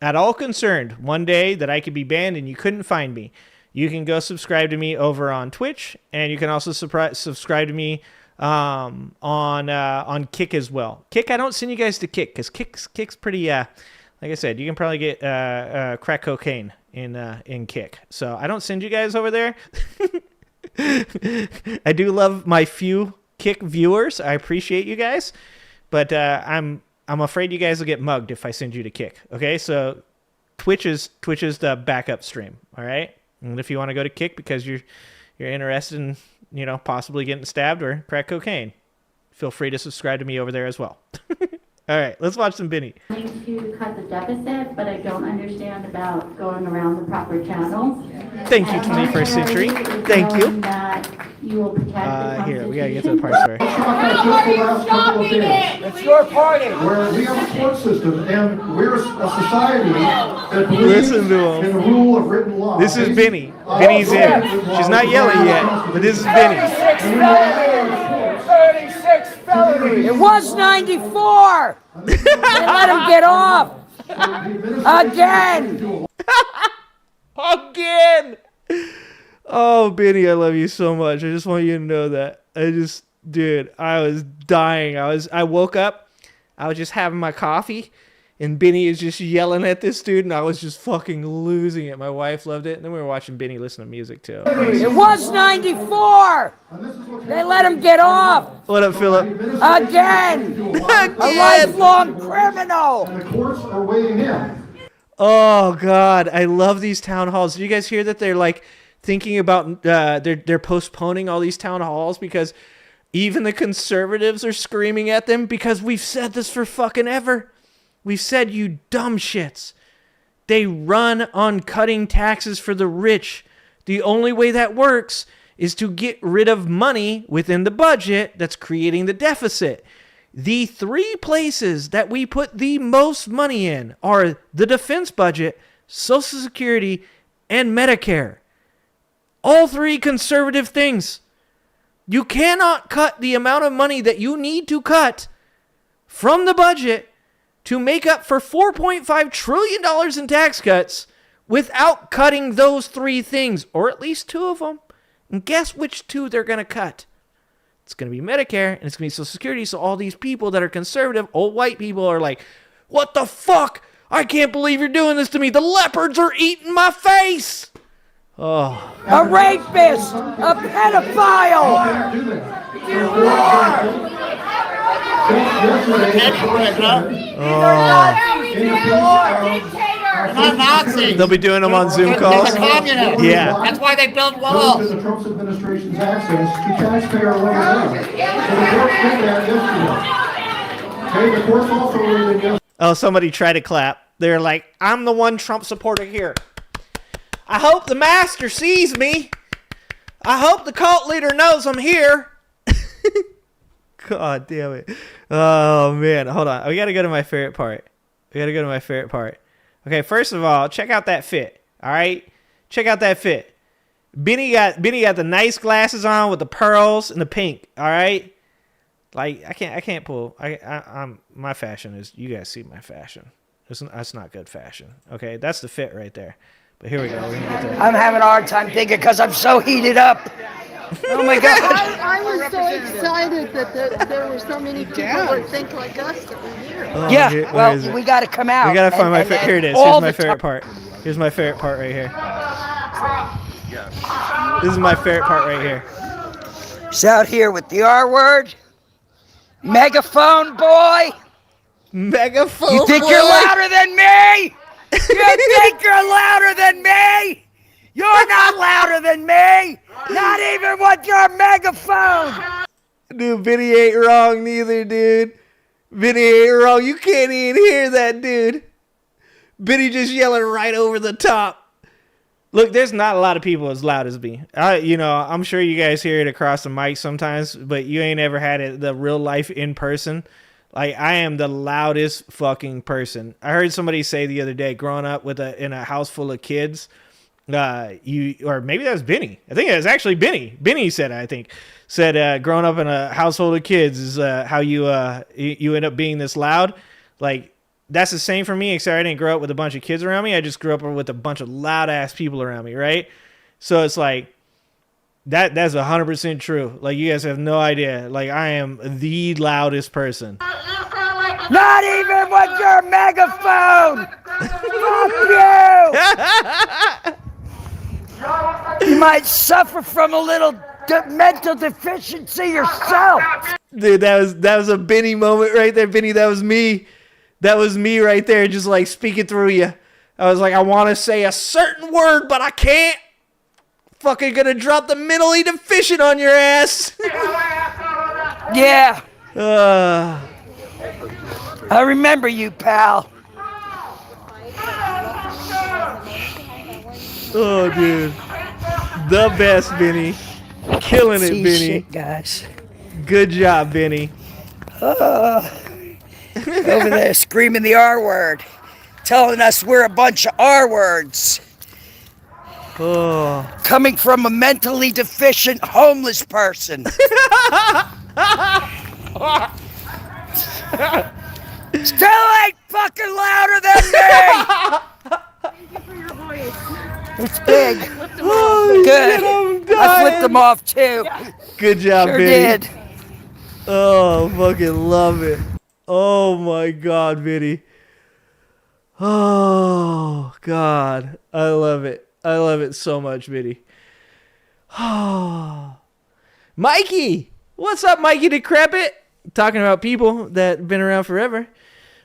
at all concerned one day that I could be banned and you couldn't find me, you can go subscribe to me over on Twitch, and you can also subscribe to me on Kick as well. Kick, I don't send you guys to Kick because Kick's pretty. Like I said, you can probably get crack cocaine in Kick. So I don't send you guys over there. I do love my few Kick viewers. I appreciate you guys, but I'm afraid you guys will get mugged if I send you to Kick. Okay, so Twitch is the backup stream. All right, and if you want to go to Kick because you're interested in possibly getting stabbed or crack cocaine, feel free to subscribe to me over there as well. All right, let's watch some Benny. To cut the deficit, but I don't understand about going around the proper channels. Thank you, 21st Century. Thank you. That you will protect the here, we gotta get to the parts where. It's your party. We have a court system, and we're a society that believes in the rule of written law. This is Benny. Benny's in. She's not yelling yet, but this is Benny. 36 felonies. It was 94. They let him get off. Again. Again. Oh, Benny, I love you so much. I just want you to know that. Dude, I was dying. I woke up. I was just having my coffee, and Benny is just yelling at this dude, and I was just fucking losing it. My wife loved it, and then we were watching Benny listen to music too. It was 94. They let him get off. What up, Philip? Again. A lifelong criminal. And the courts are weighing in. Oh God, I love these town halls. Did you guys hear that they're like thinking about they're postponing all these town halls because even the conservatives are screaming at them, because we've said this for fucking ever. We've said, you dumb shits. They run on cutting taxes for the rich. The only way that works is to get rid of money within the budget that's creating the deficit. The three places that we put the most money in are the defense budget, Social Security, and Medicare. All three conservative things. You cannot cut the amount of money that you need to cut from the budget to make up for $4.5 trillion in tax cuts without cutting those three things, or at least two of them. And guess which two they're going to cut? It's going to be Medicare, and it's going to be Social Security. So all these people that are conservative, old white people, are like, what the fuck? I can't believe you're doing this to me. The leopards are eating my face. Oh. A rapist, a pedophile. They'll be doing them on Zoom calls. Yeah. That's why they build walls. The Trump administration's access to taxpayer level. The courts also ruling yes. Oh, somebody tried to clap. They're like, I'm the one Trump supporter here. I hope the master sees me. I hope the cult leader knows I'm here. God damn it. Oh, man. Hold on. We got to go to my favorite part. Okay, first of all, check out that fit. All right? Check out that fit. Benny got the nice glasses on with the pearls and the pink. All right? Like, I can't pull. I'm my fashion is, you guys see my fashion. That's not good fashion. Okay? That's the fit right there. But here we go. We're gonna get there. I'm having a hard time thinking because I'm so heated up. Oh my God! I was so excited that there were so many people that think like us that were here. Oh, yeah, well, we got to come out. We got to find my favorite. Here it is. Here's my favorite part. Here's my favorite part right here. This is my favorite part right here. It's out here with the R word. Megaphone boy. Megaphone boy. You think you're louder than me? You think you're louder than me? You're not louder than me! Not even with your megaphone! Dude, Benny ain't wrong neither, dude. Benny ain't wrong. You can't even hear that, dude. Benny just yelling right over the top. Look, there's not a lot of people as loud as me. I'm sure you guys hear it across the mic sometimes, but you ain't ever had it the real life in person. Like, I am the loudest fucking person. I heard somebody say the other day, growing up in a house full of kids, or maybe that was Benny. I think it was actually Benny. Benny said, growing up in a household of kids is how you end up being this loud. Like, that's the same for me, except I didn't grow up with a bunch of kids around me. I just grew up with a bunch of loud ass people around me, right? So it's like that's 100% true. Like, you guys have no idea. Like, I am the loudest person. Not even with your megaphone. Fuck you. You might suffer from a little mental deficiency yourself. Dude, that was a Benny moment right there. Benny, that was me. That was me right there, just like speaking through you. I was like, I want to say a certain word, but I can't. Fucking gonna drop the mentally deficient on your ass. Yeah. I remember you, pal. Oh, dude. The best, Benny. Killing it, Benny. Shit, guys. Good job, Benny. Over there screaming the R word. Telling us we're a bunch of R words. Oh. Coming from a mentally deficient homeless person. Still ain't fucking louder than me! Thank you for your voice. It's big. Oh, good. Shit, I flipped them off too. Good job, sure Benny. Did. Oh, fucking love it. Oh my God, Benny. Oh God, I love it. I love it so much, Benny. Oh, Mikey, what's up, Mikey Decrepit? Talking about people that have been around forever.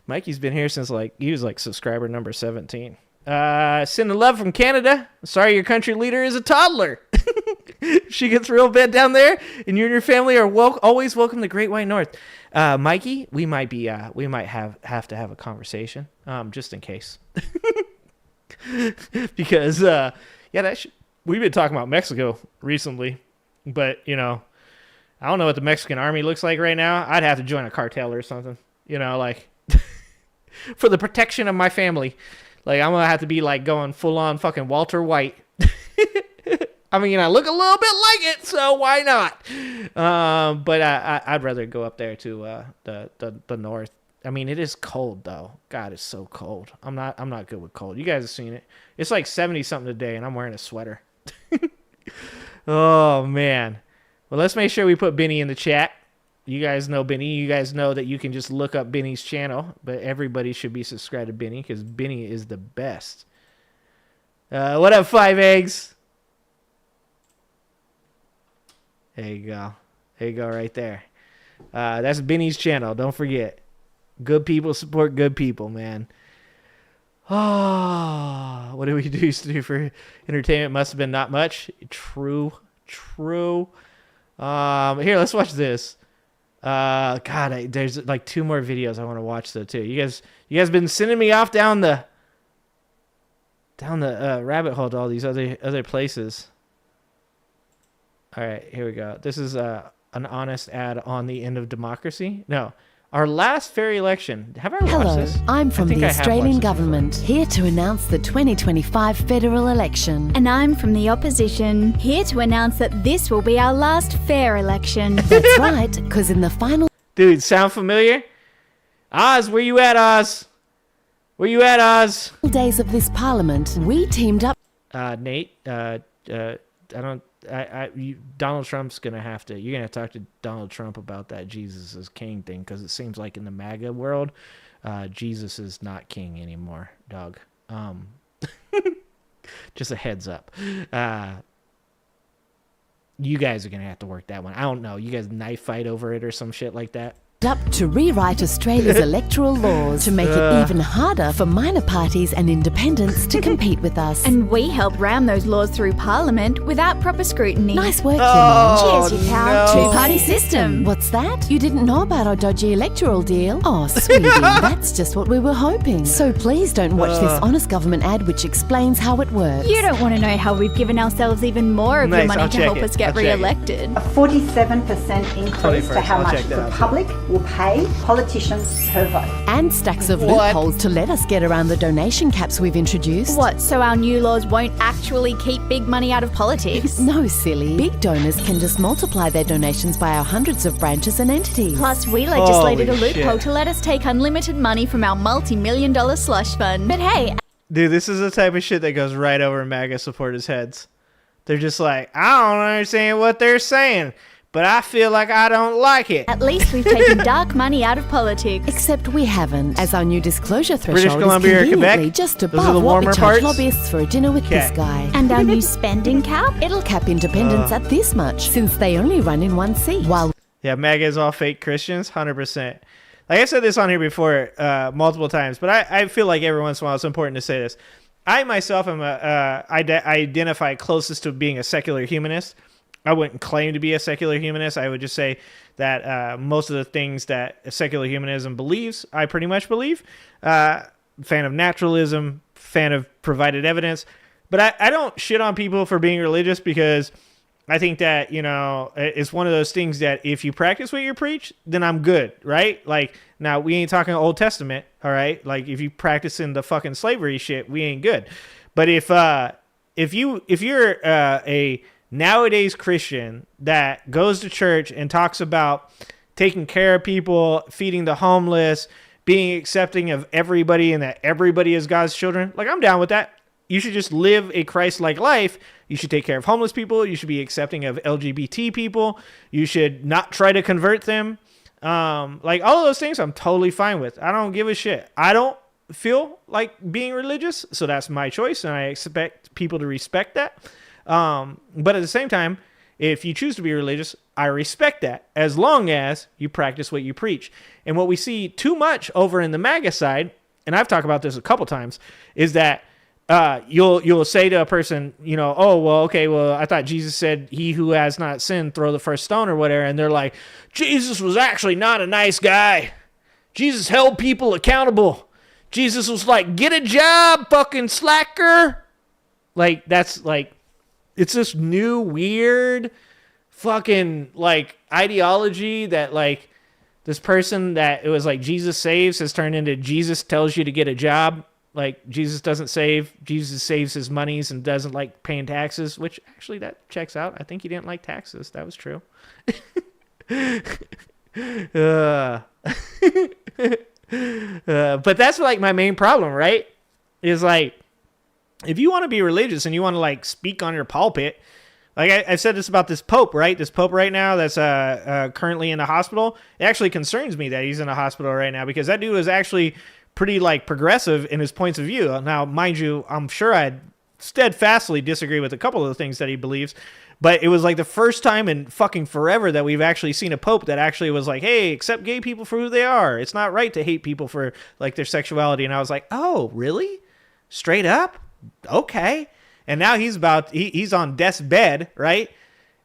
Mikey's been here since he was subscriber number 17. Sending love from Canada. Sorry your country leader is a toddler. She gets real bad down there, and you and your family are always welcome to Great White North. Mikey, we might have to have a conversation, just in case. Because we've been talking about Mexico recently, but I don't know what the Mexican army looks like right now. I'd have to join a cartel or something, for the protection of my family. Like, I'm gonna have to be going full on fucking Walter White. I mean, I look a little bit like it, so why not? But I'd rather go up there to the north. I mean, it is cold though. God, it's so cold. I'm not good with cold. You guys have seen it. It's like 70 something today, and I'm wearing a sweater. Oh man. Well, let's make sure we put Benny in the chat. You guys know Benny. You guys know that you can just look up Benny's channel, but everybody should be subscribed to Benny because Benny is the best. What up, 5 eggs? There you go. There you go right there. That's Benny's channel. Don't forget. Good people support good people, man. Oh, what do we used to do for entertainment? Must have been not much. True. Here, let's watch this. God, there's 2 more videos I want to watch though too. You guys been sending me off down the rabbit hole to all these other places. All right, here we go. This is an honest ad on the end of democracy. No, our last fair election. Have I watched this? Hello, I'm from the Australian government, here to announce the 2025 federal election. And I'm from the opposition, here to announce that this will be our last fair election. That's right, because in the final... Dude, sound familiar? Oz, where you at, Oz? Where you at, Oz? ...days of this parliament, we teamed up... Nate, Donald Trump's you're gonna have to talk to Donald Trump about that Jesus is king thing, because it seems like in the MAGA world, Jesus is not king anymore, dog. Just a heads up. You guys are gonna have to work that one. I don't know. You guys knife fight over it or some shit like that. up to rewrite Australia's electoral laws to make it even harder for minor parties and independents to compete with us. And we help ram those laws through Parliament without proper scrutiny. Nice work, Cheers, you pal. no. Two-party system. What's that? You didn't know about our dodgy electoral deal? Oh, sweetie, that's just what we were hoping. So please don't watch this honest government ad which explains how it works. You don't want to know how we've given ourselves even more of your money to help us get re-elected. A 47% increase to how much the public will pay politicians per vote. And stacks of loopholes to let us get around the donation caps we've introduced. What, so our new laws won't actually keep big money out of politics? No, silly. Big donors can just multiply their donations by our hundreds of branches and entities. Plus, we legislated a loophole to let us take unlimited money from our multi-million-dollar slush fund. But hey... Dude, this is the type of shit that goes right over MAGA supporters' heads. They're just like, I don't understand what they're saying, but I feel like I don't like it. At least we've taken dark money out of politics. Except we haven't, as our new disclosure British threshold Columbia is or Quebec? conveniently just Those are above the what we warmer charge parts? lobbyists for a dinner with this guy. And our new spending cap? It'll cap independents at this much, since they only run in one seat. While Yeah, MAGA is all fake Christians, 100%. Like I said this on here before multiple times, but I feel like every once in a while it's important to say this. I myself am identify closest to being a secular humanist. I wouldn't claim to be a secular humanist. I would just say that most of the things that secular humanism believes, I pretty much believe. Fan of naturalism, fan of provided evidence. But I don't shit on people for being religious because I think that, you know, it's one of those things that if you practice what you preach, then I'm good, right? Like, now we ain't talking Old Testament, all right? Like, if you practicing the fucking slavery shit, we ain't good. But if you're a nowadays Christian that goes to church and talks about taking care of people, feeding the homeless, being accepting of everybody, and that everybody is God's children, like, I'm down with that. You should just live a Christ-like life. You should take care of homeless people. You should be accepting of LGBT people. You should not try to convert them. Like, all of those things I'm totally fine with. I don't give a shit. I don't feel like being religious, so that's my choice, and I expect people to respect that. But at the same time, if you choose to be religious, I respect that, as long as you practice what you preach. And what we see too much over in the MAGA side, and I've talked about this a couple times, is that you'll say to a person, you know, oh, well, okay, well, I thought Jesus said, he who has not sinned, throw the first stone or whatever. And they're like, Jesus was actually not a nice guy. Jesus held people accountable. Jesus was like, get a job, fucking slacker. Like, that's like, it's this new weird fucking like ideology that like this person that it was like Jesus saves has turned into Jesus tells you to get a job. Like, Jesus doesn't save. Jesus saves his monies and doesn't like paying taxes, which actually that checks out. I think he didn't like taxes. That was true. But that's like my main problem, right? Is like, if you want to be religious and you want to like speak on your pulpit, like I said this about this Pope, right? This Pope right now that's currently in the hospital. It actually concerns me that he's in the hospital right now because that dude was actually pretty like progressive in his points of view. Now, mind you, I'm sure I'd steadfastly disagree with a couple of the things that he believes, but it was like the first time in fucking forever that we've actually seen a Pope that actually was like, hey, accept gay people for who they are. It's not right to hate people for like their sexuality. And I was like, oh, really? Straight up? Okay. And now he's on death's bed, right?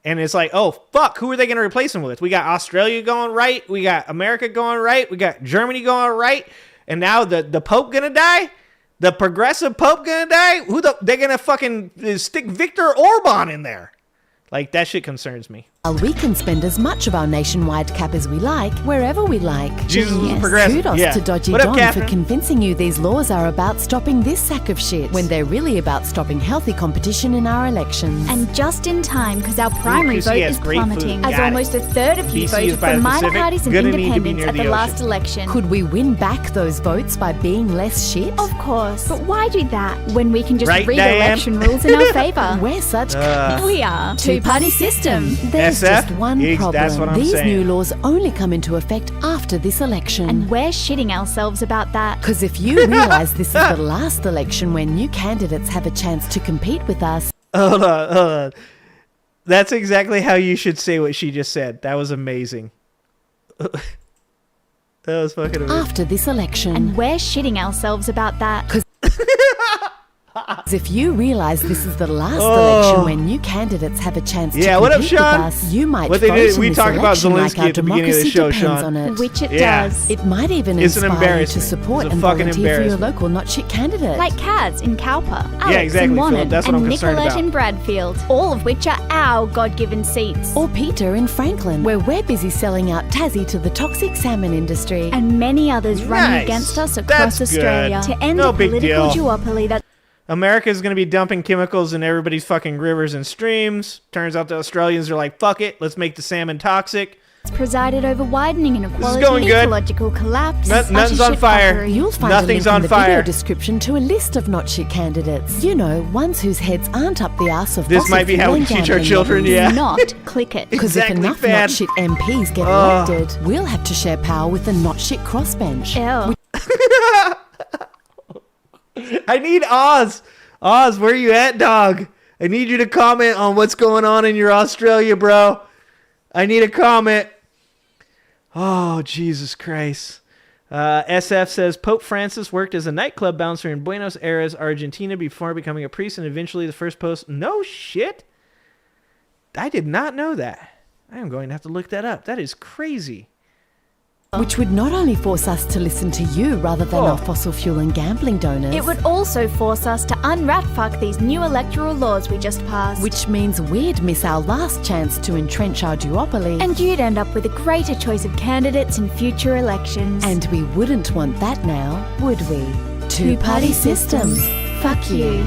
And it's like, oh, fuck, who are they going to replace him with? We got Australia going right. We got America going right. We got Germany going right. And now the Pope gonna die? The progressive Pope gonna die? They're gonna fucking stick Viktor Orban in there? Like, that shit concerns me. We can spend as much of our nationwide cap as we like, wherever we like. Jesus was progressive. Kudos to Dodgy What up, Don Catherine? for convincing you these laws are about stopping this sack of shit, when they're really about stopping healthy competition in our elections. And just in time, because our primary QC vote has is great plummeting, food. as Got it. almost a third of you BC voted is by for the minor Pacific. parties and Gonna need to be independents near at the the last ocean. election. Could we win back those votes by being less shit? Of course. But why do that when we can just Right, read Diane? election rules in our favour? We're such We are. Two-party system. There's SF? just one Yes, problem. that's what I'm These saying. new laws only come into effect after this election. And we're shitting ourselves about that. Because if you realize this is the last election where new candidates have a chance to compete with us. Hold on. That's exactly how you should say what she just said. That was amazing. That was fucking amazing. After this election. And we're shitting ourselves about that. If you realize this is the last election where new candidates have a chance to compete what up, Sean? with us, you might What they vote did, in we this talked about election like Zelensky our at the beginning of the democracy show, depends Sean. on it. Which it does. It might even It's an inspire you to embarrassment. support It's a and fucking volunteer for your embarrassment. local not shit candidate. Like Kaz in Cowper, Alex exactly, in Phil. Wannon, That's what and I'm concerned Nicolette about. in Bradfield, all of which are our God-given seats. Or Peter in Franklin, where we're busy selling out Tassie to the toxic salmon industry. And many others running Nice. against us across That's Australia good. to end No the big political deal. duopoly that America is going to be dumping chemicals in everybody's fucking rivers and streams. Turns out the Australians are like, fuck it, let's make the salmon toxic. presided over widening inequality, going good. ecological collapse, Nothing's on utter fire. shit fuckery. You'll find Nothing's a link on in the fire. video description to a list of not shit candidates. You know, ones whose heads aren't up the arse of This fossil might be how fuel we and teach our gambling children, lobbies. yeah. Do not click it. Because Exactly, if enough fan. not shit MPs get elected, we'll have to share power with the not shit crossbench. Ew. I need Oz. Oz, where you at, dog? I need you to comment on what's going on in your Australia, bro. I need a comment. Oh, Jesus Christ. SF says Pope Francis worked as a nightclub bouncer in Buenos Aires, Argentina, before becoming a priest and eventually the first post. No shit. I did not know that. I am going to have to look that up. That is crazy. Which would not only force us to listen to you rather than our fossil fuel and gambling donors. It would also force us to unrat-fuck these new electoral laws we just passed. Which means we'd miss our last chance to entrench our duopoly. And you'd end up with a greater choice of candidates in future elections. And we wouldn't want that now, would we? Two-party system. Fuck you.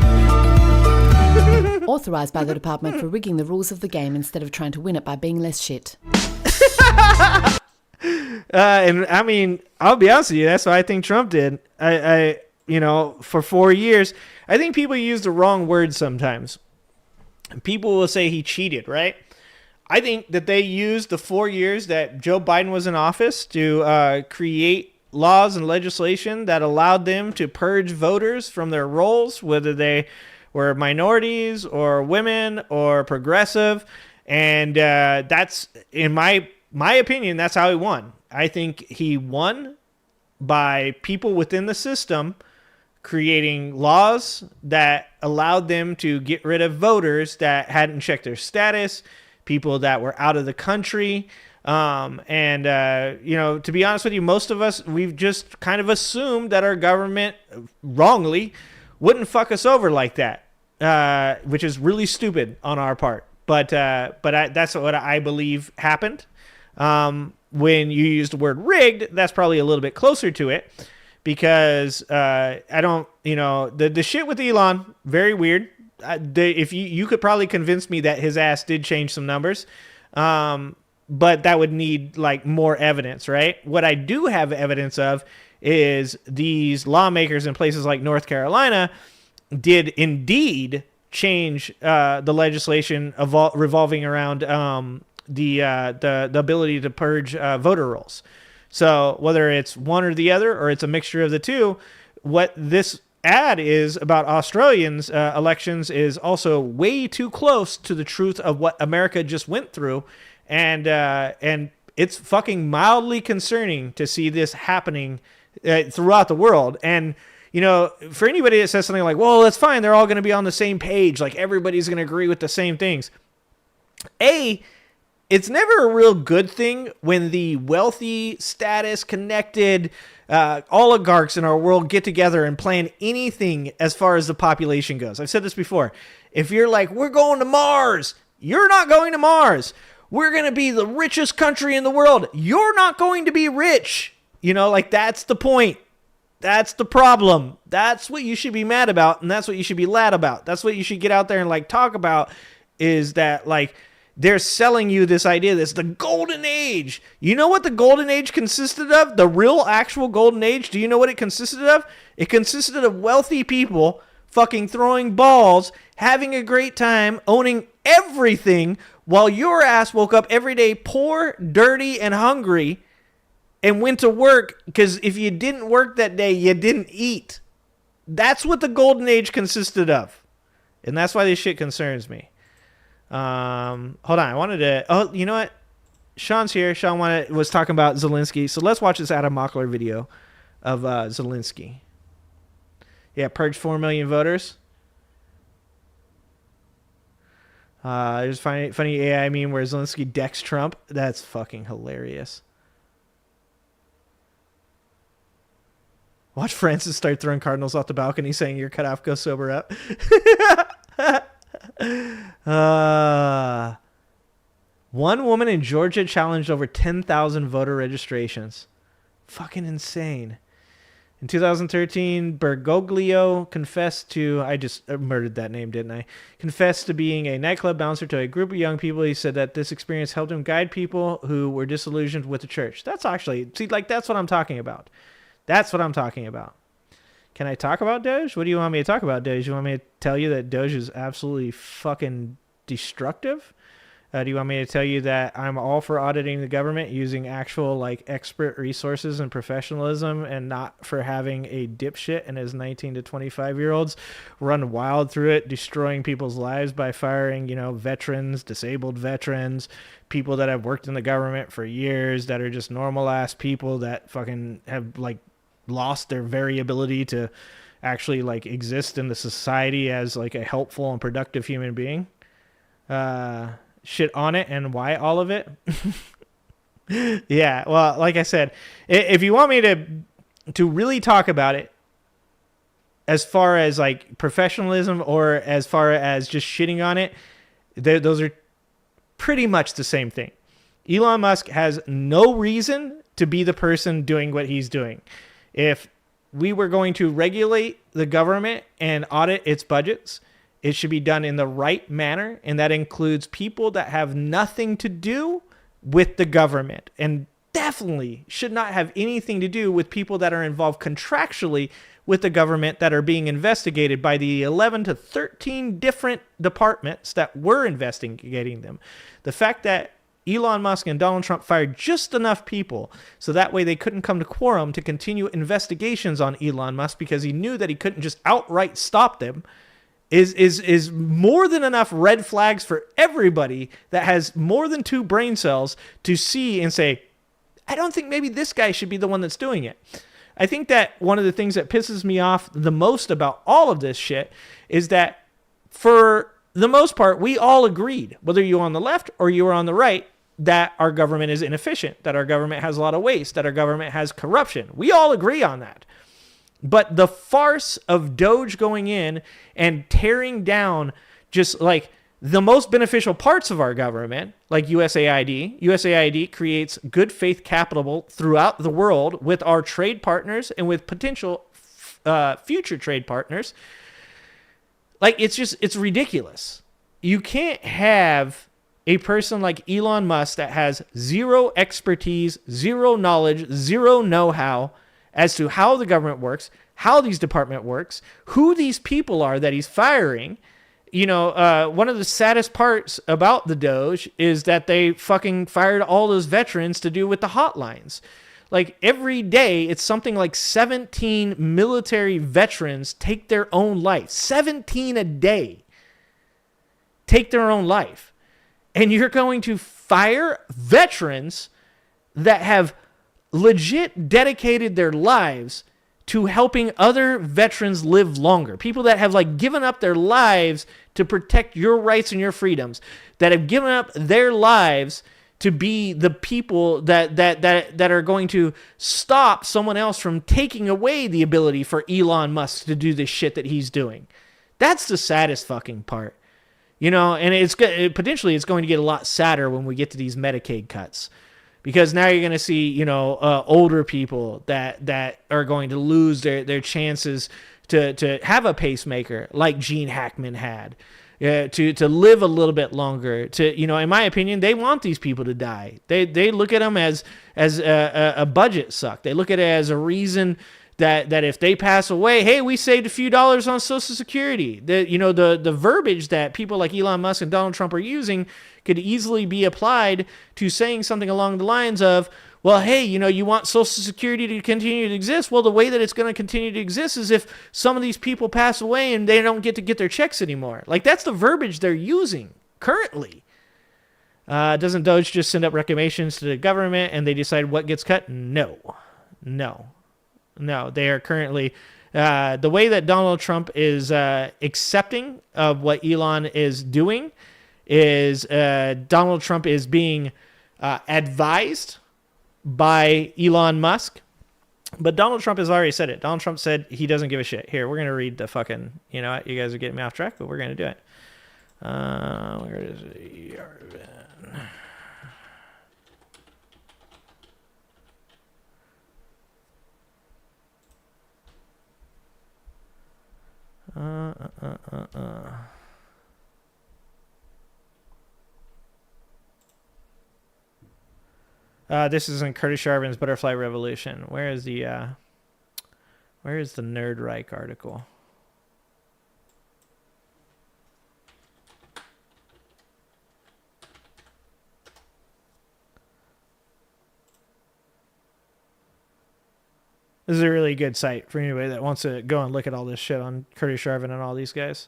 Authorised by the department for rigging the rules of the game instead of trying to win it by being less shit. And I mean, I'll be honest with you, that's what I think Trump did. I for 4 years, I think people use the wrong word sometimes. People will say he cheated, right? I think that they used the 4 years that Joe Biden was in office to create laws and legislation that allowed them to purge voters from their roles, whether they were minorities or women or progressive. And that's, in my opinion, that's how he won. I think he won by people within the system creating laws that allowed them to get rid of voters that hadn't checked their status, people that were out of the country. To be honest with you, most of us, we've just kind of assumed that our government, wrongly, wouldn't fuck us over like that, which is really stupid on our part. But that's what I believe happened. When you use the word rigged, that's probably a little bit closer to it, because I don't, the shit with Elon, very weird. If you could probably convince me that his ass did change some numbers, but that would need like more evidence, right? What I do have evidence of is these lawmakers in places like North Carolina did indeed change the legislation revolving around the ability to purge voter rolls. So whether it's one or the other, or it's a mixture of the two, what this ad is about Australians' elections is also way too close to the truth of what America just went through, and it's fucking mildly concerning to see this happening throughout the world. And for anybody that says something like, "Well, that's fine, they're all going to be on the same page, like everybody's going to agree with the same things," it's never a real good thing when the wealthy, status-connected oligarchs in our world get together and plan anything as far as the population goes. I've said this before. If you're like, we're going to Mars, you're not going to Mars. We're going to be the richest country in the world. You're not going to be rich. That's the point. That's the problem. That's what you should be mad about, and that's what you should be lad about. That's what you should get out there and talk about, is that they're selling you this idea that's the golden age. You know what the golden age consisted of? The real actual golden age? Do you know what it consisted of? It consisted of wealthy people fucking throwing balls, having a great time, owning everything, while your ass woke up every day poor, dirty, and hungry, and went to work, because if you didn't work that day, you didn't eat. That's what the golden age consisted of. And that's why this shit concerns me. Hold on. I wanted to... Oh, you know what? Sean's here. Sean was talking about Zelensky. So let's watch this Adam Mockler video of Zelensky. Yeah, purged 4 million voters. There's funny AI meme where Zelensky decks Trump. That's fucking hilarious. Watch Francis start throwing cardinals off the balcony saying you're cut off, go sober up. One woman in Georgia challenged over 10,000 voter registrations. Fucking insane. In 2013, Bergoglio confessed to, I just murdered that name, didn't I? Confessed to being a nightclub bouncer to a group of young people. He said that this experience helped him guide people who were disillusioned with the church. That's actually, see, like, that's what I'm talking about. That's what I'm talking about. Can I talk about Doge? What do you want me to talk about, Doge? You want me to tell you that Doge is absolutely fucking destructive? Do you want me to tell you that I'm all for auditing the government using actual, like, expert resources and professionalism, and not for having a dipshit and his 19 to 25-year-olds run wild through it, destroying people's lives by firing, you know, veterans, disabled veterans, people that have worked in the government for years that are just normal-ass people that fucking have, like, lost their very ability to actually, like, exist in the society as, like, a helpful and productive human being. Shit on it, and why all of it? Yeah, well, like I said, if you want me to really talk about it as far as, like, professionalism or as far as just shitting on it, those are pretty much the same thing. Elon Musk has no reason to be the person doing what he's doing. If we were going to regulate the government and audit its budgets, it should be done in the right manner, and that includes people that have nothing to do with the government, and definitely should not have anything to do with people that are involved contractually with the government that are being investigated by the 11 to 13 different departments that were investigating them. The fact that Elon Musk and Donald Trump fired just enough people so that way they couldn't come to quorum to continue investigations on Elon Musk because he knew that he couldn't just outright stop them is more than enough red flags for everybody that has more than 2 brain cells to see and say, I don't think maybe this guy should be the one that's doing it. I think that one of the things that pisses me off the most about all of this shit is that for the most part, we all agreed, whether you're on the left or you were on the right, that our government is inefficient, that our government has a lot of waste, that our government has corruption. We all agree on that. But the farce of Doge going in and tearing down just like the most beneficial parts of our government, like USAID creates good faith capital throughout the world with our trade partners and with potential future trade partners. Like, it's ridiculous. You can't have a person like Elon Musk that has zero expertise, zero knowledge, zero know-how as to how the government works, how these department works, who these people are that he's firing. You know, one of the saddest parts about the Doge is that they fucking fired all those veterans to do with the hotlines. Like, every day, it's something like 17 military veterans take their own life. 17 a day take their own life. And you're going to fire veterans that have legit dedicated their lives to helping other veterans live longer. People that have, like, given up their lives to protect your rights and your freedoms, that have given up their lives to be the people that are going to stop someone else from taking away the ability for Elon Musk to do this shit that he's doing. That's the saddest fucking part. You know, and potentially it's going to get a lot sadder when we get to these Medicaid cuts. Because now you're going to see, you know, older people that are going to lose their chances to have a pacemaker like Gene Hackman had, to live a little bit longer. To, you know, in my opinion, they want these people to die. They look at them as a budget suck. They look at it as a reason that if they pass away, hey, we saved a few dollars on Social Security. The verbiage that people like Elon Musk and Donald Trump are using could easily be applied to saying something along the lines of, well, hey, you know, you want Social Security to continue to exist? Well, the way that it's going to continue to exist is if some of these people pass away and they don't get to get their checks anymore. Like, that's the verbiage they're using currently. Doesn't Doge just send up recommendations to the government and they decide what gets cut? No. They are currently... the way that Donald Trump is accepting of what Elon is doing is Donald Trump is being advised by Elon Musk. But Donald Trump has already said it. Donald Trump said he doesn't give a shit. Here, we're going to read the fucking... You know what? You guys are getting me off track, but we're going to do it. Where is Yarvin? This is in Curtis Yarvin's Butterfly Revolution. Where is the Nerd Reich article? This is a really good site for anybody that wants to go and look at all this shit on Curtis Yarvin and all these guys.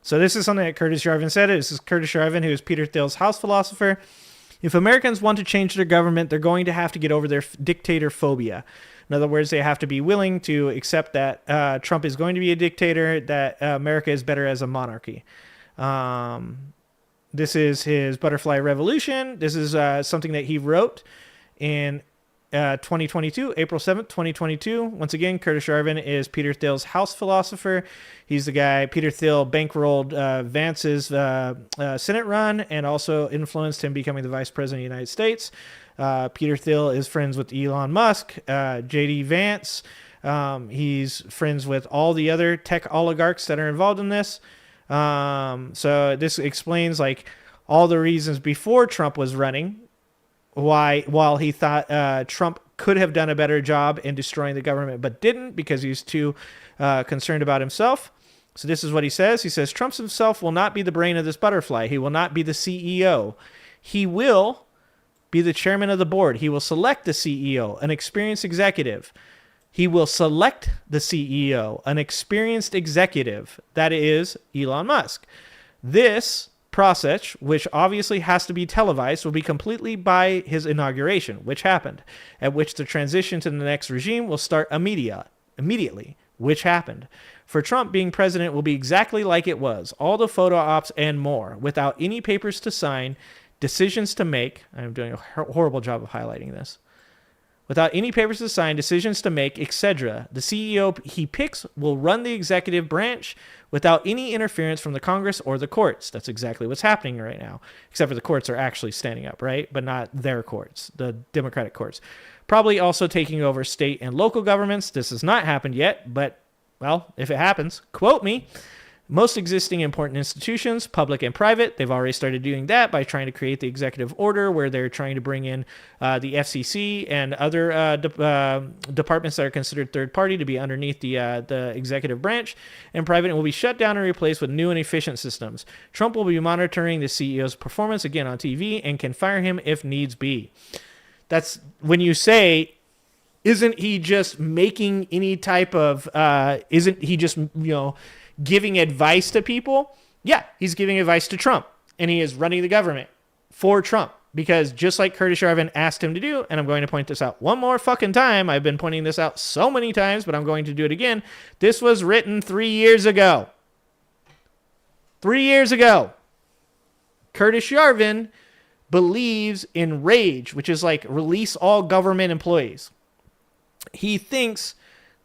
So this is something that Curtis Yarvin said. This is Curtis Yarvin, who is Peter Thiel's house philosopher. If Americans want to change their government, they're going to have to get over their dictator phobia. In other words, they have to be willing to accept that Trump is going to be a dictator, that America is better as a monarchy. This is his Butterfly Revolution. This is something that he wrote in 2022, April 7th, 2022. Once again, Curtis Yarvin is Peter Thiel's house philosopher. He's the guy, Peter Thiel bankrolled Vance's Senate run and also influenced him becoming the vice president of the United States. Peter Thiel is friends with Elon Musk, J.D. Vance. He's friends with all the other tech oligarchs that are involved in this. So this explains like all the reasons before Trump was running, while he thought Trump could have done a better job in destroying the government, but didn't because he was too concerned about himself. So this is what he says. He says, Trump himself will not be the brain of this butterfly. He will not be the CEO. He will be the chairman of the board. He will select the CEO, an experienced executive. He will select the CEO, an experienced executive. That is Elon Musk. This process, which obviously has to be televised, will be completely by his inauguration, which happened, at which the transition to the next regime will start immediately, which happened. For Trump, being president will be exactly like it was, all the photo ops and more, without any papers to sign, decisions to make. I'm doing a horrible job of highlighting this. Without any papers to sign, decisions to make, etc. The CEO he picks will run the executive branch without any interference from the Congress or the courts. That's exactly what's happening right now, except for the courts are actually standing up, right? But not their courts, the Democratic courts. Probably also taking over state and local governments. This has not happened yet, but, well, if it happens, quote me. Most existing important institutions, public and private, they've already started doing that by trying to create the executive order where they're trying to bring in the FCC and other departments that are considered third party to be underneath the executive branch. And private will be shut down and replaced with new and efficient systems. Trump will be monitoring the CEO's performance again on TV and can fire him if needs be. That's when you say, isn't he just making any type of, isn't he just, giving advice to people? Yeah, he's giving advice to Trump, and he is running the government for Trump, because just like Curtis Yarvin asked him to do, and I'm going to point this out one more fucking time. I've been pointing this out so many times, but I'm going to do it again. This was written 3 years ago. 3 years ago. Curtis Yarvin believes in rage, which is like release all government employees. He thinks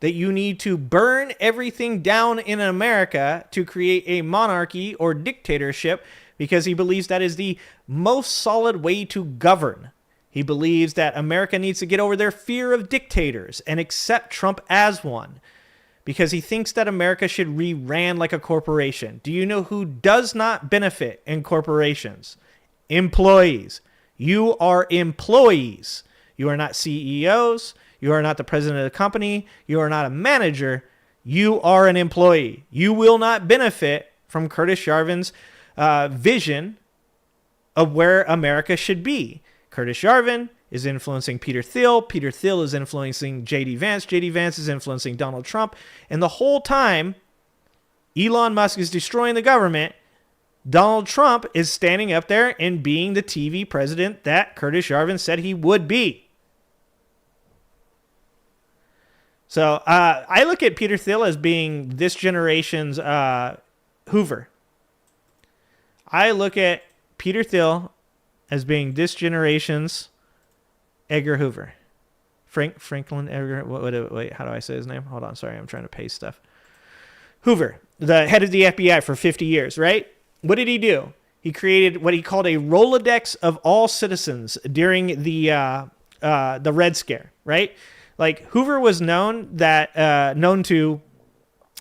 that you need to burn everything down in America to create a monarchy or dictatorship, because he believes that is the most solid way to govern. He believes that America needs to get over their fear of dictators and accept Trump as one, because he thinks that America should be ran like a corporation. Do you know who does not benefit in corporations? Employees. You are employees. You are not CEOs. You are not the president of the company. You are not a manager. You are an employee. You will not benefit from Curtis Yarvin's vision of where America should be. Curtis Yarvin is influencing Peter Thiel. Peter Thiel is influencing J.D. Vance. J.D. Vance is influencing Donald Trump. And the whole time, Elon Musk is destroying the government. Donald Trump is standing up there and being the TV president that Curtis Yarvin said he would be. So I look at Peter Thiel as being this generation's Hoover. I look at Peter Thiel as being this generation's Edgar Hoover. Franklin Edgar. Wait, how do I say his name? Hold on. Sorry, I'm trying to paste stuff. Hoover, the head of the FBI for 50 years, right? What did he do? He created what he called a Rolodex of all citizens during the Red Scare, right? Like Hoover was known that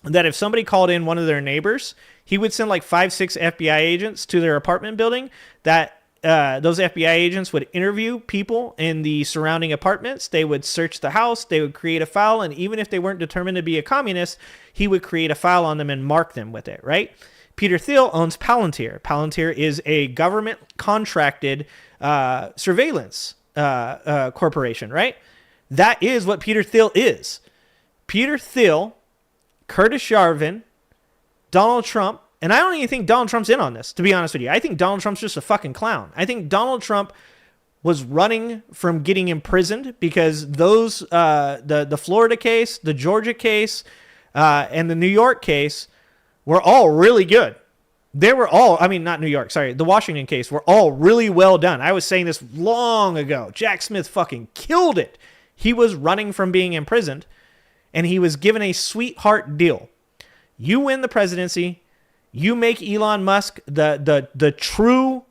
if somebody called in one of their neighbors, he would send like 5-6 FBI agents to their apartment building. That those FBI agents would interview people in the surrounding apartments. They would search the house. They would create a file, and even if they weren't determined to be a communist, he would create a file on them and mark them with it, right? Peter Thiel owns Palantir. Palantir is a government contracted surveillance corporation, right? That is what Peter Thiel is. Peter Thiel, Curtis Yarvin, Donald Trump, and I don't even think Donald Trump's in on this, to be honest with you. I think Donald Trump's just a fucking clown. I think Donald Trump was running from getting imprisoned because those, the Florida case, the Georgia case, and the New York case were all really good. They were all, not New York, sorry, the Washington case were all really well done. I was saying this long ago. Jack Smith fucking killed it. He was running from being imprisoned, and he was given a sweetheart deal. You win the presidency, you make Elon Musk the true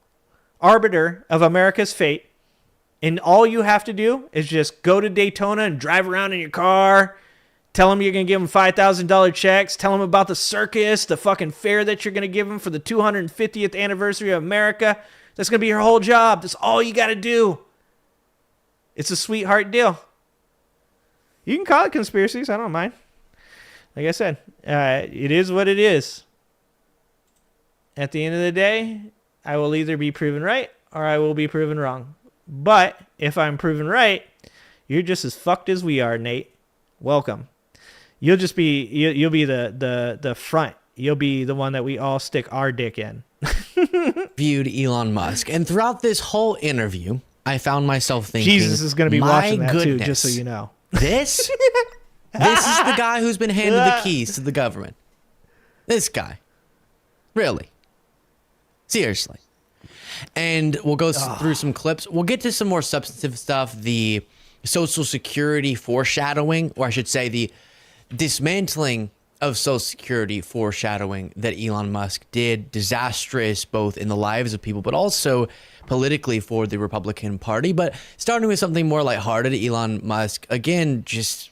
arbiter of America's fate, and all you have to do is just go to Daytona and drive around in your car, tell him you're going to give him $5,000 checks, tell him about the circus, the fucking fair that you're going to give him for the 250th anniversary of America. That's going to be your whole job. That's all you got to do. It's a sweetheart deal. You can call it conspiracies. I don't mind. Like I said, it is what it is. At the end of the day, I will either be proven right or I will be proven wrong. But if I'm proven right, you're just as fucked as we are, Nate. Welcome. You'll just be you'll be the front. You'll be the one that we all stick our dick in. Viewed Elon Musk, and throughout this whole interview, I found myself thinking, Jesus is going to be watching that too, just so you know. This is the guy who's been handed the keys to the government. This guy. Really. Seriously. And we'll go through some clips. We'll get to some more substantive stuff. The Social Security foreshadowing, or I should say the dismantling of Social Security foreshadowing that Elon Musk did. Disastrous both in the lives of people, but also politically for the Republican Party. But starting with something more lighthearted, Elon Musk, again, just...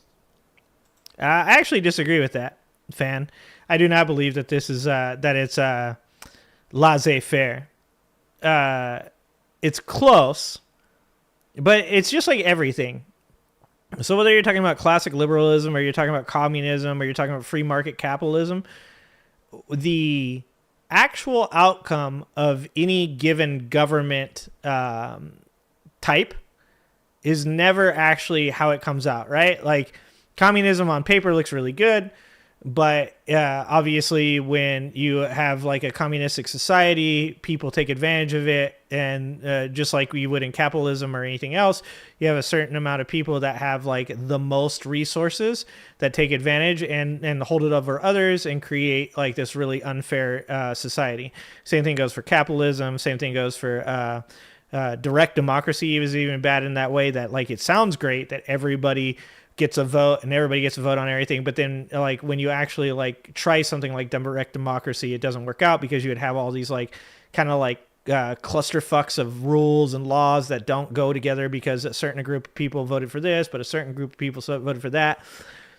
I actually disagree with that, fan. I do not believe that this is, that it's laissez-faire. It's close, but it's just like everything. So whether you're talking about classic liberalism or you're talking about communism or you're talking about free market capitalism, the actual outcome of any given government type is never actually how it comes out, right? Like communism on paper looks really good, but obviously when you have like a communistic society, people take advantage of it, and just like you would in capitalism or anything else, you have a certain amount of people that have like the most resources that take advantage and hold it over others and create like this really unfair society. Same thing goes for capitalism. Same thing goes for direct democracy. It was even bad in that way that like it sounds great that everybody gets a vote and everybody gets a vote on everything, but then like when you actually like try something like direct democracy, it doesn't work out because you would have all these like kind of like clusterfucks of rules and laws that don't go together because a certain group of people voted for this, but a certain group of people voted for that.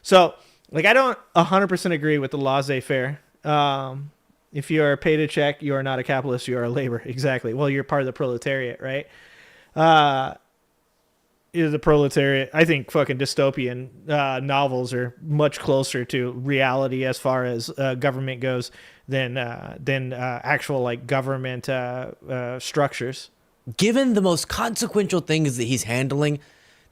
So like I don't 100% agree with the laissez-faire. If you are paid a check, you are not a capitalist, you are a labor. Exactly. Well, you're part of the proletariat, right? The proletariat. I think fucking dystopian novels are much closer to reality as far as government goes than actual like government structures. given the most consequential things that he's handling,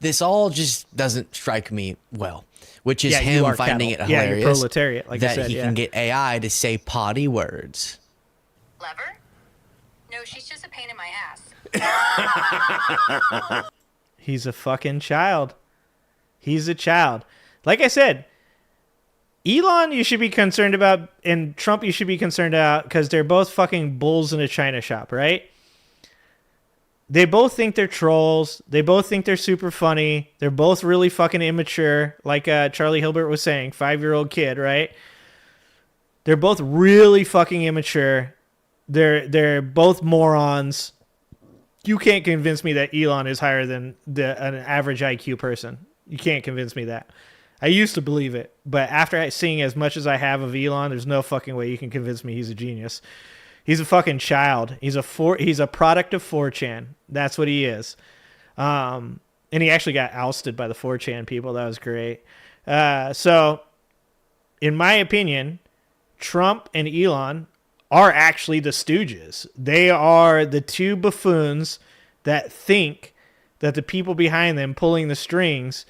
this all just doesn't strike me well. Which is Yeah, you him are finding cattle. it Yeah, you're hilarious proletariat, like I that said, he yeah. can get AI to say potty words. Lever? No, she's just a pain in my ass. He's a fucking child. He's a child. Like I said, Elon you should be concerned about, and Trump you should be concerned about, because they're both fucking bulls in a china shop, right? They both think they're trolls. They both think they're super funny. They're both really fucking immature, like Charlie Hilbert was saying, 5-year-old kid, right? They're both really fucking immature. They're both morons. You can't convince me that Elon is higher than an average IQ person. You can't convince me that. I used to believe it, but after seeing as much as I have of Elon, there's no fucking way you can convince me he's a genius. He's a fucking child. He's a product of 4chan. That's what he is. And he actually got ousted by the 4chan people. That was great. So, in my opinion, Trump and Elon are actually the stooges. They are the two buffoons that think that the people behind them pulling the strings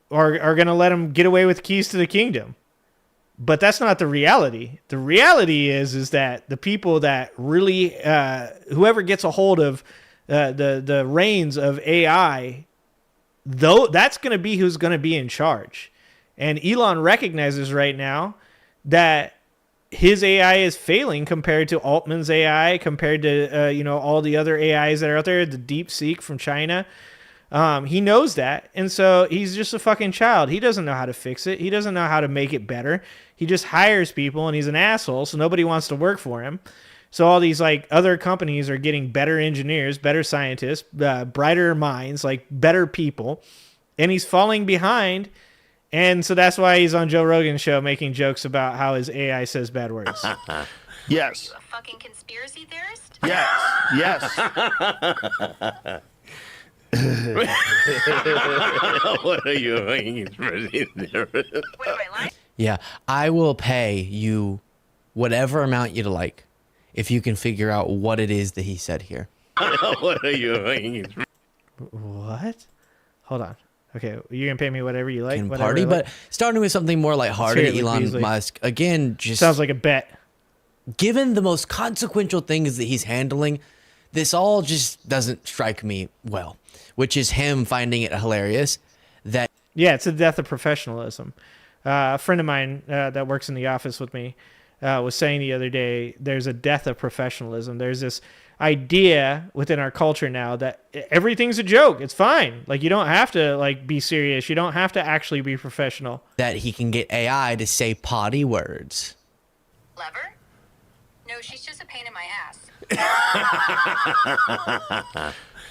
are going to let them get away with keys to the kingdom. But that's not the reality. The reality is that the people that really, whoever gets a hold of the reins of AI, though, that's going to be who's going to be in charge. And Elon recognizes right now that his AI is failing compared to Altman's AI, compared to all the other AIs that are out there, the DeepSeek from China. He knows that, and so he's just a fucking child. He doesn't know how to fix it. He doesn't know how to make it better. He just hires people, and he's an asshole, so nobody wants to work for him. So all these like other companies are getting better engineers, better scientists, brighter minds, like better people, and he's falling behind. And so that's why he's on Joe Rogan's show making jokes about how his AI says bad words. Yes. Are you a fucking conspiracy theorist? Yes. Yes. What are you doing? Yeah, I will pay you whatever amount you'd like if you can figure out what it is that he said here. What are you doing? What? Hold on. Okay, you're gonna pay me whatever you like. Can Whatever party, I like. but starting with something more lighthearted, Let's hear it, Elon Beasley. Musk again. Just sounds like a bet. Given the most consequential things that he's handling, this all just doesn't strike me well. Which is him finding it hilarious that it's the death of professionalism. A friend of mine that works in the office with me was saying the other day, there's a death of professionalism. There's this idea within our culture now that everything's a joke. It's fine. Like, you don't have to like be serious. You don't have to actually be professional. That he can get AI to say potty words. Lever? No, she's just a pain in my ass.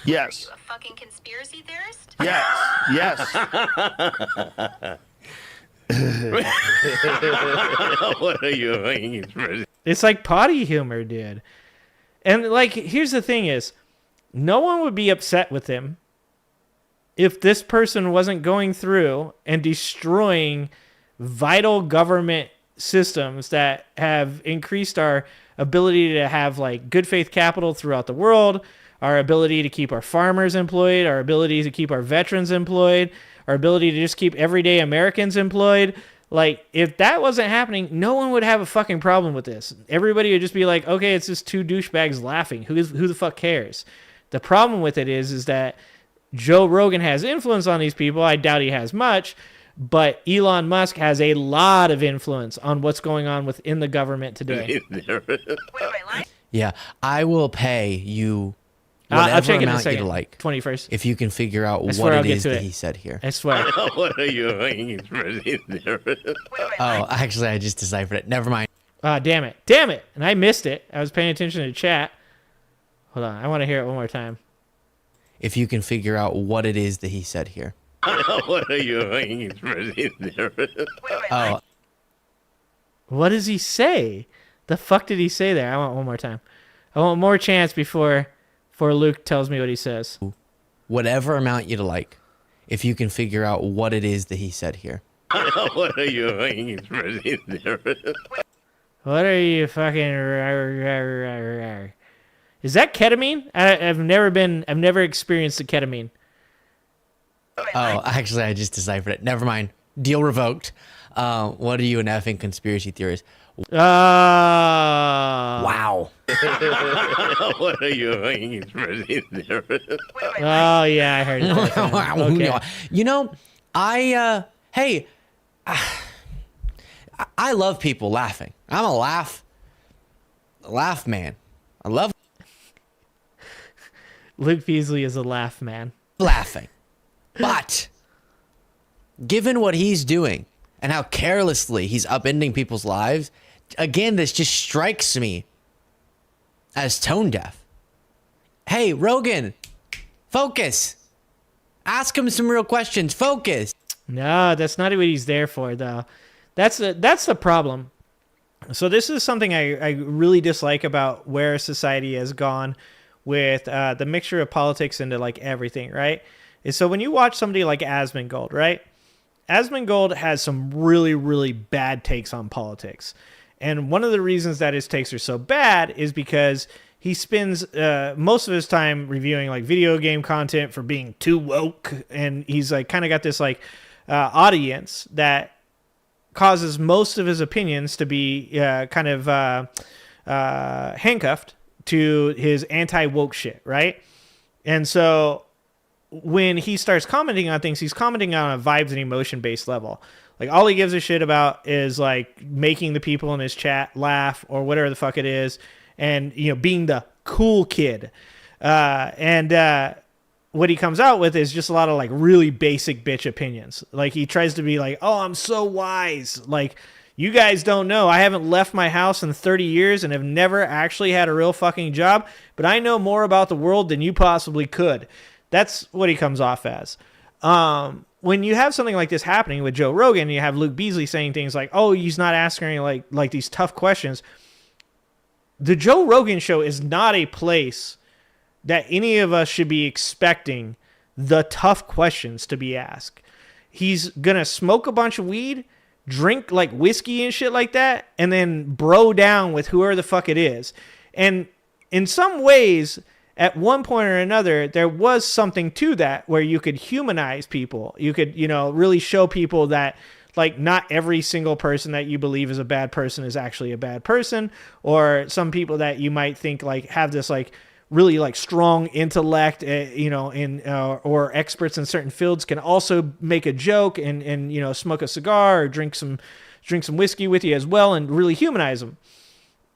Yes. Are you a fucking conspiracy theorist? Yes. Yes. What are you doing? It's like potty humor, dude. And like, here's the thing is, no one would be upset with him if this person wasn't going through and destroying vital government systems that have increased our ability to have like good faith capital throughout the world, our ability to keep our farmers employed, our ability to keep our veterans employed, our ability to just keep everyday Americans employed. Like, if that wasn't happening, no one would have a fucking problem with this. Everybody would just be like, okay, it's just two douchebags laughing. Who the fuck cares? The problem with it is that Joe Rogan has influence on these people. I doubt he has much, but Elon Musk has a lot of influence on what's going on within the government today. Yeah, I will pay you I'll whatever check it in a amount second. you'd like. 21st. If you can figure out I swear what I'll it get is to that it. he said here. I swear. What are you doing? Oh, actually, I just deciphered it. Never mind. Damn it. Damn it. And I missed it. I was paying attention to chat. Hold on. I want to hear it one more time. If you can figure out what it is that he said here. What are you doing? Oh, What does he say? The fuck did he say there? I want one more time. I want more chance before Luke tells me what he says. whatever amount you'd like. If you can figure out what it is that he said here. What are you doing? What are you fucking... Is that ketamine? I've never experienced the ketamine. Oh, actually, I just deciphered it. Never mind. Deal revoked. What are you, an effing conspiracy theorist? Wow. What are you doing? Oh yeah, I heard that. Okay. You know, I love people laughing. I'm a laugh man. I love Luke Beasley is a laugh man. Laughing. But given what he's doing and how carelessly he's upending people's lives, again, this just strikes me as tone deaf. Hey, Rogan, focus. Ask him some real questions. Focus. No, that's not what he's there for, though. That's the problem. So this is something I really dislike about where society has gone with the mixture of politics into like everything, right? Is so when you watch somebody like Asmongold, right? Asmongold has some really, really bad takes on politics. And one of the reasons that his takes are so bad is because he spends most of his time reviewing like video game content for being too woke. And he's like kind of got this like audience that causes most of his opinions to be kind of handcuffed to his anti-woke shit, right? And so when he starts commenting on things, he's commenting on a vibes and emotion-based level. Like, all he gives a shit about is, like, making the people in his chat laugh or whatever the fuck it is and, you know, being the cool kid. And what he comes out with is just a lot of, like, really basic bitch opinions. Like, he tries to be like, oh, I'm so wise. Like, you guys don't know. I haven't left my house in 30 years and have never actually had a real fucking job, but I know more about the world than you possibly could. That's what he comes off as. When you have something like this happening with Joe Rogan, you have Luke Beasley saying things like, oh, he's not asking like these tough questions. The Joe Rogan show is not a place that any of us should be expecting the tough questions to be asked. He's going to smoke a bunch of weed, drink like whiskey and shit like that, and then bro down with whoever the fuck it is. And in some ways, at one point or another, there was something to that where you could humanize people. You could, you know, really show people that, like, not every single person that you believe is a bad person is actually a bad person, or some people that you might think, like, have this, like, really, like, strong intellect, you know, in or experts in certain fields can also make a joke and you know, smoke a cigar or drink some whiskey with you as well and really humanize them.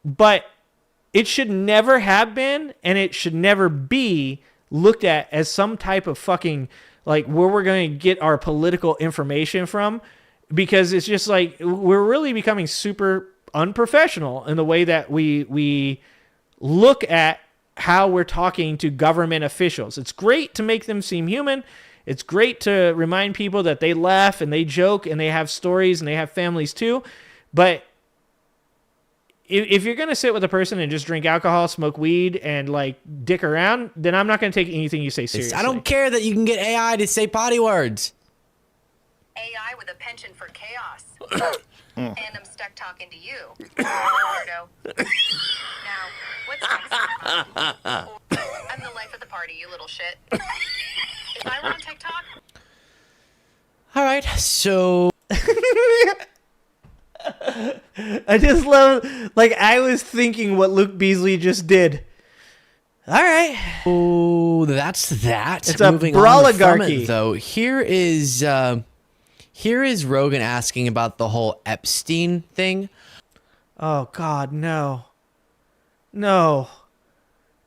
But it should never have been, and it should never be looked at as some type of fucking, like, where we're going to get our political information from, because it's just like we're really becoming super unprofessional in the way that we look at how we're talking to government officials. It's great to make them seem human. It's great to remind people that they laugh and they joke and they have stories and they have families too. But if you're going to sit with a person and just drink alcohol, smoke weed, and, like, dick around, then I'm not going to take anything you say seriously. I don't care that you can get AI to say potty words. AI with a penchant for chaos. And I'm stuck talking to you, Roberto. Now, what's next? I'm the life of the party, you little shit. If I were on TikTok... All right, so... I just love, like, I was thinking what Luke Beasley just did. All right. Oh, that's that. It's Moving a brawligarchy. Though, here is Rogan asking about the whole Epstein thing. Oh, God, no. No.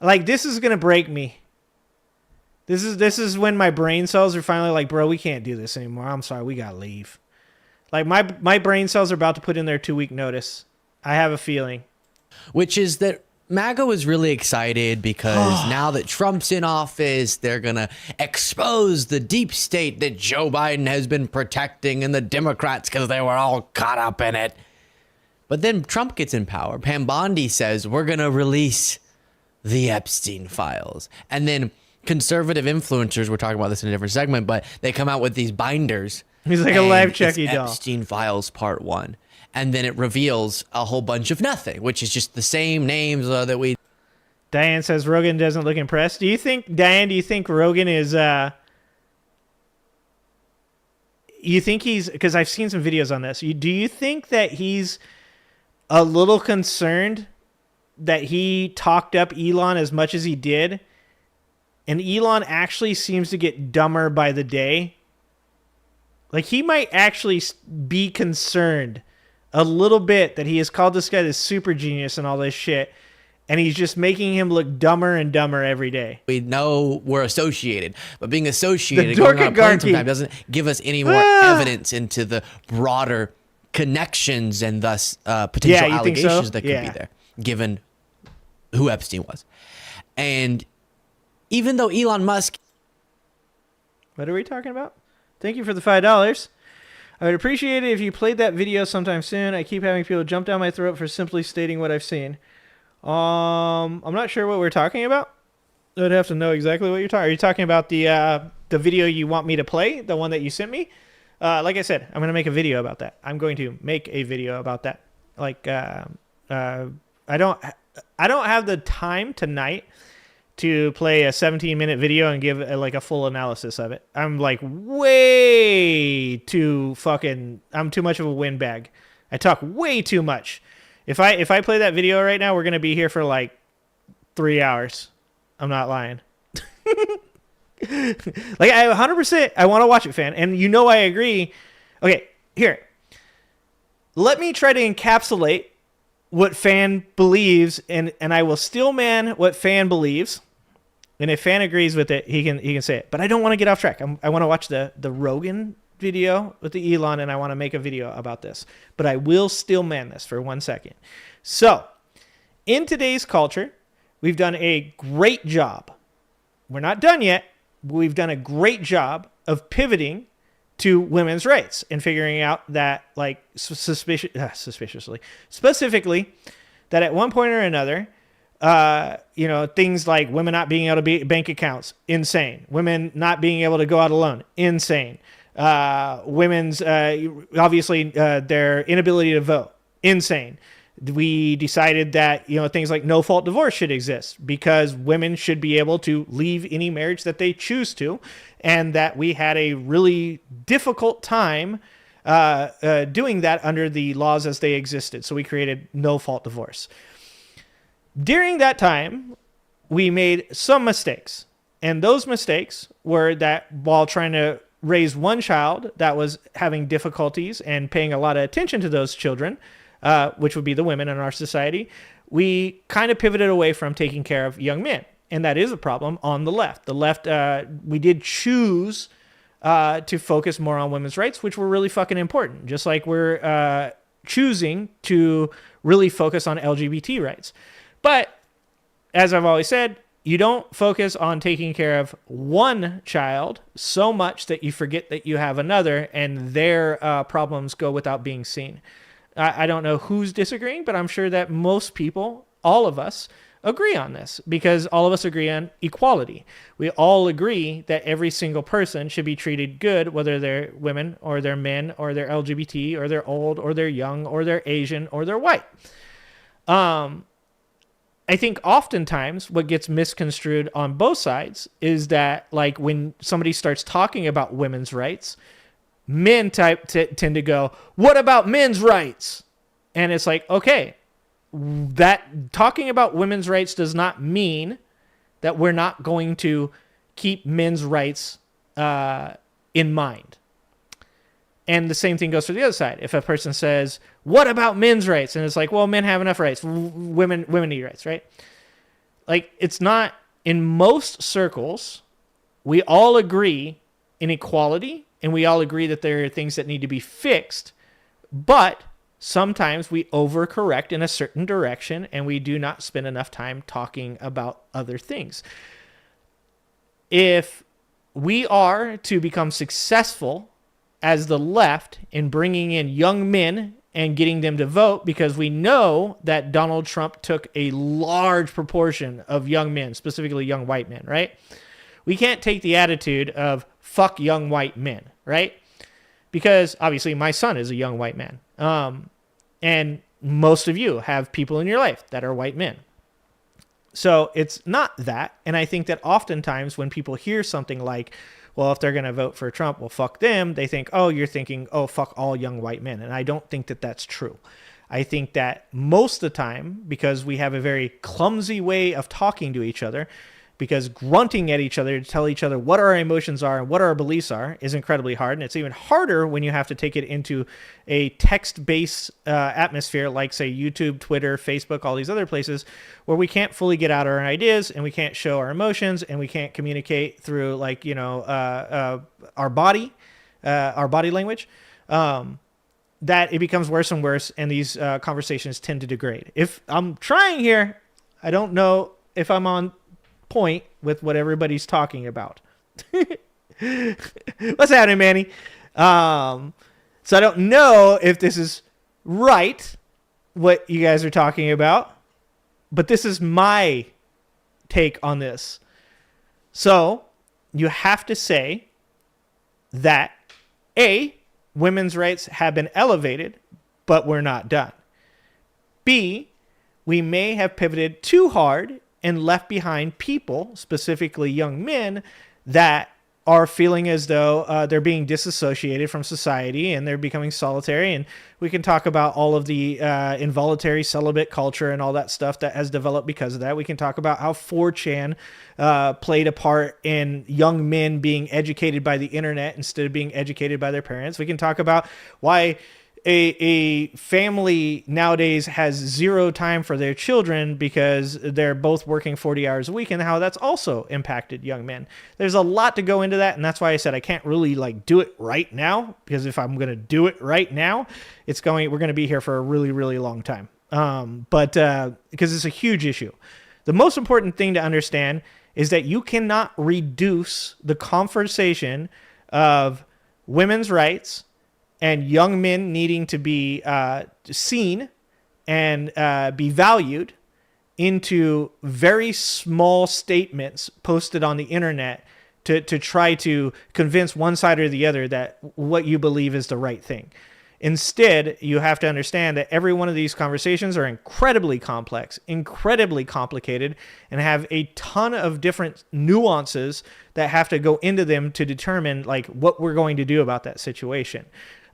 Like, this is going to break me. This is when my brain cells are finally like, bro, we can't do this anymore. I'm sorry, we got to leave. Like, my brain cells are about to put in their 2-week notice. I have a feeling. Which is that MAGA was really excited because now that Trump's in office, they're going to expose the deep state that Joe Biden has been protecting and the Democrats because they were all caught up in it. But then Trump gets in power. Pam Bondi says, we're going to release the Epstein files. And then conservative influencers, we're talking about this in a different segment, but they come out with these binders. He's like a live Chucky doll. Epstein Files Part 1. And then it reveals a whole bunch of nothing, which is just the same names that we... Diane says Rogan doesn't look impressed. Do you think Rogan is, you think he's, because I've seen some videos on this. Do you think that he's a little concerned that he talked up Elon as much as he did? And Elon actually seems to get dumber by the day. Like, he might actually be concerned a little bit that he has called this guy the super genius and all this shit. And he's just making him look dumber and dumber every day. We know we're associated, but being associated going on a plane sometimes doesn't give us any more evidence into the broader connections and thus potential allegations that could be there, given who Epstein was. And even though Elon Musk... What are we talking about? Thank you for the $5. I would appreciate it if you played that video sometime soon. I keep having people jump down my throat for simply stating what I've seen. I'm not sure what we're talking about. I'd have to know exactly what you're talking. Are you talking about the video you want me to play, the one that you sent me? Like I said, I'm gonna make a video about that. I'm going to make a video about that. Like, I don't have the time tonight to play a 17-minute video and give a full analysis of it. I'm like way too fucking. I'm too much of a windbag. I talk way too much. If I play that video right now, we're gonna be here for like 3 hours. I'm not lying. Like, I 100%, I want to watch it, fan, and you know I agree. Okay, here. Let me try to encapsulate what fan believes, and I will still man what fan believes. And if fan agrees with it, he can say it. But I don't want to get off track. I want to watch the Rogan video with the Elon, and I want to make a video about this. But I will still man this for 1 second. So, in today's culture, we've done a great job. We're not done yet. We've done a great job of pivoting to women's rights and figuring out that, like, specifically, that at one point or another, things like women not being able to be bank accounts, insane. Women not being able to go out alone, insane. Women's, obviously, their inability to vote, insane. We decided that, things like no-fault divorce should exist because women should be able to leave any marriage that they choose to, and that we had a really difficult time doing that under the laws as they existed. So we created no-fault divorce. During that time, we made some mistakes, and those mistakes were that while trying to raise one child that was having difficulties and paying a lot of attention to those children, which would be the women in our society, we kind of pivoted away from taking care of young men. And that is a problem on the left. The left, we did choose to focus more on women's rights, which were really fucking important. Just like we're choosing to really focus on LGBT rights. But, as I've always said, you don't focus on taking care of one child so much that you forget that you have another, and their problems go without being seen. I don't know who's disagreeing, but I'm sure that most people, all of us, agree on this because all of us agree on equality. We all agree that every single person should be treated good, whether they're women or they're men or they're LGBT or they're old or they're young or they're Asian or they're white. I think oftentimes what gets misconstrued on both sides is that, like, when somebody starts talking about women's rights, men tend to go, what about men's rights? And it's like, okay, that talking about women's rights does not mean that we're not going to keep men's rights in mind. And the same thing goes for the other side. If a person says, what about men's rights? And it's like, well, men have enough rights. Women need rights, right? Like, it's not, in most circles, we all agree in equality, and we all agree that there are things that need to be fixed, but sometimes we overcorrect in a certain direction, and we do not spend enough time talking about other things. If we are to become successful as the left in bringing in young men and getting them to vote, because we know that Donald Trump took a large proportion of young men, specifically young white men, right? We can't take the attitude of fuck young white men, right? Because obviously my son is a young white man. And most of you have people in your life that are white men. So it's not that. And I think that oftentimes when people hear something like, well, if they're going to vote for Trump, well, fuck them, they think, oh, you're thinking, oh, fuck all young white men. And I don't think that that's true. I think that most of the time, because we have a very clumsy way of talking to each other, because grunting at each other to tell each other what our emotions are and what our beliefs are is incredibly hard. And it's even harder when you have to take it into a text-based atmosphere like, say, YouTube, Twitter, Facebook, all these other places where we can't fully get out our ideas and we can't show our emotions and we can't communicate through, like, you know, our body language. That it becomes worse and worse, and these conversations tend to degrade. If I'm trying here, I don't know if I'm on point with what everybody's talking about. What's happening, Manny? So I don't know if this is right, what you guys are talking about, but this is my take on this. So you have to say that A, women's rights have been elevated, but we're not done. B, we may have pivoted too hard and left behind people, specifically young men, that are feeling as though they're being disassociated from society and they're becoming solitary. And we can talk about all of the involuntary celibate culture and all that stuff that has developed because of that. We can talk about how 4chan played a part in young men being educated by the internet instead of being educated by their parents. We can talk about why a family nowadays has zero time for their children because they're both working 40 hours a week, and how that's also impacted young men. There's a lot to go into that, and that's why I said I can't really like do it right now, because if I'm going to do it right now, we're going to be here for a really, really long time. But because it's a huge issue. The most important thing to understand is that you cannot reduce the conversation of women's rights and young men needing to be seen and be valued into very small statements posted on the internet to try to convince one side or the other that what you believe is the right thing. Instead, you have to understand that every one of these conversations are incredibly complex, incredibly complicated, and have a ton of different nuances that have to go into them to determine like what we're going to do about that situation.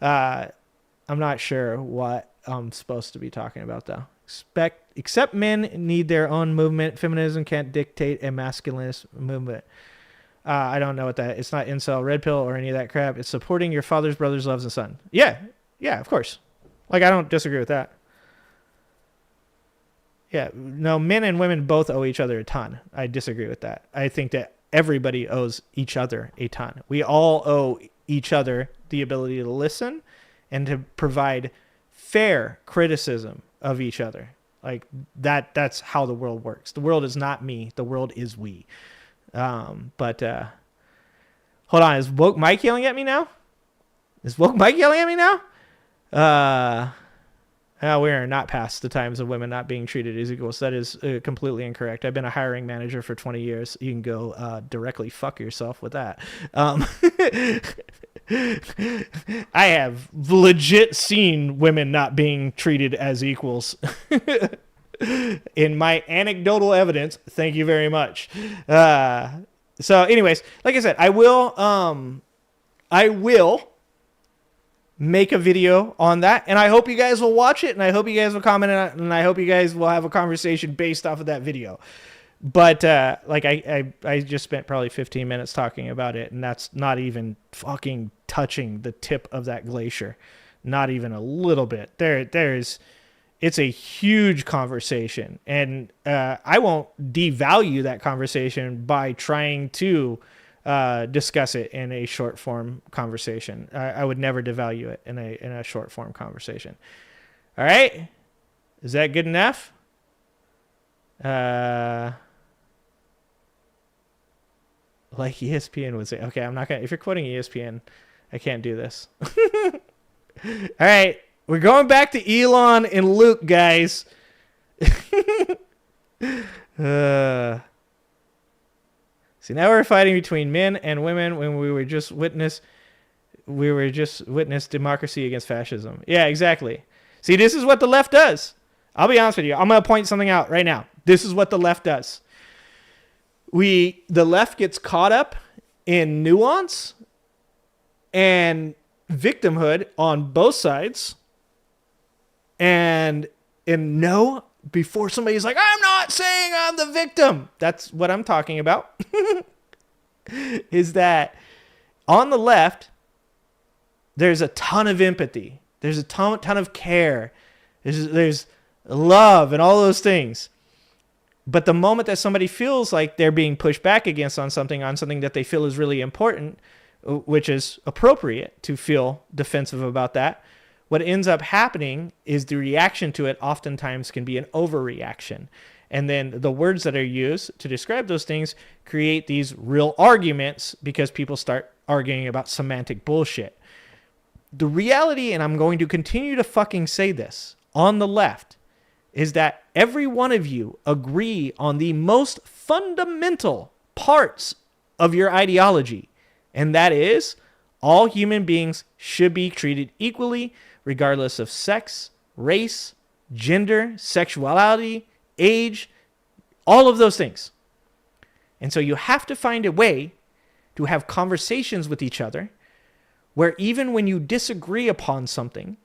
I'm not sure what I'm supposed to be talking about, though. Except men need their own movement. Feminism can't dictate a masculinist movement. I don't know what that is. It's not incel, red pill, or any of that crap. It's supporting your father's brothers, loves, and son. Yeah, of course. Like, I don't disagree with that. Yeah, no, men and women both owe each other a ton. I disagree with that. I think that everybody owes each other a ton. We all owe each other the ability to listen and to provide fair criticism of each other. Like that's how the world works. The world is not me. The world is we. But hold on. Is Woke Mike yelling at me now? We are not past the times of women not being treated as equals. That is completely incorrect. I've been a hiring manager for 20 years. You can go directly fuck yourself with that. I have legit seen women not being treated as equals. In my anecdotal evidence, thank you very much. So anyways, like I said, I will make a video on that, and I hope you guys will watch it, and I hope you guys will comment on it, and I hope you guys will have a conversation based off of that video. But like I just spent probably 15 minutes talking about it, and that's not even fucking touching the tip of that glacier, not even a little bit. It's a huge conversation, and I won't devalue that conversation by trying to discuss it in a short form conversation. I would never devalue it in a short form conversation. All right, is that good enough? Like ESPN would say. Okay, I'm not gonna. If you're quoting ESPN, I can't do this. All right, we're going back to Elon and Luke, guys. See, now we're fighting between men and women when we were just witness democracy against fascism. Yeah, exactly. See, this is what the left does. I'll be honest with you. I'm going to point something out right now. This is what the left does. The left gets caught up in nuance and victimhood on both sides. And before somebody's like, I'm not saying I'm the victim. That's what I'm talking about. Is that on the left, there's a ton of empathy. There's a ton of care. There's love and all those things. But the moment that somebody feels like they're being pushed back against on something that they feel is really important, which is appropriate to feel defensive about that, what ends up happening is the reaction to it oftentimes can be an overreaction. And then the words that are used to describe those things create these real arguments because people start arguing about semantic bullshit. The reality, and I'm going to continue to fucking say this, on the left, is that every one of you agree on the most fundamental parts of your ideology. And that is, all human beings should be treated equally, regardless of sex, race, gender, sexuality, age, all of those things. And so you have to find a way to have conversations with each other where even when you disagree upon something,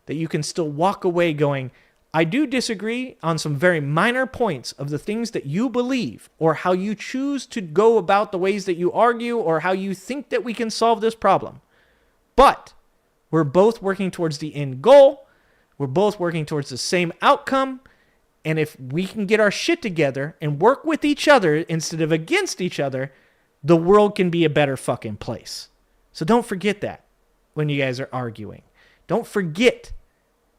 that you can still walk away going, I do disagree on some very minor points of the things that you believe or how you choose to go about the ways that you argue or how you think that we can solve this problem. But we're both working towards the end goal. We're both working towards the same outcome. And if we can get our shit together and work with each other instead of against each other, the world can be a better fucking place. So don't forget that when you guys are arguing. Don't forget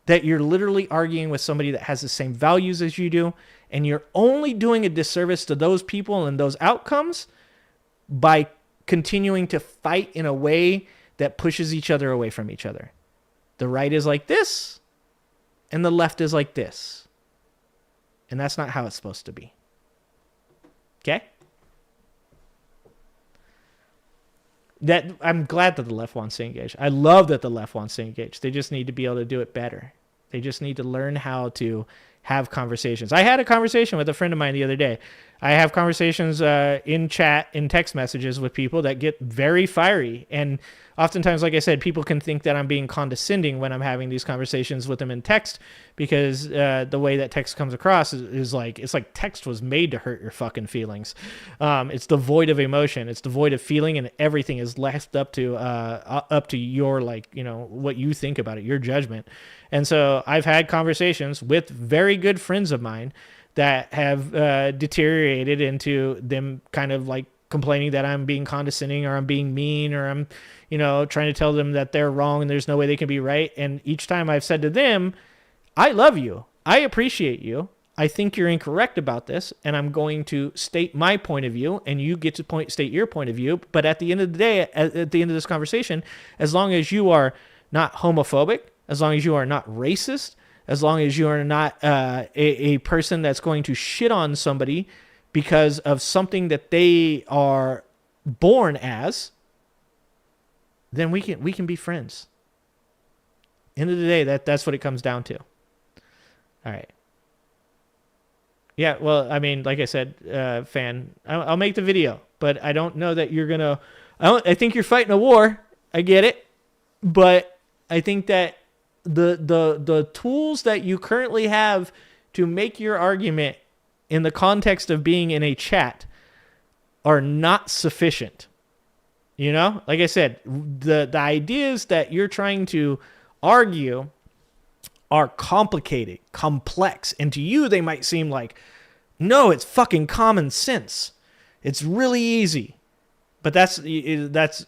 that you're literally arguing with somebody that has the same values as you do, and you're only doing a disservice to those people and those outcomes by continuing to fight in a way that pushes each other away from each other. The right is like this, and the left is like this. And that's not how it's supposed to be. Okay? That I'm glad that the left wants to engage. I love that the left wants to engage. They just need to be able to do it better. They just need to learn how to have conversations. I had a conversation with a friend of mine the other day. I have conversations in chat, in text messages with people that get very fiery. And oftentimes, like I said, people can think that I'm being condescending when I'm having these conversations with them in text because the way that text comes across is like, it's like text was made to hurt your fucking feelings. It's devoid of emotion. It's devoid of feeling, and everything is left up to your, like, you know, what you think about it, your judgment. And so I've had conversations with very good friends of mine that have deteriorated into them kind of like complaining that I'm being condescending or I'm being mean or I'm, you know, trying to tell them that they're wrong and there's no way they can be right. And each time I've said to them, I love you. I appreciate you. I think you're incorrect about this, and I'm going to state my point of view, and you get to state your point of view. But at the end of the day, at the end of this conversation, as long as you are not homophobic, as long as you are not racist, as long as you are not a person that's going to shit on somebody because of something that they are born as, then we can be friends. End of the day, that's what it comes down to. All right. Yeah, well, I mean, like I said, fan, I'll make the video, but I don't know that you're gonna. I think you're fighting a war. I get it, but I think that the tools that you currently have to make your argument in the context of being in a chat are not sufficient. You know, like I said, the ideas that you're trying to argue are complicated, complex, and to you they might seem like, no, it's fucking common sense. It's really easy. But that's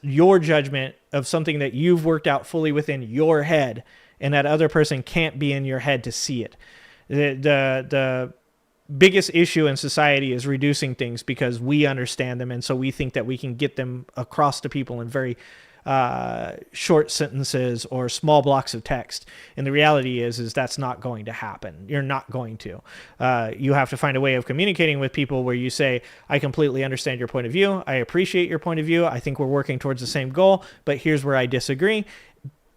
your judgment of something that you've worked out fully within your head, and that other person can't be in your head to see it. The biggest issue in society is reducing things because we understand them, and so we think that we can get them across to people in very short sentences or small blocks of text. And the reality is that's not going to happen. You're not going to. You have to find a way of communicating with people where you say, I completely understand your point of view. I appreciate your point of view. I think we're working towards the same goal, but here's where I disagree.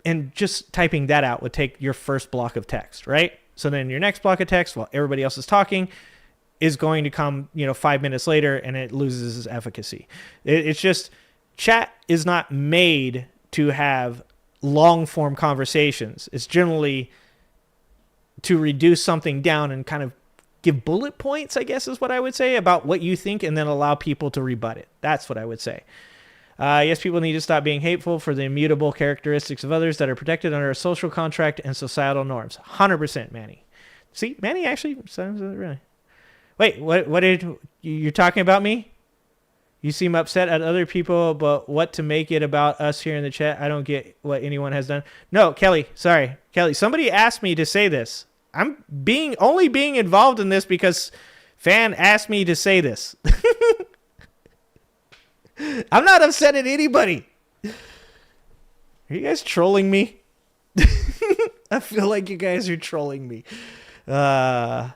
And just typing that out would take your first block of text, right? So then your next block of text, while everybody else is talking, is going to come, 5 minutes later, and it loses its efficacy. It's just, chat is not made to have long form conversations. It's generally to reduce something down and kind of give bullet points, I guess is what I would say, about what you think, and then allow people to rebut it. That's what I would say. Yes, people need to stop being hateful for the immutable characteristics of others that are protected under a social contract and societal norms. 100%, Manny. See, Manny actually sounds really... Wait, what did... You're talking about me? You seem upset at other people, but what to make it about us here in the chat? I don't get what anyone has done. No, Kelly, sorry. Kelly, somebody asked me to say this. I'm only being involved in this because fan asked me to say this. I'm not upset at anybody. Are you guys trolling me? I feel like you guys are trolling me. No,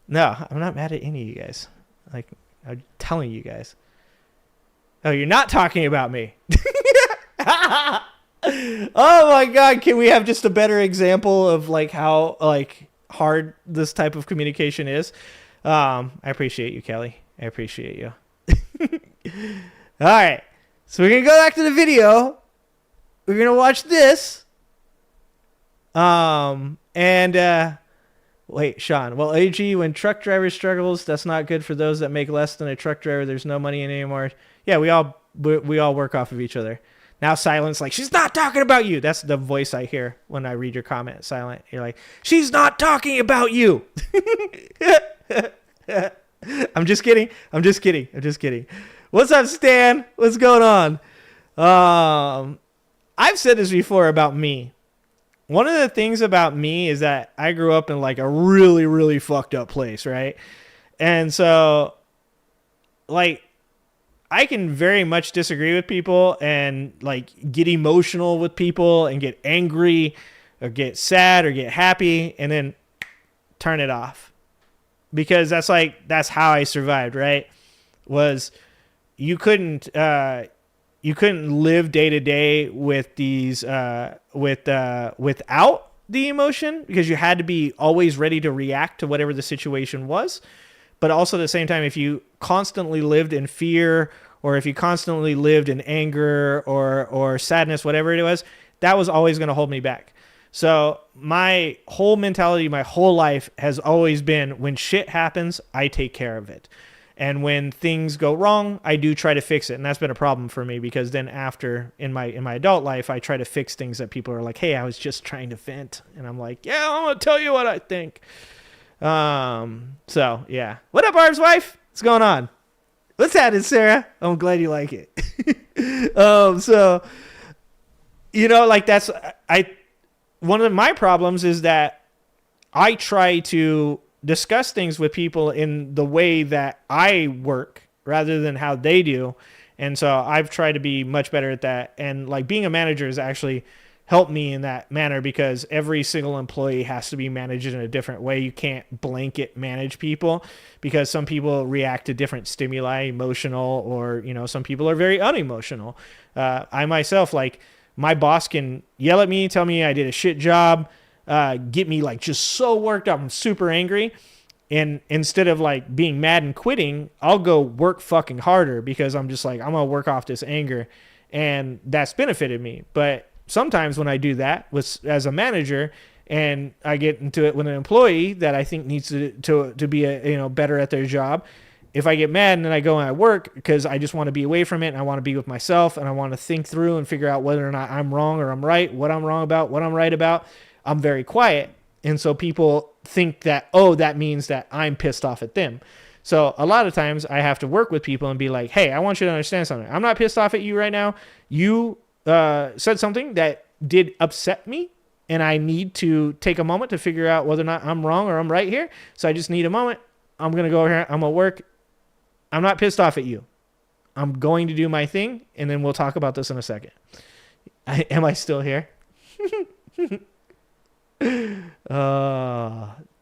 I'm not mad at any of you guys. Like, I'm telling you guys. Oh, you're not talking about me. Oh my God. Can we have just a better example of like how like hard this type of communication is? I appreciate you, Kelly. I appreciate you. All right. So we're going to go back to the video. We're going to watch this. Wait, Sean. Well, AG, when truck driver struggles, that's not good for those that make less than a truck driver. There's no money in anymore. Yeah, we all work off of each other. Now silence, like, she's not talking about you. That's the voice I hear when I read your comment. Silent. You're like, she's not talking about you. I'm just kidding. What's up, Stan? What's going on? I've said this before about me. One of the things about me is that I grew up in like a really, really fucked up place, right? And so, like, I can very much disagree with people and like get emotional with people and get angry or get sad or get happy and then turn it off. Because that's how I survived, right? Was you couldn't live day to day with these without the emotion, because you had to be always ready to react to whatever the situation was. But also at the same time, if you constantly lived in fear or if you constantly lived in anger or sadness, whatever it was, that was always going to hold me back. So my whole mentality, my whole life has always been, when shit happens, I take care of it. And when things go wrong, I do try to fix it. And that's been a problem for me, because then after in my adult life, I try to fix things that people are like, hey, I was just trying to vent. And I'm like, yeah, I'm going to tell you what I think. So yeah. What up, Arb's wife? What's going on? What's happening, Sarah? I'm glad you like it. So, like one of my problems is that I try to discuss things with people in the way that I work rather than how they do. And so I've tried to be much better at that. And like being a manager has actually helped me in that manner, because every single employee has to be managed in a different way. You can't blanket manage people, because some people react to different stimuli, emotional, or, some people are very unemotional. I myself, like, my boss can yell at me, tell me I did a shit job, get me like just so worked up and super angry. And instead of like being mad and quitting, I'll go work fucking harder, because I'm just like, I'm going to work off this anger. And that's benefited me. But sometimes when I do that as a manager, and I get into it with an employee that I think needs to be better at their job, if I get mad and then I go and I work because I just want to be away from it and I want to be with myself and I want to think through and figure out whether or not I'm wrong or I'm right, what I'm wrong about, what I'm right about, I'm very quiet. And so people think that, oh, that means that I'm pissed off at them. So a lot of times I have to work with people and be like, hey, I want you to understand something. I'm not pissed off at you right now. You said something that did upset me, and I need to take a moment to figure out whether or not I'm wrong or I'm right here. So I just need a moment. I'm going to go here. I'm going to work. I'm not pissed off at you. I'm going to do my thing, and then we'll talk about this in a second. Am I still here?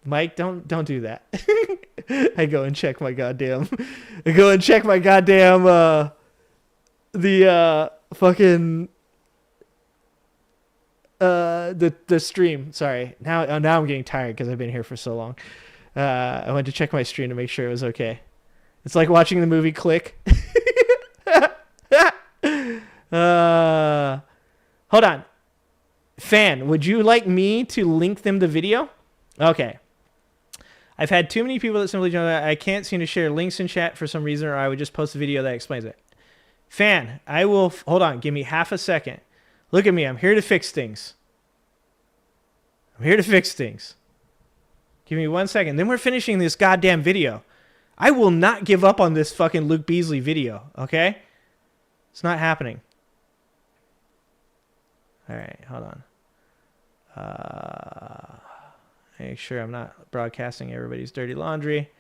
Mike, don't do that. I go and check my goddamn fucking the stream. Sorry. Now I'm getting tired because I've been here for so long. I went to check my stream to make sure it was okay. It's like watching the movie Click. Hold on. Fan, would you like me to link them the video? Okay. I've had too many people that simply don't know that I can't seem to share links in chat for some reason, or I would just post a video that explains it. Fan, I will... Hold on. Give me half a second. Look at me. I'm here to fix things. I'm here to fix things. Give me 1 second. Then we're finishing this goddamn video. I will not give up on this fucking Luke Beasley video, okay? It's not happening. All right, hold on. Make sure I'm not broadcasting everybody's dirty laundry.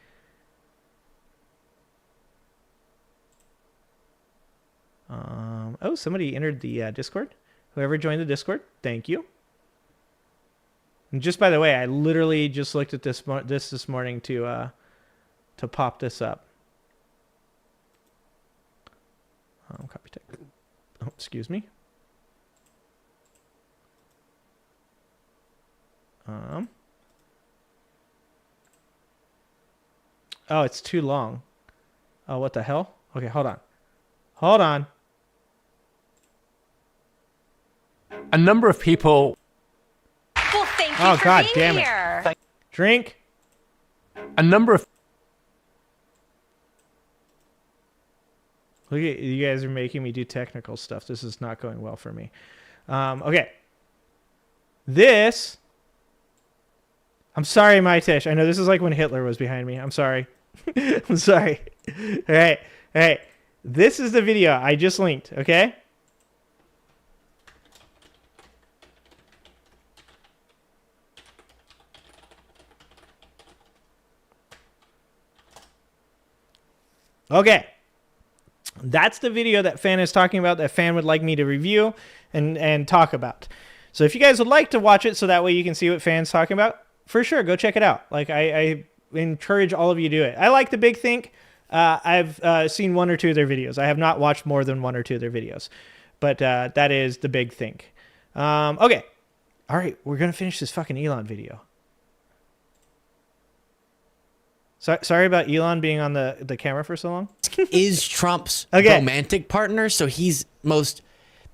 Oh, somebody entered the Discord. Whoever joined the Discord, thank you. And just by the way, I literally just looked at this morning to pop this up. Copy text. Oh, excuse me. Oh, it's too long. Oh, what the hell? Okay, hold on. Hold on. A number of people... Well, thank you Oh, for God being damn here. it. Drink. A number of... Look at you guys are making me do technical stuff. This is not going well for me. Okay. This... I'm sorry, my Tish. I know this is like when Hitler was behind me. I'm sorry. I'm sorry. All right. All right. This is the video I just linked, okay? Okay. That's the video that Fan is talking about that Fan would like me to review and talk about. So if you guys would like to watch it so that way you can see what Fan's talking about, for sure, go check it out. Like I encourage all of you to do it. I like the Big Think. I've seen one or two of their videos. I have not watched more than one or two of their videos, but that is the Big Think. Okay. All right. We're going to finish this fucking Elon video. Sorry about Elon being on the camera for so long. Is Trump's romantic partner, so he's most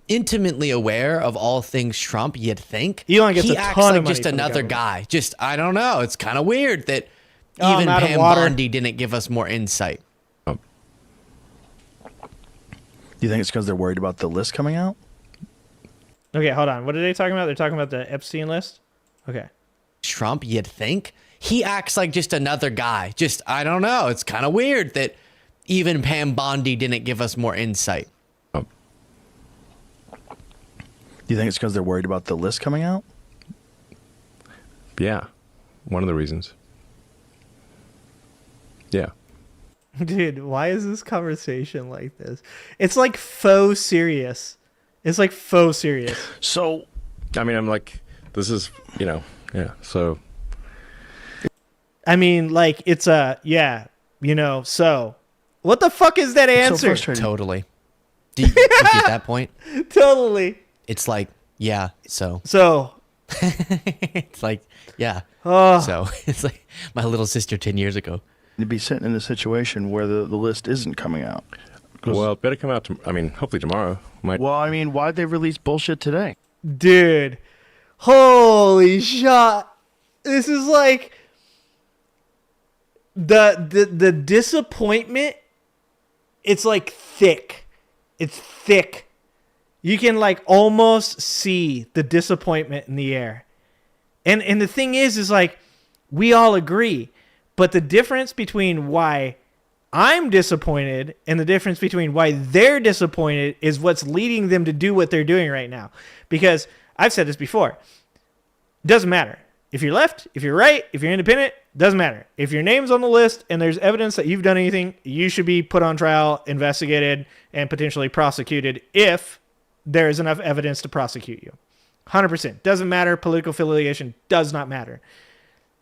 intimately aware of all things Trump, you'd think. Elon gets he a acts ton like of money just from the another government. guy. Just, I don't know. It's kind of weird that Oh, even I'm out of Pam water. Bondi didn't give us more insight. Do you think it's because they're worried about the list coming out? Okay, hold on. What are they talking about? They're talking about the Epstein list? Okay. Trump, you'd think. He acts like just another guy. Just, I don't know. It's kind of weird that even Pam Bondi didn't give us more insight. Do you think it's because they're worried about the list coming out? Yeah, one of the reasons. Yeah. Dude, why is this conversation like this? It's like faux serious. It's like faux serious. So, I mean, I'm like, this is, yeah, so. I mean, like, it's so. What the fuck is that answer? Totally. Do you get that point? Totally. It's like, yeah, so. So. It's like, yeah. Oh. So, it's like my little sister 10 years ago. You'd be sitting in a situation where the list isn't coming out. Well, it better come out, hopefully tomorrow. Well, I mean, why'd they release bullshit today? Dude. Holy shit. This is like the disappointment. It's like thick. It's thick. You can like almost see the disappointment in the air. And the thing is like, we all agree. But the difference between why I'm disappointed and the difference between why they're disappointed is what's leading them to do what they're doing right now. Because I've said this before. It doesn't matter. If you're left, if you're right, if you're independent, doesn't matter. If your name's on the list and there's evidence that you've done anything, you should be put on trial, investigated, and potentially prosecuted if there is enough evidence to prosecute you. 100%. Doesn't matter. Political affiliation does not matter.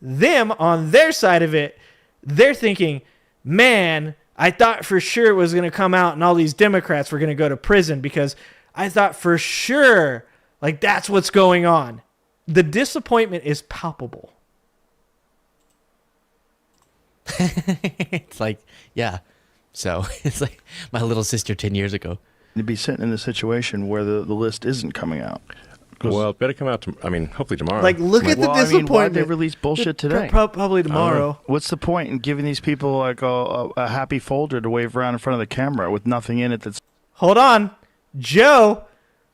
Them, on their side of it, they're thinking, man, I thought for sure it was going to come out and all these Democrats were going to go to prison because I thought for sure Like, that's what's going on. The disappointment is palpable. It's like, yeah. So it's like my little sister 10 years ago. You'd be sitting in a situation where the list isn't coming out. Well, it better come out, hopefully tomorrow. Like, look at the disappointment. Why'd they release bullshit today? Probably tomorrow. What's the point in giving these people like a happy folder to wave around in front of the camera with nothing in it that's... Hold on. Joe,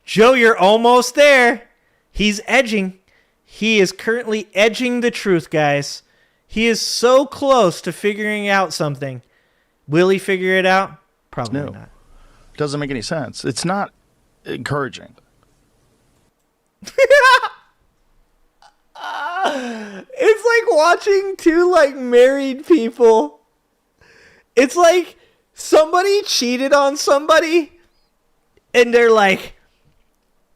you're almost there. He's edging. He is currently edging the truth, guys. He is so close to figuring out something. Will he figure it out? Probably not. Doesn't make any sense. It's not encouraging. It's like watching two like married people. It's like somebody cheated on somebody and they're like,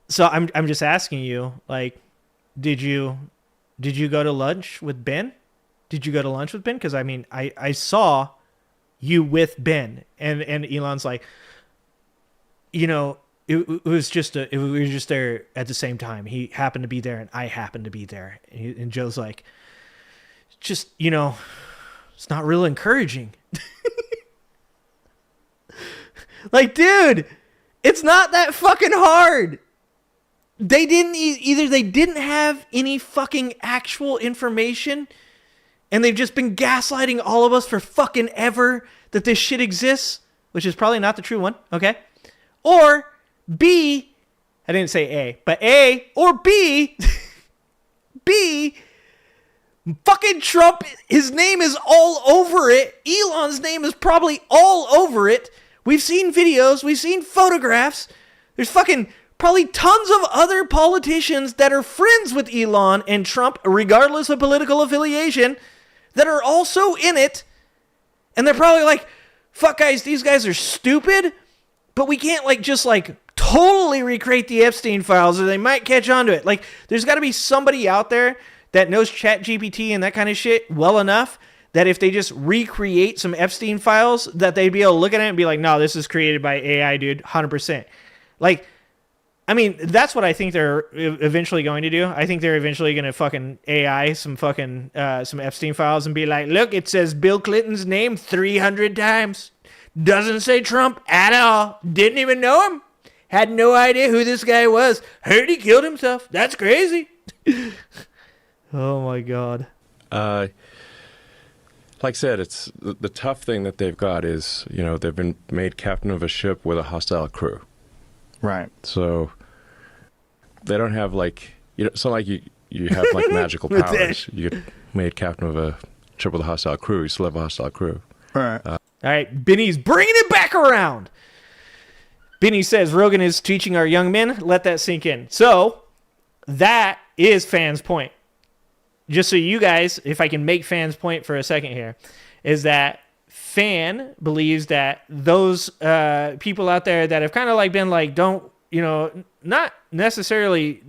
so I'm just asking you, like, did you go to lunch with Ben? Did you go to lunch with Ben? Because I mean, I saw you with Ben, and Elon's like, you know, it was just we were just there at the same time. He happened to be there, and I happened to be there. And Joe's like, just, you know, it's not real encouraging. Like, dude, it's not that fucking hard. They didn't either. They didn't have any fucking actual information, and they've just been gaslighting all of us for fucking ever that this shit exists, which is probably not the true one. Okay. Or B, I didn't say A, but A or B, B, fucking Trump, his name is all over it. Elon's name is probably all over it. We've seen videos, we've seen photographs. There's fucking probably tons of other politicians that are friends with Elon and Trump, regardless of political affiliation, that are also in it. And they're probably like, fuck guys, these guys are stupid, but we can't like just like totally recreate the Epstein files or they might catch on to it. Like, there's got to be somebody out there that knows ChatGPT and that kind of shit well enough that if they just recreate some Epstein files, that they'd be able to look at it and be like, no, this is created by AI, dude, 100%. Like, I mean, that's what I think they're eventually going to do. I think they're eventually going to fucking AI some fucking some Epstein files and be like, look, it says Bill Clinton's name 300 times. Doesn't say Trump at all. Didn't even know him. Had no idea who this guy was. Heard he killed himself. That's crazy. Oh my God. Like I said, it's the tough thing that they've got is, you know, they've been made captain of a ship with a hostile crew. Right. So they don't have like, you know, it's not like you have like magical powers. You get made captain of a ship with a hostile crew. You still have a hostile crew. Right. All right, Benny's bringing it back around. Benny says Rogan is teaching our young men. Let that sink in. So that is Fan's point. Just so you guys, if I can make Fan's point for a second here, is that Fan believes that those people out there that have kind of like been like, don't, you know, not necessarily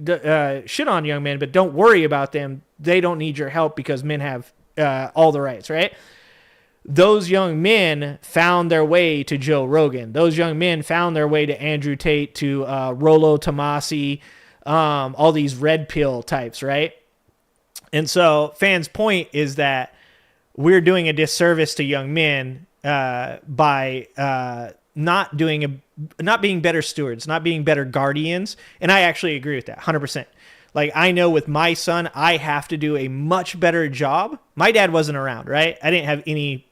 shit on young men, but don't worry about them. They don't need your help because men have all the rights, right? Those young men found their way to Joe Rogan. Those young men found their way to Andrew Tate, to Rollo Tomasi, all these red pill types, right? And so Fan's point is that we're doing a disservice to young men by not being better stewards, not being better guardians. And I actually agree with that 100%. Like, I know with my son, I have to do a much better job. My dad wasn't around, right? I didn't have any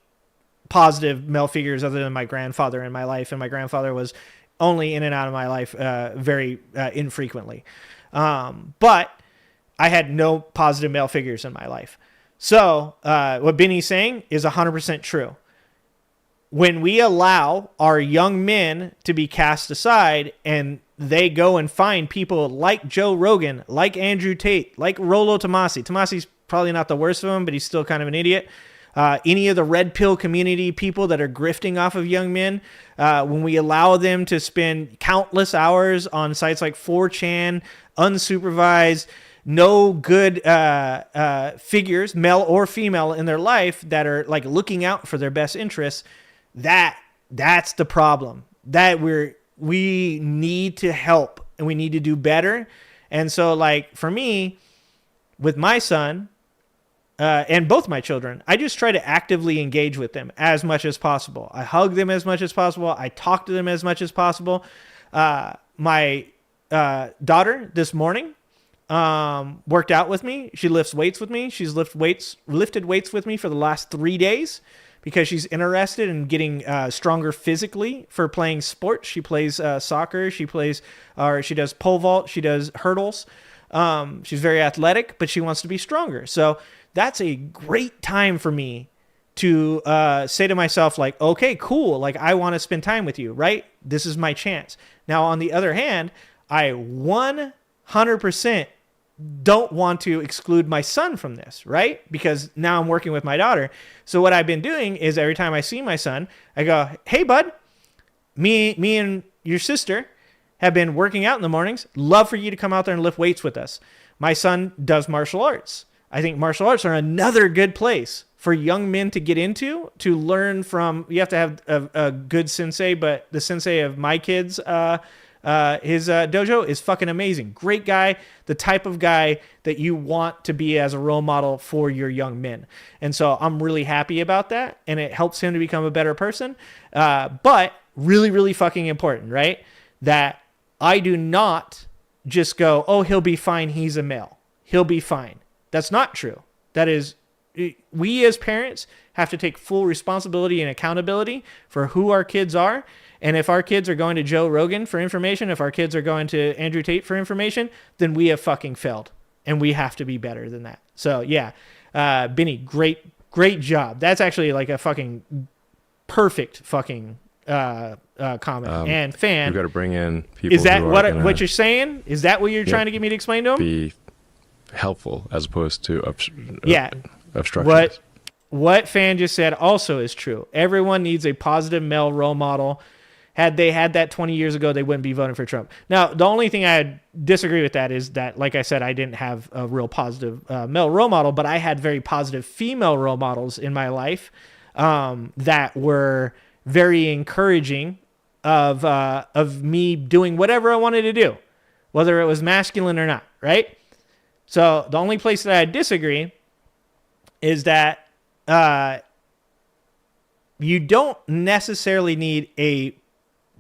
positive male figures other than my grandfather in my life. And my grandfather was only in and out of my life very infrequently. But I had no positive male figures in my life. So what Benny's saying is 100% true. When we allow our young men to be cast aside and they go and find people like Joe Rogan, like Andrew Tate, like Rollo Tomasi. Tomasi's probably not the worst of them, but he's still kind of an idiot. Any of the red pill community people that are grifting off of young men, when we allow them to spend countless hours on sites like 4chan, unsupervised, no good figures, male or female, in their life that are like looking out for their best interests, that's the problem. That we need to help and we need to do better. And so, like, for me, with my son and both my children, I just try to actively engage with them as much as possible. I hug them as much as possible. I talk to them as much as possible. My daughter this morning worked out with me. She lifts weights with me. She's lifted weights with me for the last 3 days because she's interested in getting stronger physically for playing sports. She plays soccer. She does pole vault. She does hurdles. She's very athletic, but she wants to be stronger. So that's a great time for me to say to myself, like, okay, cool. Like, I want to spend time with you, right? This is my chance. Now, on the other hand, I 100% don't want to exclude my son from this, right? Because now I'm working with my daughter. So what I've been doing is every time I see my son, I go, hey, bud, me and your sister have been working out in the mornings. Love for you to come out there and lift weights with us. My son does martial arts. I think martial arts are another good place for young men to get into, to learn from. You have to have a good sensei, but the sensei of my kids, his dojo is fucking amazing. Great guy, the type of guy that you want to be as a role model for your young men. And so I'm really happy about that, and it helps him to become a better person. But really, really fucking important, right? That I do not just go, oh, he'll be fine, he's a male. He'll be fine. That's not true. That is, we as parents have to take full responsibility and accountability for who our kids are. And if our kids are going to Joe Rogan for information, if our kids are going to Andrew Tate for information, then we have fucking failed. And we have to be better than that. So, yeah. Benny, great job. That's actually like a fucking perfect fucking comment. And fan. You've got to bring in people. Is that who what you're saying? Is that what you're trying to get me to explain to him? Be helpful as opposed to obstructions. What fan just said also is true. Everyone needs a positive male role model. Had they had that 20 years ago, they wouldn't be voting for Trump. Now, the only thing I disagree with that is that, like I said, I didn't have a real positive male role model, but I had very positive female role models in my life that were very encouraging of me doing whatever I wanted to do, whether it was masculine or not, right? So the only place that I disagree is that you don't necessarily need a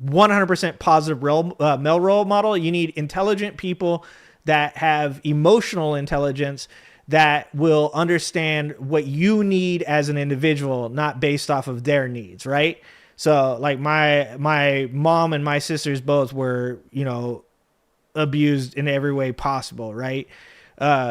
100% positive male role model. You need intelligent people that have emotional intelligence that will understand what you need as an individual, not based off of their needs, right? So like my mom and my sisters both were, abused in every way possible, right?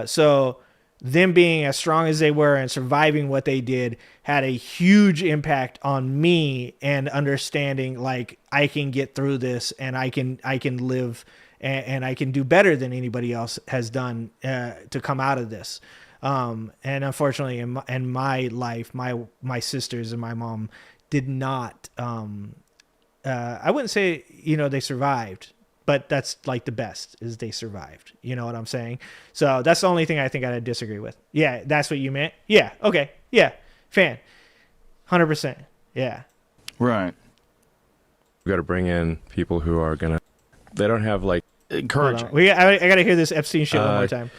So them being as strong as they were and surviving what they did had a huge impact on me, and understanding like I can get through this and I can live and I can do better than anybody else has done to come out of this. And unfortunately in my life, my sisters and my mom did not, I wouldn't say, they survived, but that's like the best is they survived. You know what I'm saying? So that's the only thing I think I disagree with. Yeah, that's what you meant. Yeah. Okay. Yeah. Fan. 100%. Yeah. Right. We've got to bring in people who are going to, they don't have like encouraging. I got to hear this Epstein shit one more time.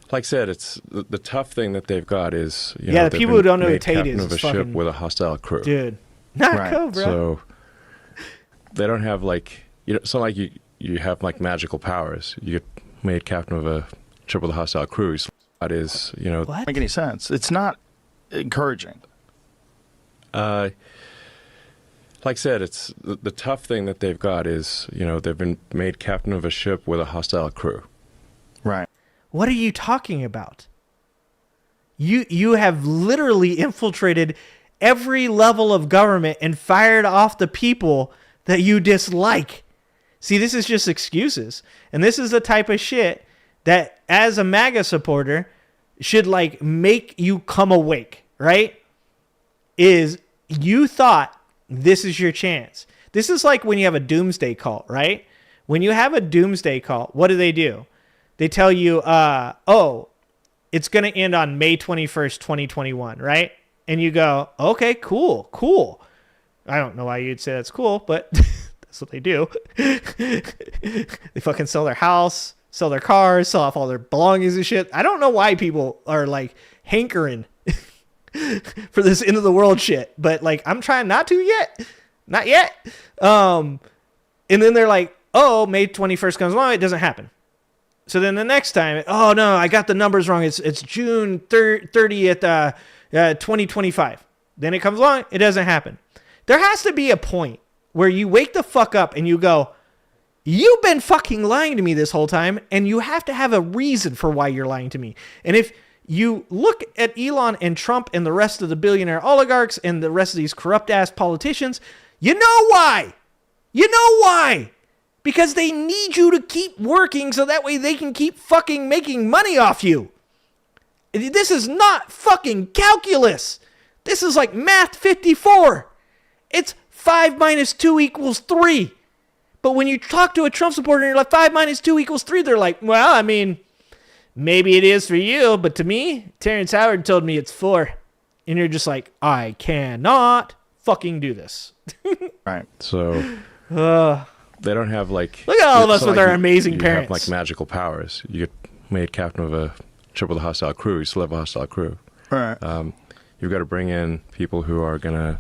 Like I said, it's the tough thing that they've got is, the people who don't know who Tate is of a ship with a hostile crew. Dude. Not cool, bro. So they don't have like, it's not like you have like magical powers. You get made captain of a ship with a hostile crew. That is, What? Doesn't make any sense. It's not encouraging. Like I said, it's the tough thing that they've got is, they've been made captain of a ship with a hostile crew. Right. What are you talking about? You have literally infiltrated every level of government and fired off the people that you dislike. See, this is just excuses. And this is the type of shit that, as a MAGA supporter, should like make you come awake, right? Is you thought this is your chance. This is like when you have a doomsday cult, right? When you have a doomsday cult, what do? They tell you, it's going to end on May 21st, 2021, right? And you go, okay, cool. I don't know why you'd say that's cool, but that's what they do. They fucking sell their house, sell their cars, sell off all their belongings and shit. I don't know why people are like hankering for this end of the world shit, but like I'm trying not to yet. Not yet. And then they're like, oh, May 21st comes along, it doesn't happen. So then the next time, oh no, I got the numbers wrong. It's June 30th, 2025. Then it comes along, it doesn't happen. There has to be a point where you wake the fuck up and you go, you've been fucking lying to me this whole time, and you have to have a reason for why you're lying to me. And if you look at Elon and Trump and the rest of the billionaire oligarchs and the rest of these corrupt ass politicians, you know why. You know why. Because they need you to keep working so that way they can keep fucking making money off you. This is not fucking calculus. This is like math 54. It's 5 minus 2 equals 3. But when you talk to a Trump supporter and you're like 5 minus 2 equals 3, they're like, well, I mean, maybe it is for you, but to me, Terrence Howard told me it's 4. And you're just like, I cannot fucking do this. Right. So they don't have like... Look at all of us with like our amazing you parents. have like magical powers. You get made captain of a ship with a hostile crew. You still have a hostile crew. Right. You've got to bring in people who are going to...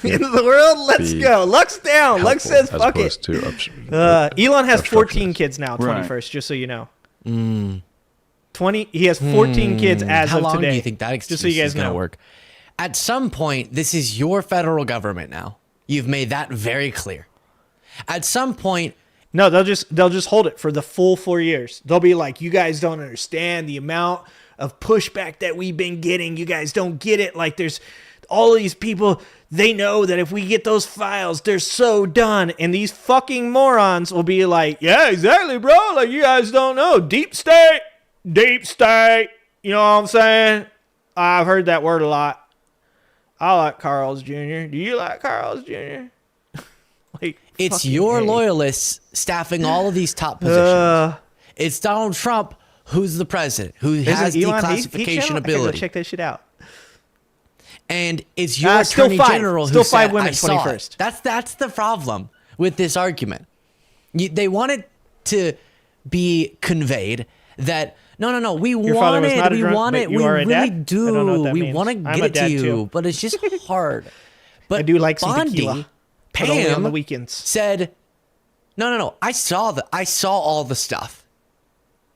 End of the world? Let's go. Luck's down. Luck says fuck it. Elon has 14 kids now, 21st, just so you know. 20. He has 14 kids as How of long today. do you think that just so you guys is going to work? At some point, this is your federal government now. You've made that very clear. At some point... No, they'll just hold it for the full 4 years. They'll be like, you guys don't understand the amount of pushback that we've been getting. You guys don't get it. Like, there's all of these people, they know that if we get those files, they're so done. And these fucking morons will be like, yeah, exactly, bro. Like, you guys don't know. Deep state. Deep state. You know what I'm saying? I've heard that word a lot. I like Carl's Jr. Do you like Carl's Jr.? Like, it's your loyalists staffing all of these top positions. It's Donald Trump who's the president, who has declassification ability. Okay, go check that shit out. And it's your attorney general who said, 5 women, I saw 21st. That's the problem with this argument. They want it to be conveyed that no, we want it, we really do. We want to get it to you, but it's just hard. But I do like some Bondi, tequila. Pam on the weekends. Said, no. I saw all the stuff.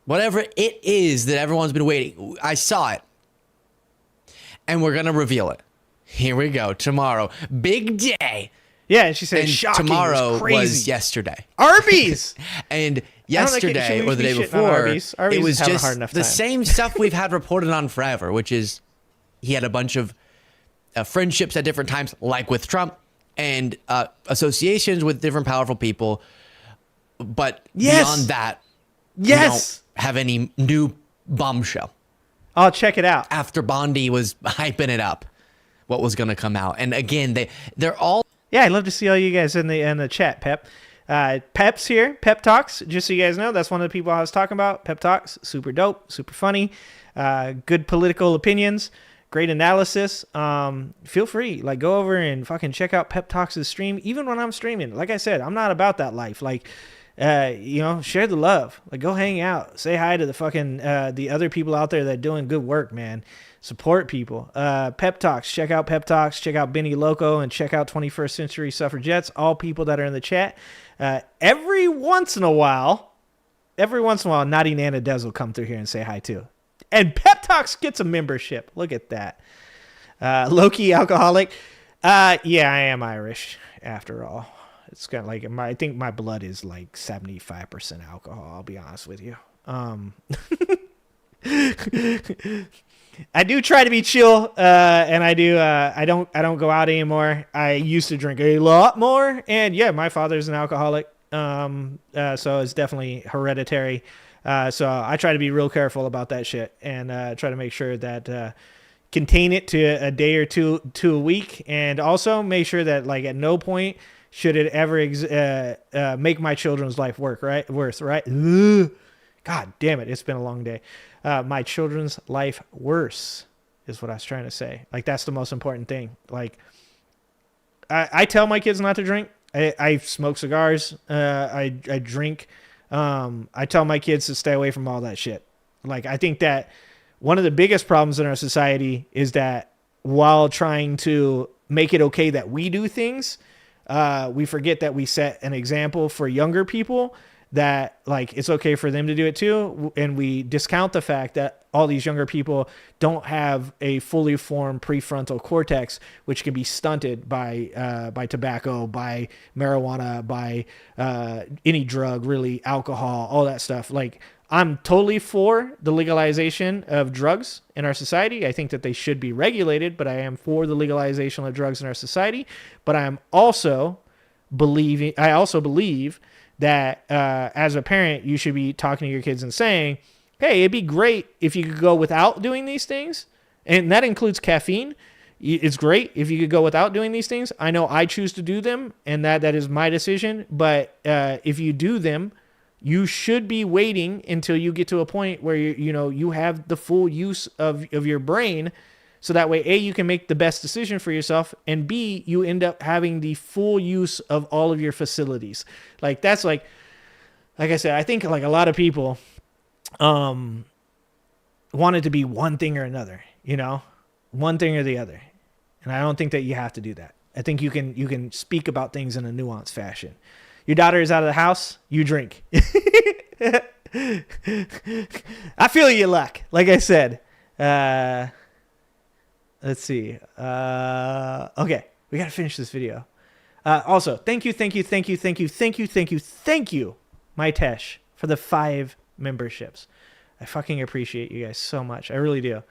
Whatever it is that everyone's been waiting, I saw it. And we're going to reveal it. Here we go. Tomorrow. Big day. Yeah, she said, and shocking. Tomorrow crazy. Was yesterday. Arby's! And yesterday or the day before, it was just the same stuff we've had reported on forever, which is he had a bunch of friendships at different times, like with Trump, and associations with different powerful people. But beyond that, we don't have any new bombshell. I'll check it out. After Bondi was hyping it up, what was going to come out. And again, they're all... Yeah, I'd love to see all you guys in the chat, Pep. Pep's here, Pep Talks, just so you guys know, that's one of the people I was talking about. Pep Talks, super dope, super funny, good political opinions, great analysis. Feel free, like, go over and fucking check out Pep Talks' stream, even when I'm streaming. Like I said, I'm not about that life. Like, share the love. Like, go hang out, say hi to the fucking the other people out there that are doing good work, man. Support people. Pep Talks. Check out Pep Talks. Check out Benny Loco and check out 21st Century Suffragettes. All people that are in the chat. Every once in a while, Naughty Nana Des will come through here and say hi too. And Pep Talks gets a membership. Look at that. Low-key alcoholic. Yeah, I am Irish after all. It's kind of like I think my blood is like 75% alcohol. I'll be honest with you. I do try to be chill, and I do. I don't go out anymore. I used to drink a lot more, and yeah, my father's an alcoholic, so it's definitely hereditary. So I try to be real careful about that shit, and try to make sure that contain it to a day or two a week, and also make sure that like at no point should it ever make my children's life worse. Right? Ugh. God damn it! It's been a long day. My children's life worse is what I was trying to say. Like, that's the most important thing. Like, I tell my kids not to drink. I smoke cigars. I drink I tell my kids to stay away from all that shit. Like, I think that one of the biggest problems in our society is that while trying to make it okay that we do things, we forget that we set an example for younger people that like it's okay for them to do it too, and we discount the fact that all these younger people don't have a fully formed prefrontal cortex, which can be stunted by tobacco, by marijuana, by any drug, really, alcohol, all that stuff. Like, I'm totally for the legalization of drugs in our society. I think that they should be regulated, but I am for the legalization of drugs in our society. But I also believe that as a parent, you should be talking to your kids and saying, hey, it'd be great if you could go without doing these things. And that includes caffeine. It's great if you could go without doing these things. I know I choose to do them, and that is my decision. But if you do them, you should be waiting until you get to a point where you have the full use of your brain. So that way, A, you can make the best decision for yourself, and B, you end up having the full use of all of your facilities. Like, that's like I said, I think like a lot of people want it to be one thing or another, one thing or the other. And I don't think that you have to do that. I think you can speak about things in a nuanced fashion. Your daughter is out of the house, you drink. I feel you, Luck. Like I said, let's see. Okay, we gotta finish this video. Also, thank you, my Tesh, for the 5 memberships. I fucking appreciate you guys so much. I really do.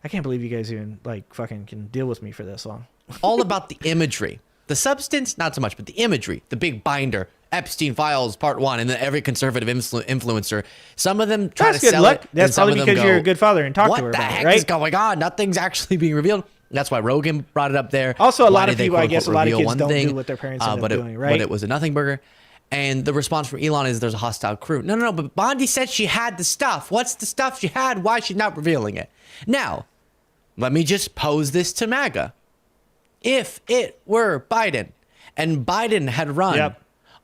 I can't believe you guys even like fucking can deal with me for this long. All about the imagery. The substance, not so much, but the imagery, the big binder, Epstein Files Part 1, and then every conservative influencer. Some of them try to sell it. That's probably because you're a good father and talk to her about it, right? What the heck is going on? Nothing's actually being revealed. That's why Rogan brought it up there. Also, a lot of people, I guess, a lot of kids don't do what their parents end up doing, right? But it was a nothing burger. And the response from Elon is there's a hostile crew. No, but Bondi said she had the stuff. What's the stuff she had? Why is she not revealing it? Now, let me just pose this to MAGA. If it were Biden, and Biden had run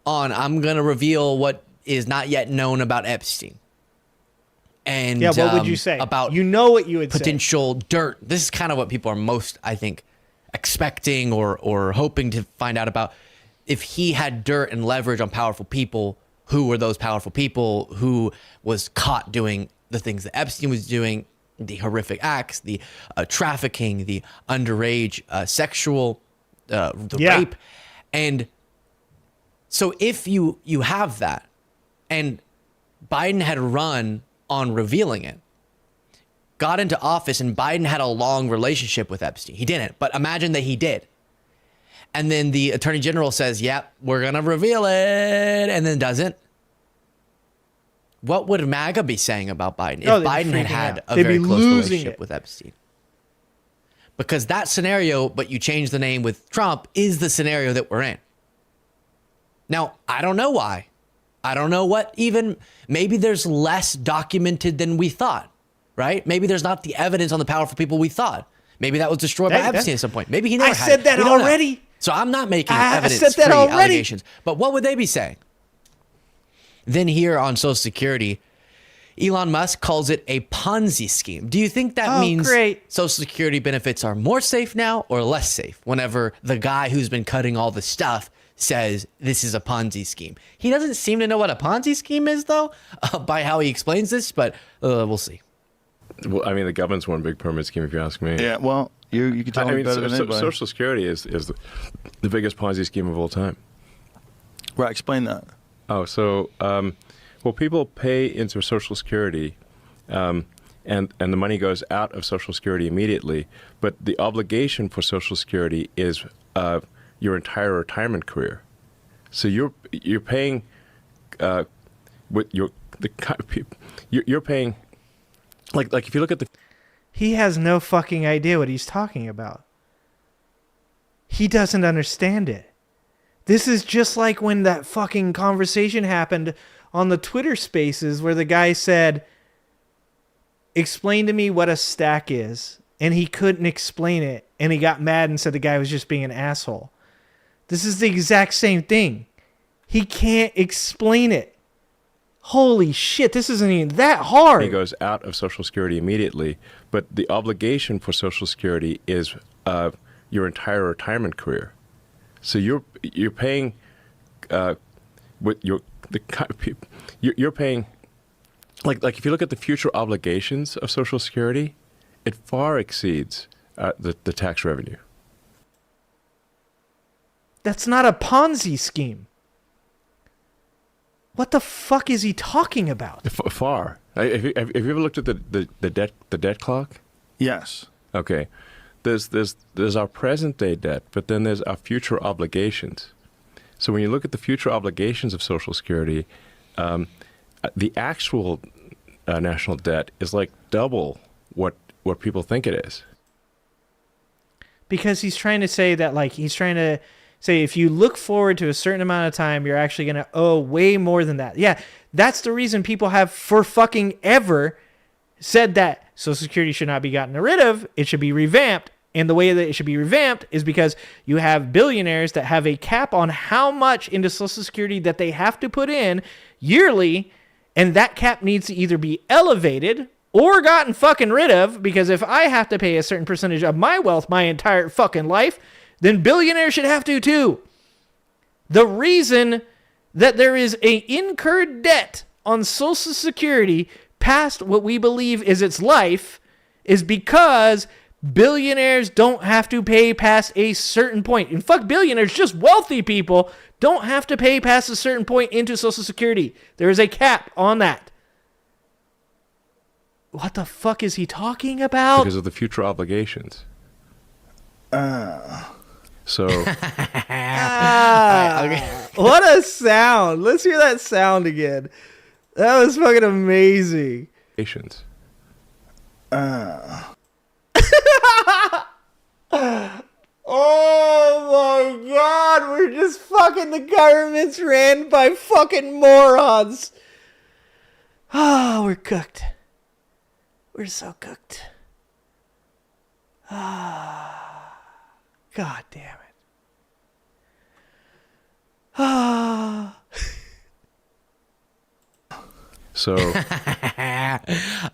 on, I'm going to reveal what is not yet known about Epstein. And what would you say? About what you would potential dirt. This is kind of what people are most, I think, expecting or hoping to find out about. If he had dirt and leverage on powerful people, who were those powerful people? Who was caught doing the things that Epstein was doing, the horrific acts, the trafficking, the underage sexual, rape. And so if you have that, and Biden had run on revealing it, got into office, and Biden had a long relationship with Epstein. He didn't, but imagine that he did. And then the attorney general says, yep, we're going to reveal it, and then doesn't. What would MAGA be saying about Biden if Biden had a very close relationship with Epstein? Because that scenario, but you change the name with Trump, is the scenario that we're in. Now, I don't know why. I don't know what even, maybe there's less documented than we thought, right? Maybe there's not the evidence on the powerful people we thought. Maybe that was destroyed by Epstein at some point. Maybe he never had it. I said that already. So I'm not making evidence-free allegations. But what would they be saying? Then here on Social Security, Elon Musk calls it a Ponzi scheme. Do you think that means Social Security benefits are more safe now or less safe whenever the guy who's been cutting all the stuff says this is a Ponzi scheme? He doesn't seem to know what a Ponzi scheme is, though, by how he explains this, but we'll see. Well, I mean, the government's one big pyramid scheme, if you ask me. Yeah, well, you can tell me better than anybody. Social Security is the biggest Ponzi scheme of all time. Right, explain that. Oh, so, well, people pay into Social Security, and the money goes out of Social Security immediately, but the obligation for Social Security is your entire retirement career. So you're paying with you're paying like if you look at the. He has no fucking idea what he's talking about. He doesn't understand it. This is just like when that fucking conversation happened on the Twitter Spaces where the guy said, explain to me what a stack is. And he couldn't explain it. And he got mad and said the guy was just being an asshole. This is the exact same thing. He can't explain it. Holy shit, this isn't even that hard. He goes out of Social Security immediately, but the obligation for Social Security is your entire retirement career. So you're paying with you're paying like if you look at the future obligations of Social Security, it far exceeds the tax revenue. That's not a Ponzi scheme. What the fuck is he talking about? Far. Have you ever looked at the debt clock? Yes. Okay. There's our present day debt, but then there's our future obligations. So when you look at the future obligations of Social Security, the actual national debt is like double what people think it is. Because he's trying to say that, like, he's trying to say if you look forward to a certain amount of time, you're actually going to owe way more than that. Yeah, that's the reason people have for fucking ever said that Social Security should not be gotten rid of. It should be revamped. And the way that it should be revamped is because you have billionaires that have a cap on how much into Social Security that they have to put in yearly. And that cap needs to either be elevated or gotten fucking rid of, because if I have to pay a certain percentage of my wealth my entire fucking life, then billionaires should have to too. The reason that there is a incurred debt on Social Security past what we believe is its life is because billionaires don't have to pay past a certain point. And fuck billionaires, just wealthy people don't have to pay past a certain point into Social Security. There is a cap on that. What the fuck is he talking about? Because of the future obligations. So. What a sound. Let's hear that sound again. That was fucking amazing. Oh my god, we're just fucking, the government's ran by fucking morons. Oh, we're cooked. We're so cooked. Ah, god damn it. Ah. So.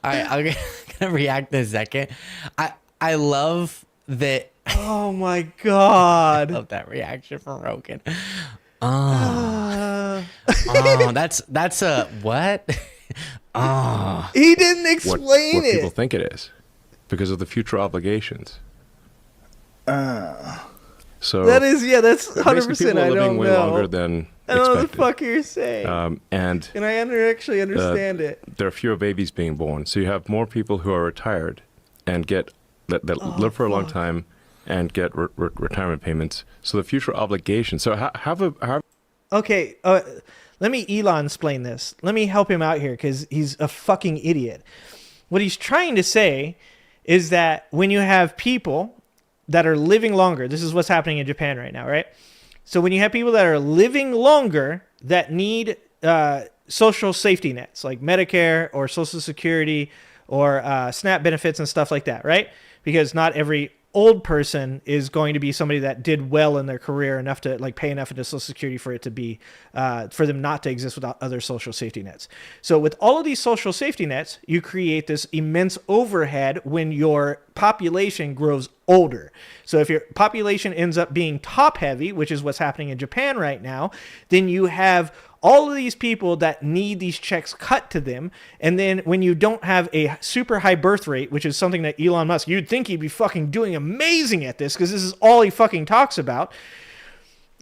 I'm gonna react in a second. I love that. Oh my god! I love that reaction from Rogan. Oh, that's a what? Oh, he didn't explain what it. People think it is because of the future obligations. So that is, yeah, that's 100%. People are living way longer know. than I don't know what the expected. fuck you're saying. And I actually understand it. There are fewer babies being born, so you have more people who are retired and that live for a long time and get retirement payments. So the future obligations. So Okay, let me Elon explain this. Let me help him out here because he's a fucking idiot. What he's trying to say is that when you have people that are living longer, this is what's happening in Japan right now, right? So when you have people that are living longer that need social safety nets like Medicare or Social Security or SNAP benefits and stuff like that, right? Because not every old person is going to be somebody that did well in their career enough to like pay enough into Social Security for it to be for them not to exist without other social safety nets. So with all of these social safety nets, you create this immense overhead when your population grows older. So if your population ends up being top heavy, which is what's happening in Japan right now, then you have all of these people that need these checks cut to them. And then when you don't have a super high birth rate, which is something that Elon Musk, you'd think he'd be fucking doing amazing at this because this is all he fucking talks about.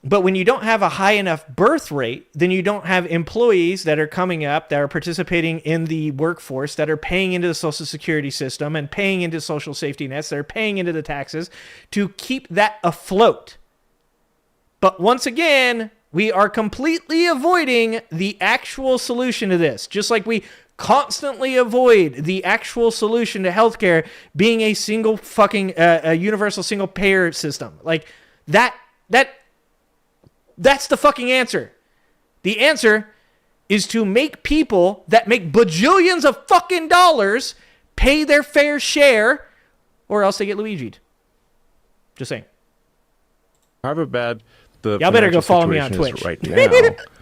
But when you don't have a high enough birth rate, then you don't have employees that are coming up, that are participating in the workforce, that are paying into the Social Security system and paying into social safety nets, that are paying into the taxes to keep that afloat. But once again, we are completely avoiding the actual solution to this. Just like we constantly avoid the actual solution to healthcare being a single fucking a universal single payer system. Like that's the fucking answer. The answer is to make people that make bajillions of fucking dollars pay their fair share, or else they get Luigi'd. Just saying. However bad the y'all better go follow me on Twitch right now,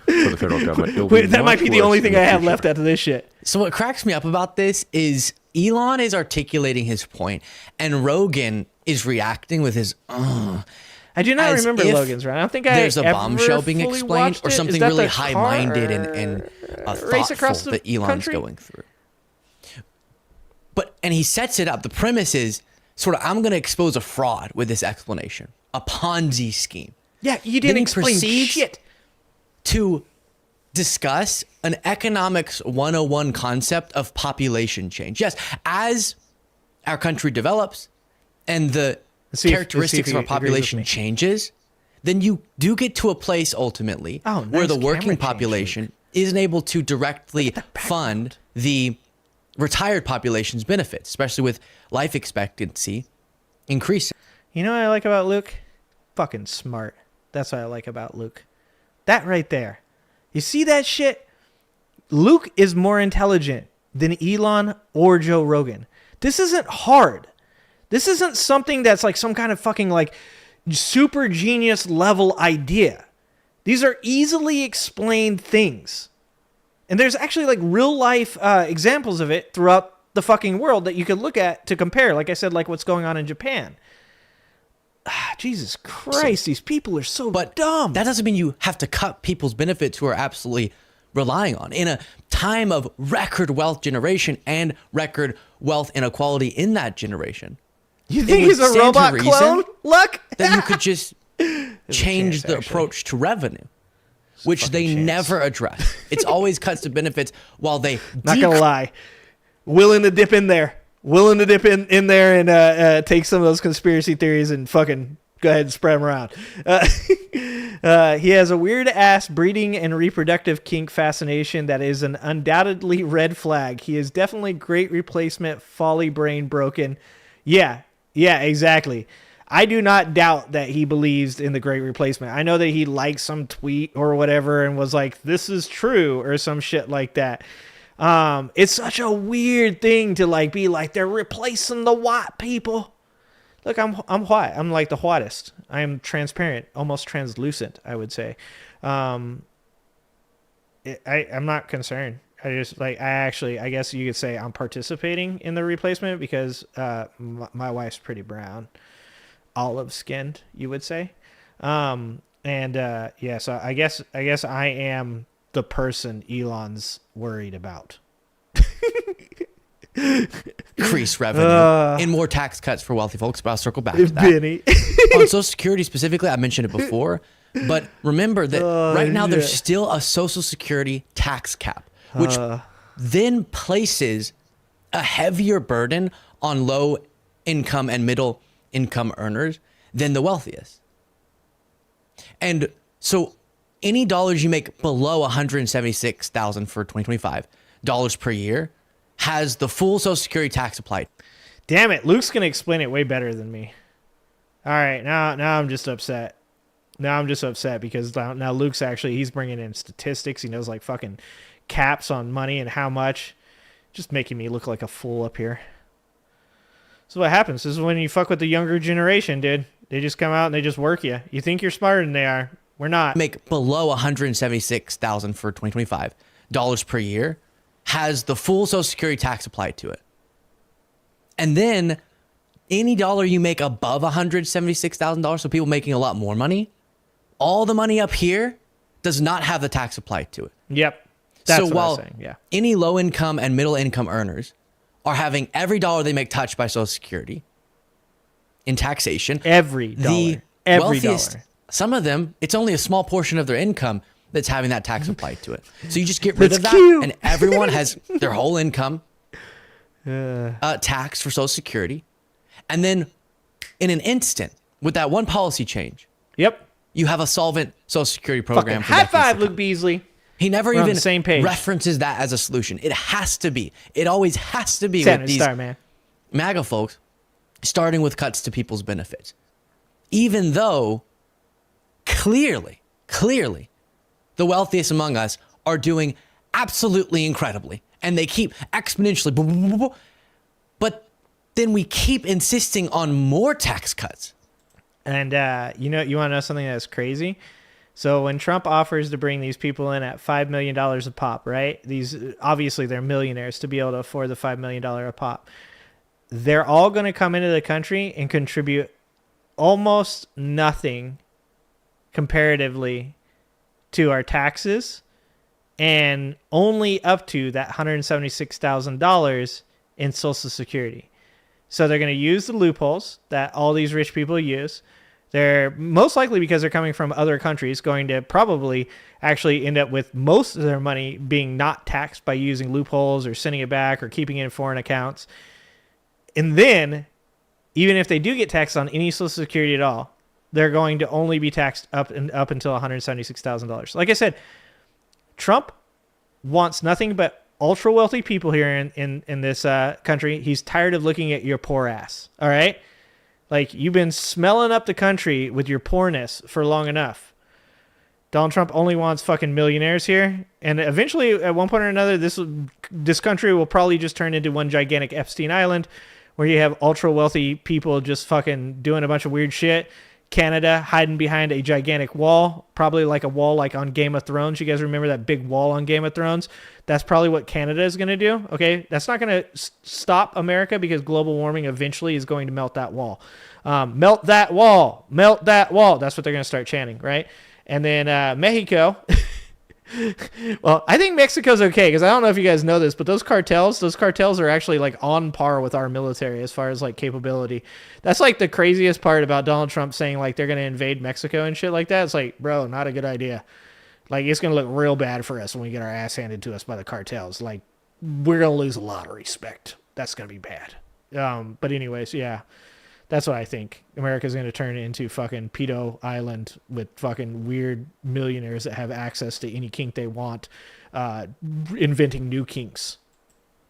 for the federal government. Wait, that might be the only thing I have left after this shit. So what cracks me up about this is Elon is articulating his point, and Rogan is reacting with his. I do not remember Logan's rant. I don't think there's a bombshell being explained or something really high-minded and thoughtful that Elon's going through. And he sets it up. The premise is sort of, I'm going to expose a fraud with this explanation, a Ponzi scheme. Yeah, you didn't explain shit. To discuss an economics 101 concept of population change. Yes, as our country develops and the characteristics of our population changes, then you do get to a place ultimately where the working population isn't able to directly fund the retired population's benefits, especially with life expectancy increasing. You know what I like about Luke? Fucking smart. That's what I like about Luke. That right there. You see that shit? Luke is more intelligent than Elon or Joe Rogan. This isn't hard. This isn't something that's like some kind of fucking like super genius level idea. These are easily explained things. And there's actually like real life examples of it throughout the fucking world that you could look at to compare. Like I said, like what's going on in Japan. Jesus Christ, these people are so dumb. That doesn't mean you have to cut people's benefits who are absolutely relying on. In a time of record wealth generation and record wealth inequality in that generation. You think he's a robot clone? Look! That you could just change the approach to revenue, which they never address. It's always cuts to benefits while they... Not gonna lie. Willing to dip in there. Willing to dip in there and take some of those conspiracy theories and fucking go ahead and spread them around. He has a weird-ass breeding and reproductive kink fascination that is an undoubtedly red flag. He is definitely great replacement, folly brain broken. Yeah, exactly. I do not doubt that he believes in the great replacement. I know that he liked some tweet or whatever and was like, this is true or some shit like that. It's such a weird thing to like be like, they're replacing the white people. Look, I'm white. I'm like the whitest. I am transparent, almost translucent, I would say. I'm not concerned. I just like, I guess you could say I'm participating in the replacement because my wife's pretty brown, olive skinned, you would say. So I guess I am the person Elon's worried about. Increase revenue and more tax cuts for wealthy folks, but I'll circle back to that. On Social Security specifically, I mentioned it before, but remember that right now there's still a Social Security tax cap, which then places a heavier burden on low income and middle income earners than the wealthiest. And so any dollars you make below $176,000 for 2025 dollars per year has the full Social Security tax applied. Damn it, Luke's gonna explain it way better than me. All right, now I'm just upset. Now I'm just upset because now Luke's he's bringing in statistics. He knows like fucking caps on money and how much. Just making me look like a fool up here. This is what happens. This is when you fuck with the younger generation, dude. They just come out and they just work you. You think you're smarter than they are. We're not. Make below $176,000 for 2025 dollars per year has the full Social Security tax applied to it. And then any dollar you make above $176,000, so people making a lot more money, all the money up here does not have the tax applied to it. Yep. That's so what while I'm saying. Yeah. Any low income and middle income earners are having every dollar they make touched by Social Security in taxation. Every dollar. Every dollar. Some of them, it's only a small portion of their income that's having that tax applied to it. So you just get rid of that, and everyone has their whole income taxed for Social Security. And then in an instant, with that one policy change, you have a solvent Social Security program. High five, Luke Beasley. He never even same page. references that as a solution. It has to be. It always has to be with these MAGA folks, starting with cuts to people's benefits. Even though clearly, the wealthiest among us are doing absolutely incredibly, and they keep exponentially, but then we keep insisting on more tax cuts. And you want to know something that's crazy? So when Trump offers to bring these people in at $5 million a pop, right? These obviously they're millionaires to be able to afford the $5 million a pop. They're all going to come into the country and contribute almost nothing comparatively to our taxes, and only up to that $176,000 in Social Security. So they're going to use the loopholes that all these rich people use. They're most likely, because they're coming from other countries, going to probably actually end up with most of their money being not taxed by using loopholes or sending it back or keeping it in foreign accounts. And then, even if they do get taxed on any Social Security at all, they're going to only be taxed up until $176,000. Like I said, Trump wants nothing but ultra wealthy people here in this country. He's tired of looking at your poor ass. All right? Like, you've been smelling up the country with your poorness for long enough. Donald Trump only wants fucking millionaires here. And eventually, at one point or another, this country will probably just turn into one gigantic Epstein Island where you have ultra wealthy people just fucking doing a bunch of weird shit. Canada hiding behind a gigantic wall, probably like a wall like on Game of Thrones. You guys remember that big wall on Game of Thrones? That's probably what Canada is going to do. Okay, that's not going to stop America, because global warming eventually is going to melt that wall. Melt that wall, melt that wall. That's what they're going to start chanting, right? And then Mexico. Well, I think Mexico's okay, because I don't know if you guys know this, but those cartels are actually like on par with our military as far as like capability. That's like the craziest part about Donald Trump saying like they're going to invade Mexico and shit like that. It's like, bro, not a good idea. Like, it's going to look real bad for us when we get our ass handed to us by the cartels. Like, we're going to lose a lot of respect. That's going to be bad. But anyways, yeah. That's what I think. America's going to turn into fucking pedo island with fucking weird millionaires that have access to any kink they want, inventing new kinks.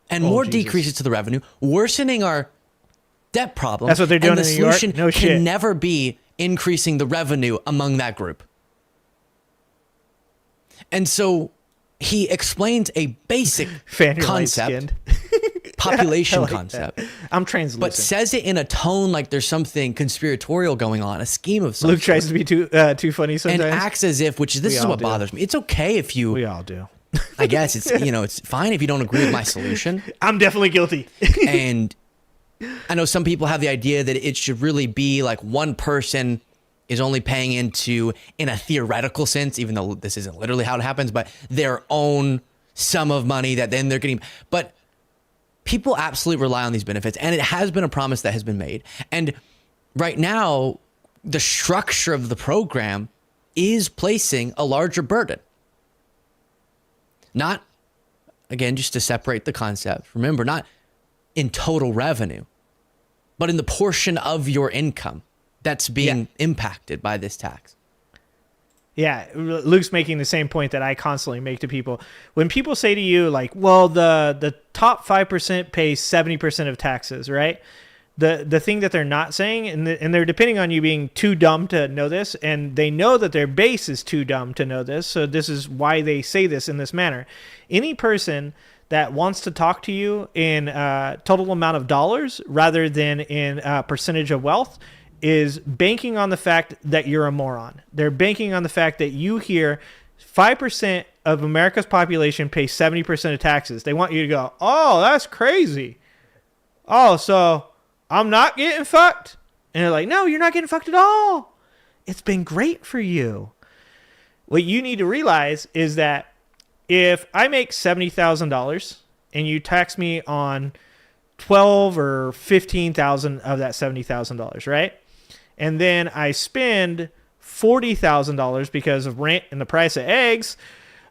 And more decreases to the revenue, worsening our debt problem. That's what they're doing and in New York? solution No shit. can never be increasing the revenue among that group. And so he explains a basic concept, population like concept. That. I'm translucent. But says it in a tone like there's something conspiratorial going on, a scheme of some Luke tries to be too funny sometimes. And acts as if, this is what bothers me. It's okay if you... We all do. I guess it's, it's fine if you don't agree with my solution. I'm definitely guilty. And I know some people have the idea that it should really be like one person is only paying into, in a theoretical sense, even though this isn't literally how it happens, but their own sum of money that then they're getting. But people absolutely rely on these benefits, and it has been a promise that has been made. And right now, the structure of the program is placing a larger burden. Not, again, just to separate the concept, remember, not in total revenue, but in the portion of your income that's being impacted by this tax. Yeah, Luke's making the same point that I constantly make to people. When people say to you, like, well, the top 5% pays 70% of taxes, right? The thing that they're not saying, and they're depending on you being too dumb to know this, and they know that their base is too dumb to know this, so this is why they say this in this manner. Any person that wants to talk to you in total amount of dollars rather than in percentage of wealth is banking on the fact that you're a moron. They're banking on the fact that you hear 5% of America's population pay 70% of taxes. They want you to go, oh, that's crazy. Oh, so I'm not getting fucked? And they're like, no, you're not getting fucked at all. It's been great for you. What you need to realize is that if I make $70,000 and you tax me on $12,000 or $15,000 of that $70,000, right? And then I spend $40,000 because of rent and the price of eggs,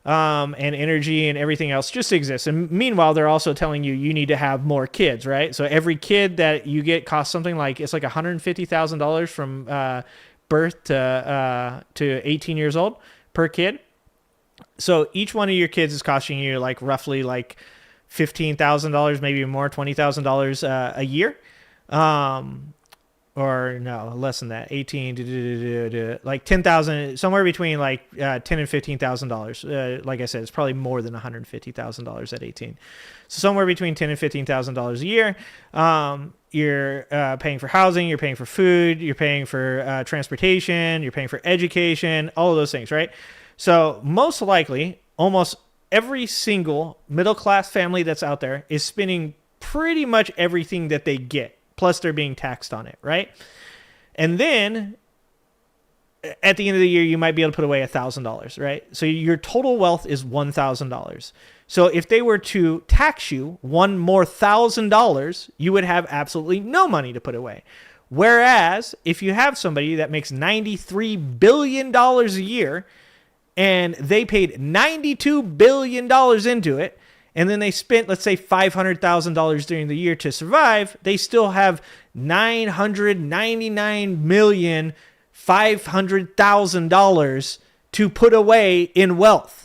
and energy and everything else just exists. And meanwhile, they're also telling you need to have more kids, right? So every kid that you get costs something like, it's like $150,000 from birth to 18 years old per kid. So each one of your kids is costing you like roughly like $15,000, maybe more, $20,000 a year. or no, less than that, 18, like 10,000, somewhere between like $10,000 and $15,000. Like I said, it's probably more than $150,000 at 18. So somewhere between $10,000 and $15,000 a year. You're paying for housing, you're paying for food, you're paying for transportation, you're paying for education, all of those things, right? So most likely, almost every single middle-class family that's out there is spending pretty much everything that they get, plus they're being taxed on it, right? And then at the end of the year, you might be able to put away $1,000, right? So your total wealth is $1,000. So if they were to tax you one more $1,000, you would have absolutely no money to put away. Whereas if you have somebody that makes $93 billion a year and they paid $92 billion into it, and then they spent, let's say, $500,000 during the year to survive, they still have $999,500,000 to put away in wealth.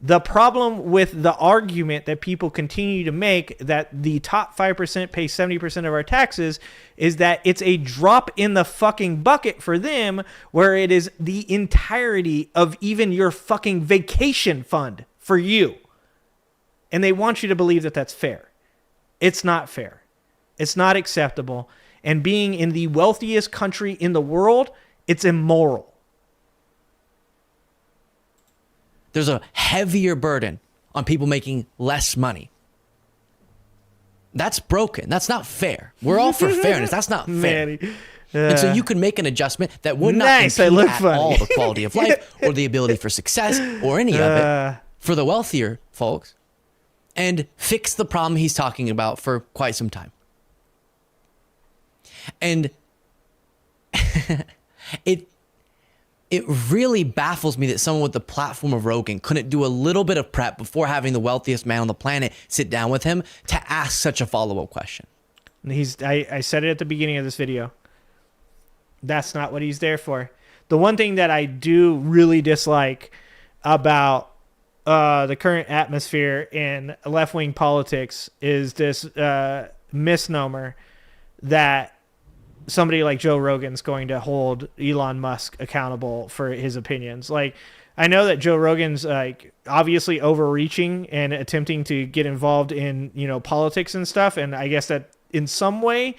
The problem with the argument that people continue to make that the top 5% pay 70% of our taxes is that it's a drop in the fucking bucket for them, where it is the entirety of even your fucking vacation fund for you. And they want you to believe that that's fair. It's not fair. It's not acceptable. And being in the wealthiest country in the world, it's immoral. There's a heavier burden on people making less money. That's broken. That's not fair. We're all for fairness. That's not fair. And so you could make an adjustment that would not impede at all the quality of life or the ability for success or any of it for the wealthier folks, and fix the problem he's talking about for quite some time. And it really baffles me that someone with the platform of Rogan couldn't do a little bit of prep before having the wealthiest man on the planet sit down with him to ask such a follow-up question. I said it at the beginning of this video. That's not what he's there for. The one thing that I do really dislike about the current atmosphere in left-wing politics is this misnomer that somebody like Joe Rogan's going to hold Elon Musk accountable for his opinions. Like, I know that Joe Rogan's like obviously overreaching and attempting to get involved in, politics and stuff. And I guess that in some way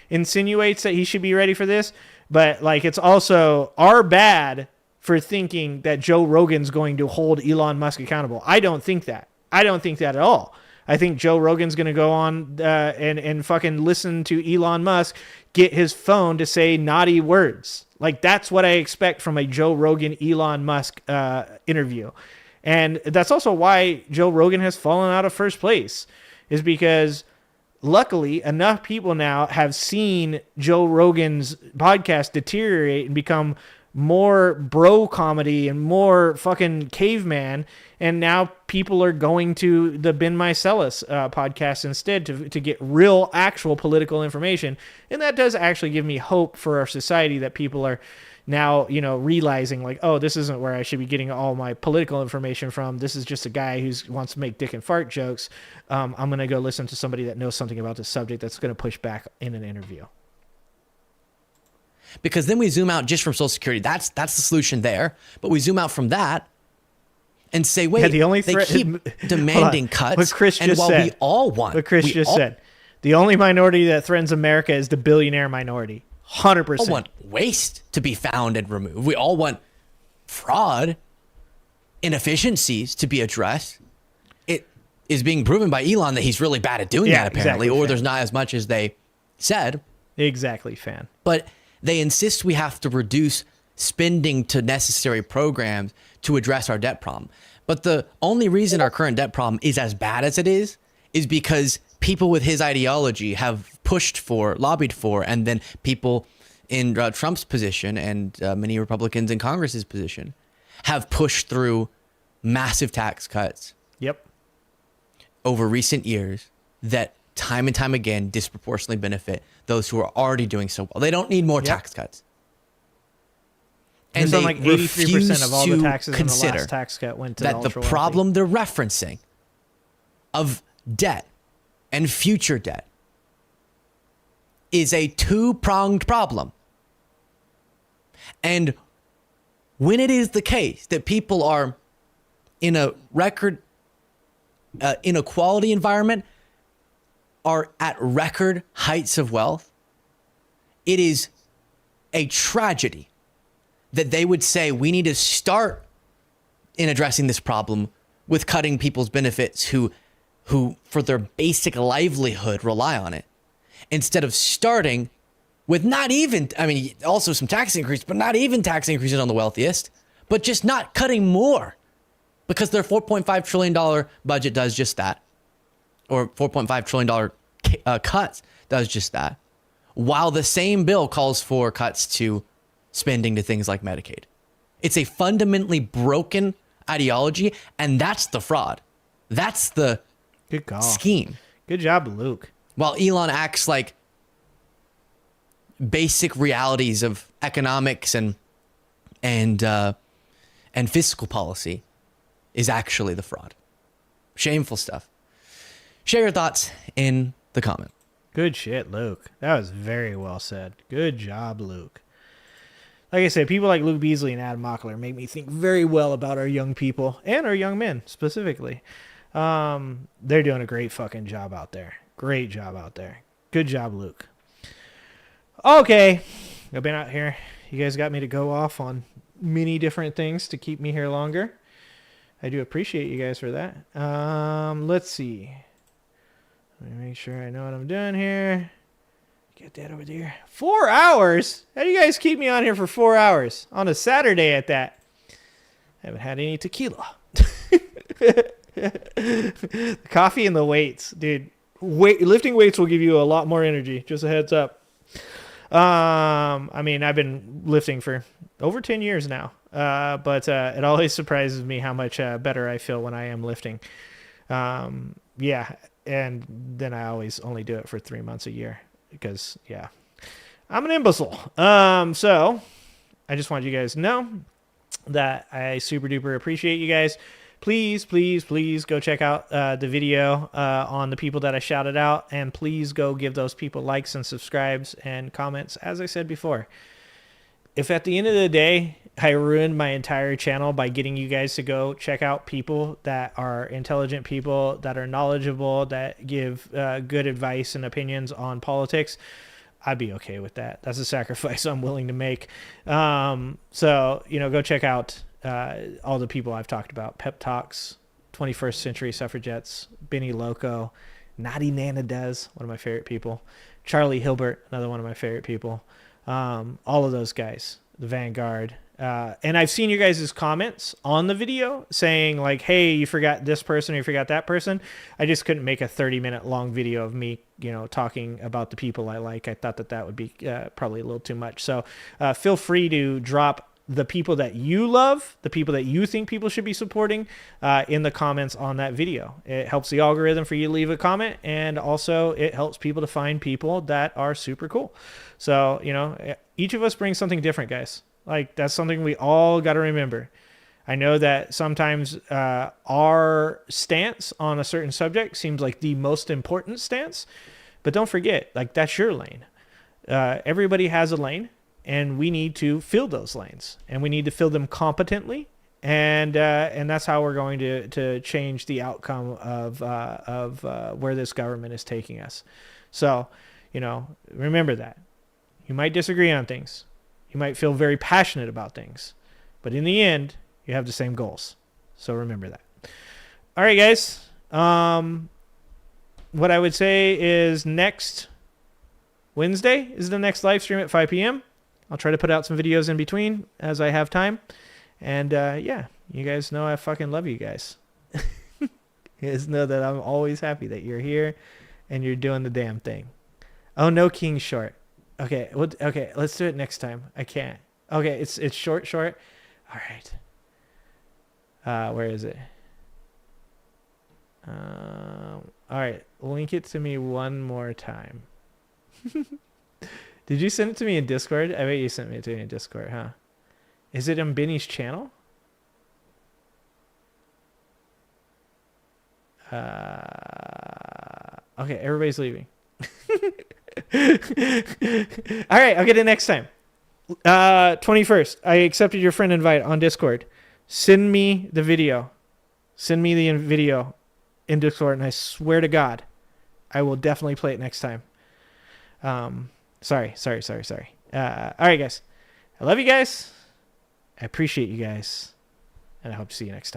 insinuates that he should be ready for this. But like, it's also our bad for thinking that Joe Rogan's going to hold Elon Musk accountable. I don't think that. I don't think that at all. I think Joe Rogan's going to go on and fucking listen to Elon Musk get his phone to say naughty words. Like, that's what I expect from a Joe Rogan, Elon Musk interview. And that's also why Joe Rogan has fallen out of first place, is because luckily enough people now have seen Joe Rogan's podcast deteriorate and become more bro comedy and more fucking caveman, and now people are going to the Ben Mycelis podcast instead to get real actual political information. And that does actually give me hope for our society, that people are now realizing like, oh, this isn't where I should be getting all my political information from. This is just a guy who wants to make dick and fart jokes. I'm gonna go listen to somebody that knows something about the subject that's gonna push back in an interview. Because then we zoom out just from Social Security. That's the solution there. But we zoom out from that and say, wait, they keep demanding cuts. What Chris and just while said, we all want, what Chris just said, the only minority that threatens America is the billionaire minority. 100%. We all want waste to be found and removed. We all want fraud, inefficiencies to be addressed. It is being proven by Elon that he's really bad at doing that, apparently, or there's not as much as they said. Exactly, fan. But they insist we have to reduce spending to necessary programs to address our debt problem. But the only reason our current debt problem is as bad as it is because people with his ideology have pushed for, lobbied for, and then people in Trump's position and many Republicans in Congress's position have pushed through massive tax cuts. Yep. Over recent years that time and time again disproportionately benefit those who are already doing so well. They don't need more tax cuts. And they like 83% of all the taxes in the consider last tax cut went to that the problem they're referencing of debt and future debt is a two-pronged problem. And when it is the case that people are in a record inequality environment, are at record heights of wealth, it is a tragedy that they would say we need to start in addressing this problem with cutting people's benefits who for their basic livelihood rely on it, instead of starting with not even, I mean, also some tax increase, but not even tax increases on the wealthiest, but just not cutting more, because their $4.5 trillion budget does just that, or $4.5 trillion cuts does just that, while the same bill calls for cuts to spending to things like Medicaid. It's a fundamentally broken ideology, and that's the fraud. That's the Good call. Scheme. Good job, Luke. While Elon acts like basic realities of economics and fiscal policy is actually the fraud. Shameful stuff. Share your thoughts in the comment. Good shit, Luke. That was very well said. Good job, Luke. Like I said, people like Luke Beasley and Adam Mockler make me think very well about our young people and our young men specifically. They're doing a great fucking job out there. Great job out there. Good job, Luke. Okay. I've been out here. You guys got me to go off on many different things to keep me here longer. I do appreciate you guys for that. Let's see. Let me make sure I know what I'm doing here. Get that over there. 4 hours? How do you guys keep me on here for 4 hours? On a Saturday at that. I haven't had any tequila. The coffee and the weights. Dude, lifting weights will give you a lot more energy. Just a heads up. I mean, I've been lifting for over 10 years now. But it always surprises me how much better I feel when I am lifting. Yeah. And then I always only do it for 3 months a year because, yeah, I'm an imbecile. So I just want you guys to know that I super duper appreciate you guys. Please, please, please go check out the video on the people that I shouted out, and please go give those people likes and subscribes and comments. As I said before, if at the end of the day I ruined my entire channel by getting you guys to go check out people that are intelligent people, that are knowledgeable, that give good advice and opinions on politics, I'd be okay with that. That's a sacrifice I'm willing to make. So, you know, go check out all the people I've talked about. Pep Talks, 21st Century Suffragettes, Benny Loco, Naughty Nana Does, one of my favorite people. Charlie Hilbert, another one of my favorite people. All of those guys, the Vanguard. And I've seen you guys' comments on the video saying like, hey, you forgot this person or you forgot that person. I just couldn't make a 30-minute long video of me, you know, talking about the people I like. I thought that would be probably a little too much. So feel free to drop the people that you love, the people that you think people should be supporting in the comments on that video. It helps the algorithm for you to leave a comment, and also it helps people to find people that are super cool. So, you know, each of us brings something different, guys. Like, that's something we all got to remember. I know that sometimes our stance on a certain subject seems like the most important stance, but don't forget, like, that's your lane. Everybody has a lane, and we need to fill those lanes, and we need to fill them competently, and that's how we're going to change the outcome of where this government is taking us. So, you know, remember that. You might disagree on things. You might feel very passionate about things, but in the end, you have the same goals. So remember that. All right, guys. What I would say is next Wednesday is the next live stream at 5 p.m. I'll try to put out some videos in between as I have time. And yeah, you guys know I fucking love you guys. You guys know that I'm always happy that you're here and you're doing the damn thing. Oh, no King Short. Okay, okay, let's do it next time. I can't. Okay, it's short. All right. Where is it? All right, link it to me one more time. Did you send it to me in Discord? I bet you sent it to me in Discord, huh? Is it on Benny's channel? Okay, everybody's leaving. All right, I'll get it next time. 21st, I accepted your friend invite on Discord. Send me the video. Send me the video in Discord, and I swear to God, I will definitely play it next time. Sorry. All right, guys. I love you guys. I appreciate you guys. And I hope to see you next time.